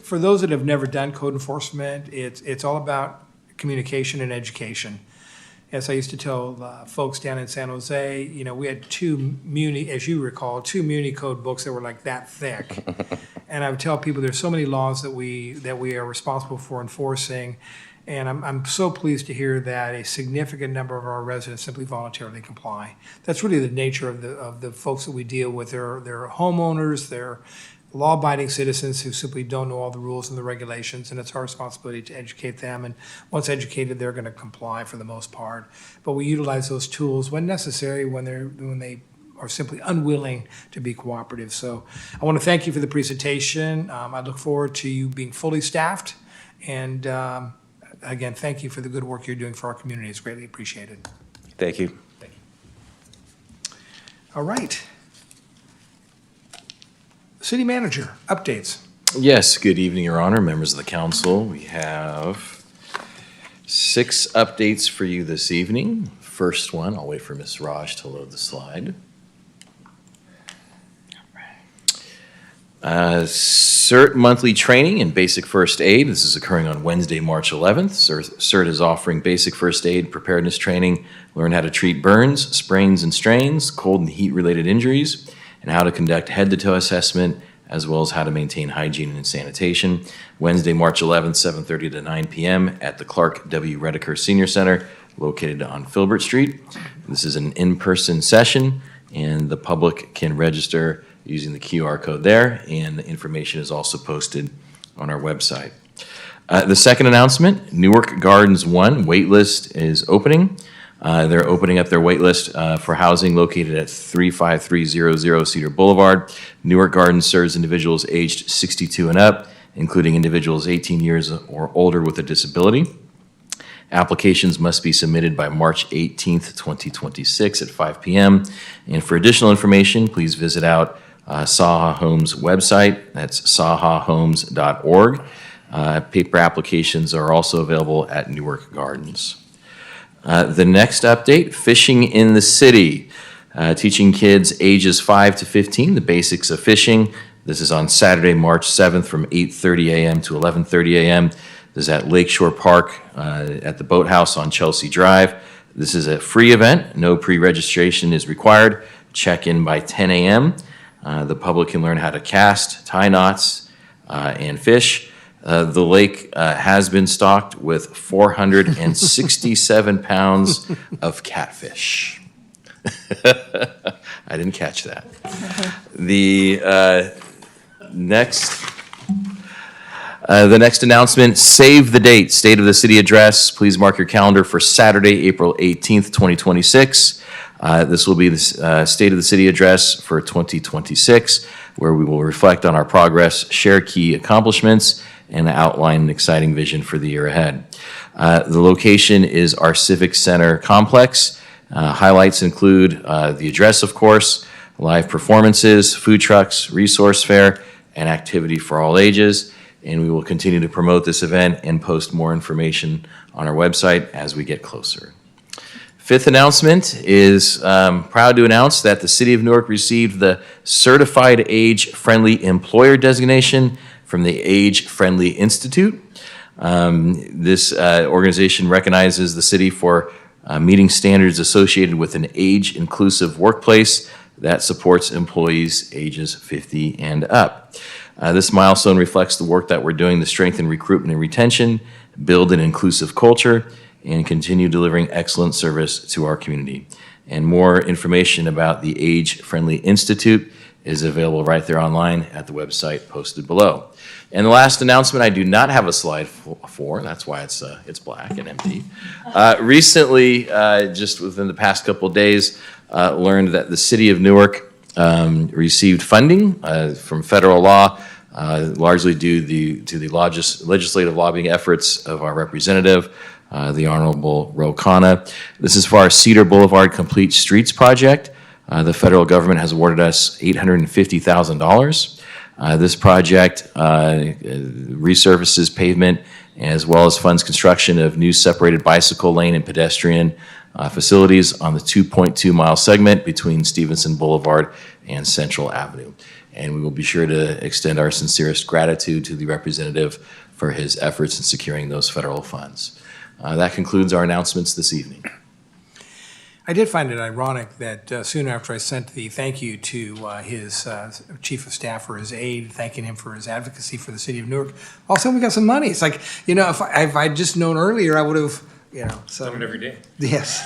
For those that have never done code enforcement, it's all about communication and education. As I used to tell folks down in San Jose, we had 2 muni, as you recall, 2 muni code books that were like that thick. And I would tell people there's so many laws that we are responsible for enforcing. And I'm so pleased to hear that a significant number of our residents simply voluntarily comply. That's really the nature of the folks that we deal with. They're homeowners, they're law-abiding citizens who simply don't know all the rules and the regulations, and it's our responsibility to educate them. And once educated, they're going to comply for the most part. But we utilize those tools when necessary, when they are simply unwilling to be cooperative. So I want to thank you for the presentation. I look forward to you being fully staffed. And again, thank you for the good work you're doing for our community. It's greatly appreciated. Thank you. All right. City Manager, updates. Yes, good evening, Your Honor, members of the council. We have 6 updates for you this evening. First one, I'll wait for Ms. Raj to load the slide. CERT monthly training in basic first aid. This is occurring on Wednesday, March 11th. CERT is offering basic first aid preparedness training, learn how to treat burns, sprains and strains, cold and heat related injuries, and how to conduct head-to-toe assessment, as well as how to maintain hygiene and sanitation. Wednesday, March 11th, 7:30 to 9 p.m. at the Clark W. Redeker Senior Center, located on Filbert Street. This is an in-person session, and the public can register using the QR code there, and the information is also posted on our website. The second announcement, Newark Gardens 1 waitlist is opening. They're opening up their waitlist for housing located at 35300 Cedar Boulevard. Newark Gardens serves individuals aged 62 and up, including individuals 18 years or older with a disability. Applications must be submitted by March 18th, 2026 at 5 p.m. And for additional information, please visit out Saha Homes website. That's sahahomes.org. Paper applications are also available at Newark Gardens. The next update, Fishing in the City, teaching kids ages 5 to 15 the basics of fishing. This is on Saturday, March 7th from 8:30 a.m. to 11:30 a.m. This is at Lakeshore Park at the Boathouse on Chelsea Drive. This is a free event. No pre-registration is required. Check in by 10 a.m. The public can learn how to cast, tie knots, and fish. The lake has been stocked with 467 pounds of catfish. I didn't catch that. The next announcement, save the date, State of the City Address. Please mark your calendar for Saturday, April 18th, 2026. This will be the State of the City Address for 2026, where we will reflect on our progress, share key accomplishments, and outline an exciting vision for the year ahead. The location is our Civic Center complex. Highlights include the address, of course, live performances, food trucks, resource fair, and activity for all ages. And we will continue to promote this event and post more information on our website as we get closer. Fifth announcement is proud to announce that the City of Newark received the Certified Age-Friendly Employer designation from the Age-Friendly Institute. This organization recognizes the city for meeting standards associated with an age-inclusive workplace that supports employees ages 50 and up. This milestone reflects the work that we're doing to strengthen recruitment and retention, build an inclusive culture, and continue delivering excellent service to our community. And more information about the Age-Friendly Institute is available right there online at the website posted below. And the last announcement I do not have a slide for, that's why it's black and empty. Recently, just within the past couple of days, learned that the City of Newark received funding from federal law, largely due to the legislative lobbying efforts of our representative, the Honorable Ro Khanna. This is for our Cedar Boulevard Complete Streets project. The federal government has awarded us $850,000. This project resurfaces pavement as well as funds construction of new separated bicycle lane and pedestrian facilities on the 2.2-mile segment between Stevenson Boulevard and Central Avenue. And we will be sure to extend our sincerest gratitude to the representative for his efforts in securing those federal funds. That concludes our announcements this evening. I did find it ironic that soon after I sent the thank you to his chief of staff for his aid, thanking him for his advocacy for the city of Newark, all of a sudden we got some money. It's like, you know, if I'd just known earlier, I would have, you know. So Done it every day. Yes.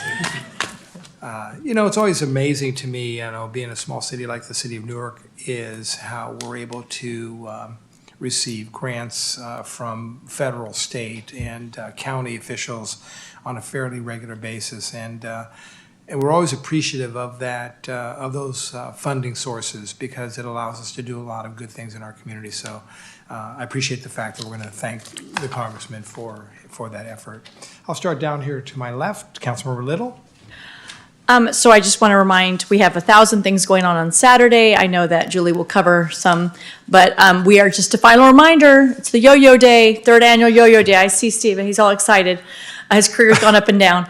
It's always amazing to me, being a small city like the city of Newark, is how we're able to receive grants from federal, state, and county officials on a fairly regular basis. And we're always appreciative of that, of those funding sources, because it allows us to do a lot of good things in our community. So I appreciate the fact that we're going to thank the congressman for that effort. I'll start down here to my left, Councilmember Little. So I just want to remind, we have 1,000 things going on Saturday. I know that Julie will cover some, but we are just a final reminder. It's the Yo-Yo Day, third annual Yo-Yo Day. I see Steve, he's all excited. His career's gone up and down.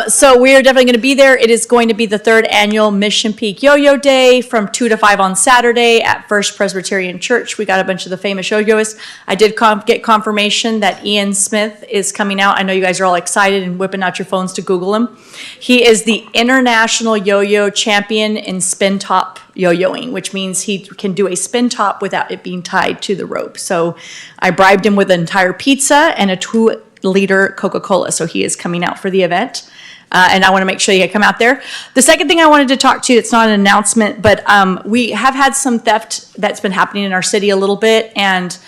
So we are definitely going to be there. It is going to be the third annual Mission Peak Yo-Yo Day from 2 to 5 on Saturday at First Presbyterian Church. We got a bunch of the famous yo-yoists. I did get confirmation that Ian Smith is coming out. I know you guys are all excited and whipping out your phones to Google him. He is the international yo-yo champion in spin top yo-yoing, which means he can do a spin top without it being tied to the rope. So I bribed him with an entire pizza and a 2-liter Coca-Cola. So he is coming out for the event. And I want to make sure you come out there. The second thing I wanted to talk to you, it's not an announcement, but we have had some theft that's been happening in our city a little bit. And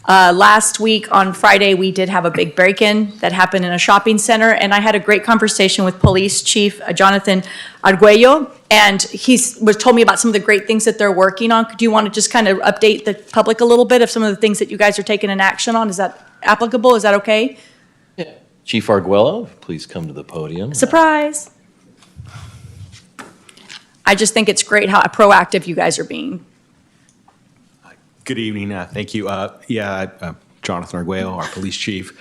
last week on Friday, we did have a big break-in that happened in a shopping center. And I had a great conversation with Police Chief Jonathan Arguello. And he told me about some of the great things that they're working on. Do you want to just kind of update the public a little bit of some of the things that you guys are taking an action on? Is that applicable? Is that okay? Chief Arguello, please come to the podium. Surprise. I just think it's great how proactive you guys are being. Good evening. Thank you. Jonathan Arguello, our police chief.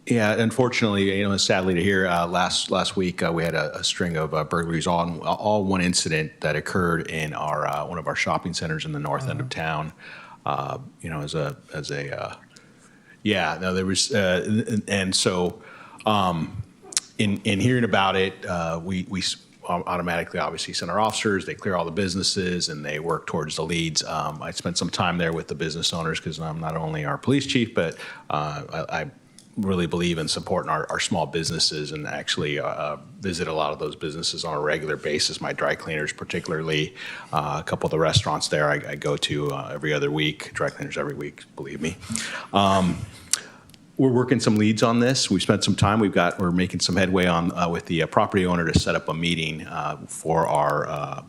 Unfortunately, sadly to hear, last week we had a string of burglaries, all one incident that occurred in our one of our shopping centers in the north end of town. There was, and so in hearing about it, we automatically obviously send our officers, they clear all the businesses and they work towards the leads. I spent some time there with the business owners because I'm not only our police chief, but I really believe in supporting our small businesses and actually visit a lot of those businesses on a regular basis. My dry cleaners particularly, a couple of the restaurants there I go to every other week, dry cleaners every week, believe me. We're working some leads on this. We've spent some time. We're making some headway on with the property owner to set up a meeting for our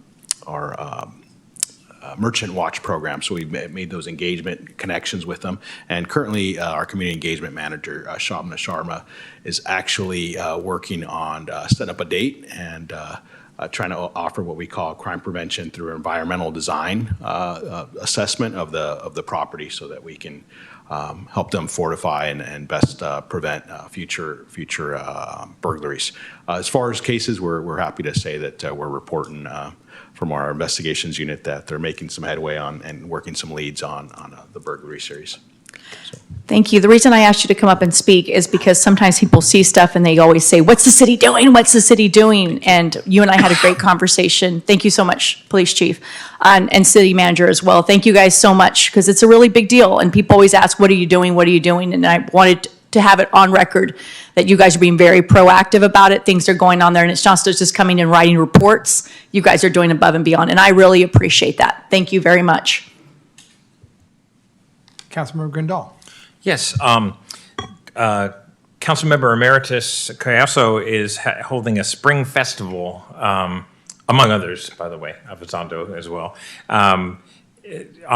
merchant watch program. So we made those engagement connections with them. And currently, our community engagement manager, Shabna Sharma, is actually working on setting up a date and trying to offer what we call crime prevention through environmental design assessment of the property, so that we can help them fortify and best prevent future burglaries. As far as cases, we're happy to say that we're reporting from our investigations unit that they're making some headway on and working some leads on the burglary series. Thank you. The reason I asked you to come up and speak is because sometimes people see stuff and they always say, what's the city doing? What's the city doing? And you and I had a great conversation. Thank you so much, Police Chief, and City Manager as well. Thank you guys so much, because it's a really big deal. And people always ask, what are you doing? What are you doing? And I wanted to have it on record that you guys are being very proactive about it. Things are going on there, and it's not just coming and writing reports. You guys are doing above and beyond, and I really appreciate that. Thank you very much. Councilmember Grindal. Yes, Councilmember Emeritus Cayasso is holding a spring festival, among others, by the way, Avizando as well, on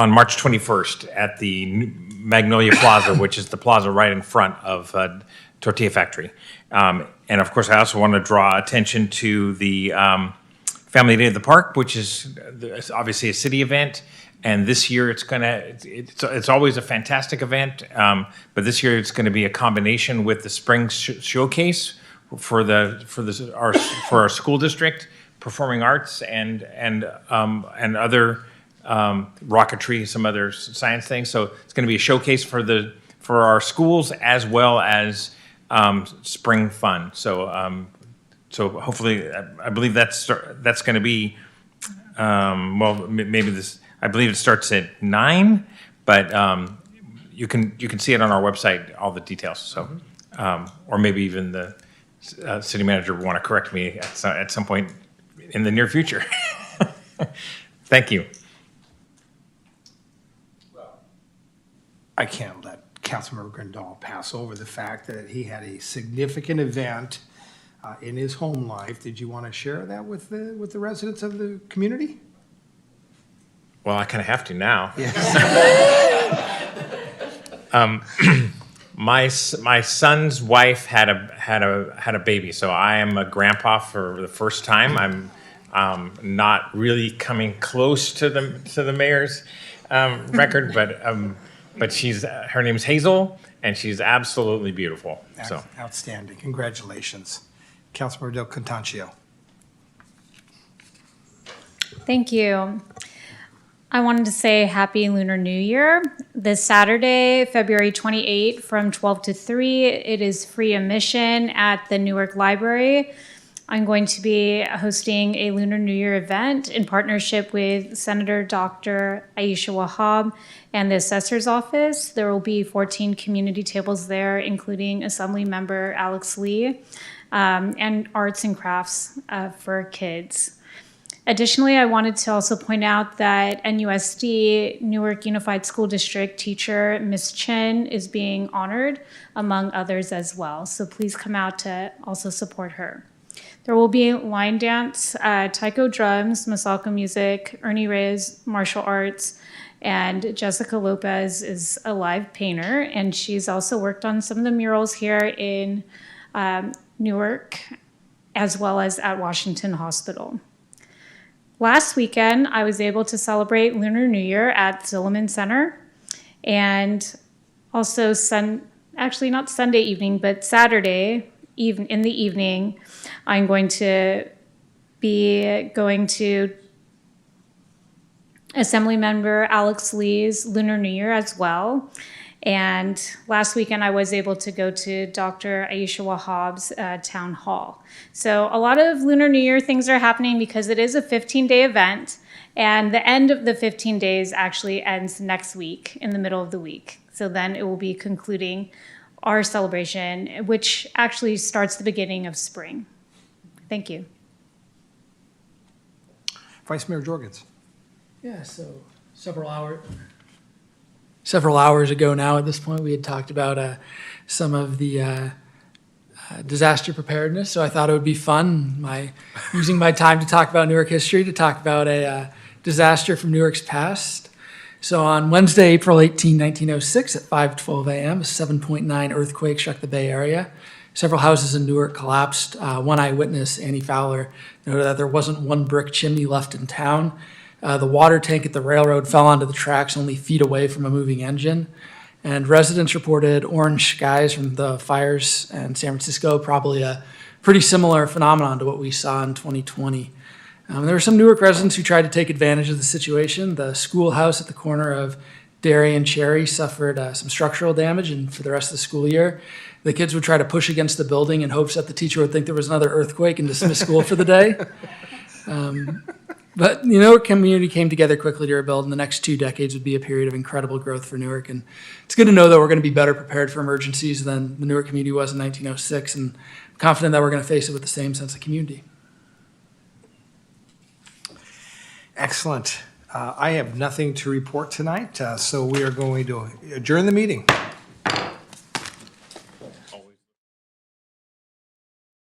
March 21st at the Magnolia Plaza, which is the plaza right in front of Tortilla Factory. And of course, I also want to draw attention to the Family Day of the Park, which is obviously a city event. And this year it's always a fantastic event, but this year it's going to be a combination with the spring showcase for our school district, performing arts and other rocketry, some other science things. So it's going to be a showcase for our schools as well as spring fun. So so hopefully, I believe that's going to be maybe this. I believe it starts at 9, but you can see it on our website, all the details. So, or maybe even the city manager want to correct me at some point in the near future. Thank you. I can't let Councilmember Grandal pass over the fact that he had a significant event in his home life. Did you want to share that with the residents of the community? Well, I kind of have to now. Yes. My son's wife had a baby, so I am a grandpa for the first time. I'm not really coming close to the mayor's record, but her name's Hazel, and she's absolutely beautiful. So Outstanding. Congratulations. Councilmember Del Contancio. Thank you. I wanted to say Happy Lunar New Year. This Saturday, February 28, from 12 to 3, it is free admission at the Newark Library. I'm going to be hosting a Lunar New Year event in partnership with Senator Dr. Aisha Wahab and the Assessor's Office. There will be 14 community tables there, including Assembly Member Alex Lee, and arts and crafts for kids. Additionally, I wanted to also point out that NUSD, Newark Unified School District teacher, Ms. Chen, is being honored, among others as well. So please come out to also support her. There will be line dance, taiko drums, Masako music, Ernie Reyes, martial arts, and Jessica Lopez is a live painter, and she's also worked on some of the murals here in Newark, as well as at Washington Hospital. Last weekend, I was able to celebrate Lunar New Year at Zilliman Center, and also actually not Sunday evening, but Saturday in the evening, I'm going to be going to Assemblymember Alex Lee's Lunar New Year as well. And last weekend, I was able to go to Dr. Aisha Wahab's town hall. So a lot of Lunar New Year things are happening because it is a 15-day event, and the end of the 15 days actually ends next week, in the middle of the week. So then it will be concluding our celebration, which actually starts the beginning of spring. Thank you. Vice Mayor Jorgens. Yeah, so several hours ago now at this point, we had talked about some of the disaster preparedness. So I thought it would be fun, using my time to talk about Newark history, to talk about a disaster from Newark's past. So on Wednesday, April 18, 1906, at 5:12 a.m., a 7.9 earthquake struck the Bay Area. Several houses in Newark collapsed. One eyewitness, Annie Fowler, noted that there wasn't one brick chimney left in town. The water tank at the railroad fell onto the tracks only feet away from a moving engine. And residents reported orange skies from the fires in San Francisco, probably a pretty similar phenomenon to what we saw in 2020. There were some Newark residents who tried to take advantage of the situation. The schoolhouse at the corner of Dairy and Cherry suffered some structural damage, and for the rest of the school year, the kids would try to push against the building in hopes that the teacher would think there was another earthquake and dismiss school for the day. But the Newark community came together quickly to rebuild, and the next 2 decades would be a period of incredible growth for Newark. And it's good to know that we're going to be better prepared for emergencies than the Newark community was in 1906, and I'm confident that we're going to face it with the same sense of community. Excellent. I have nothing to report tonight, so we are going to adjourn the meeting.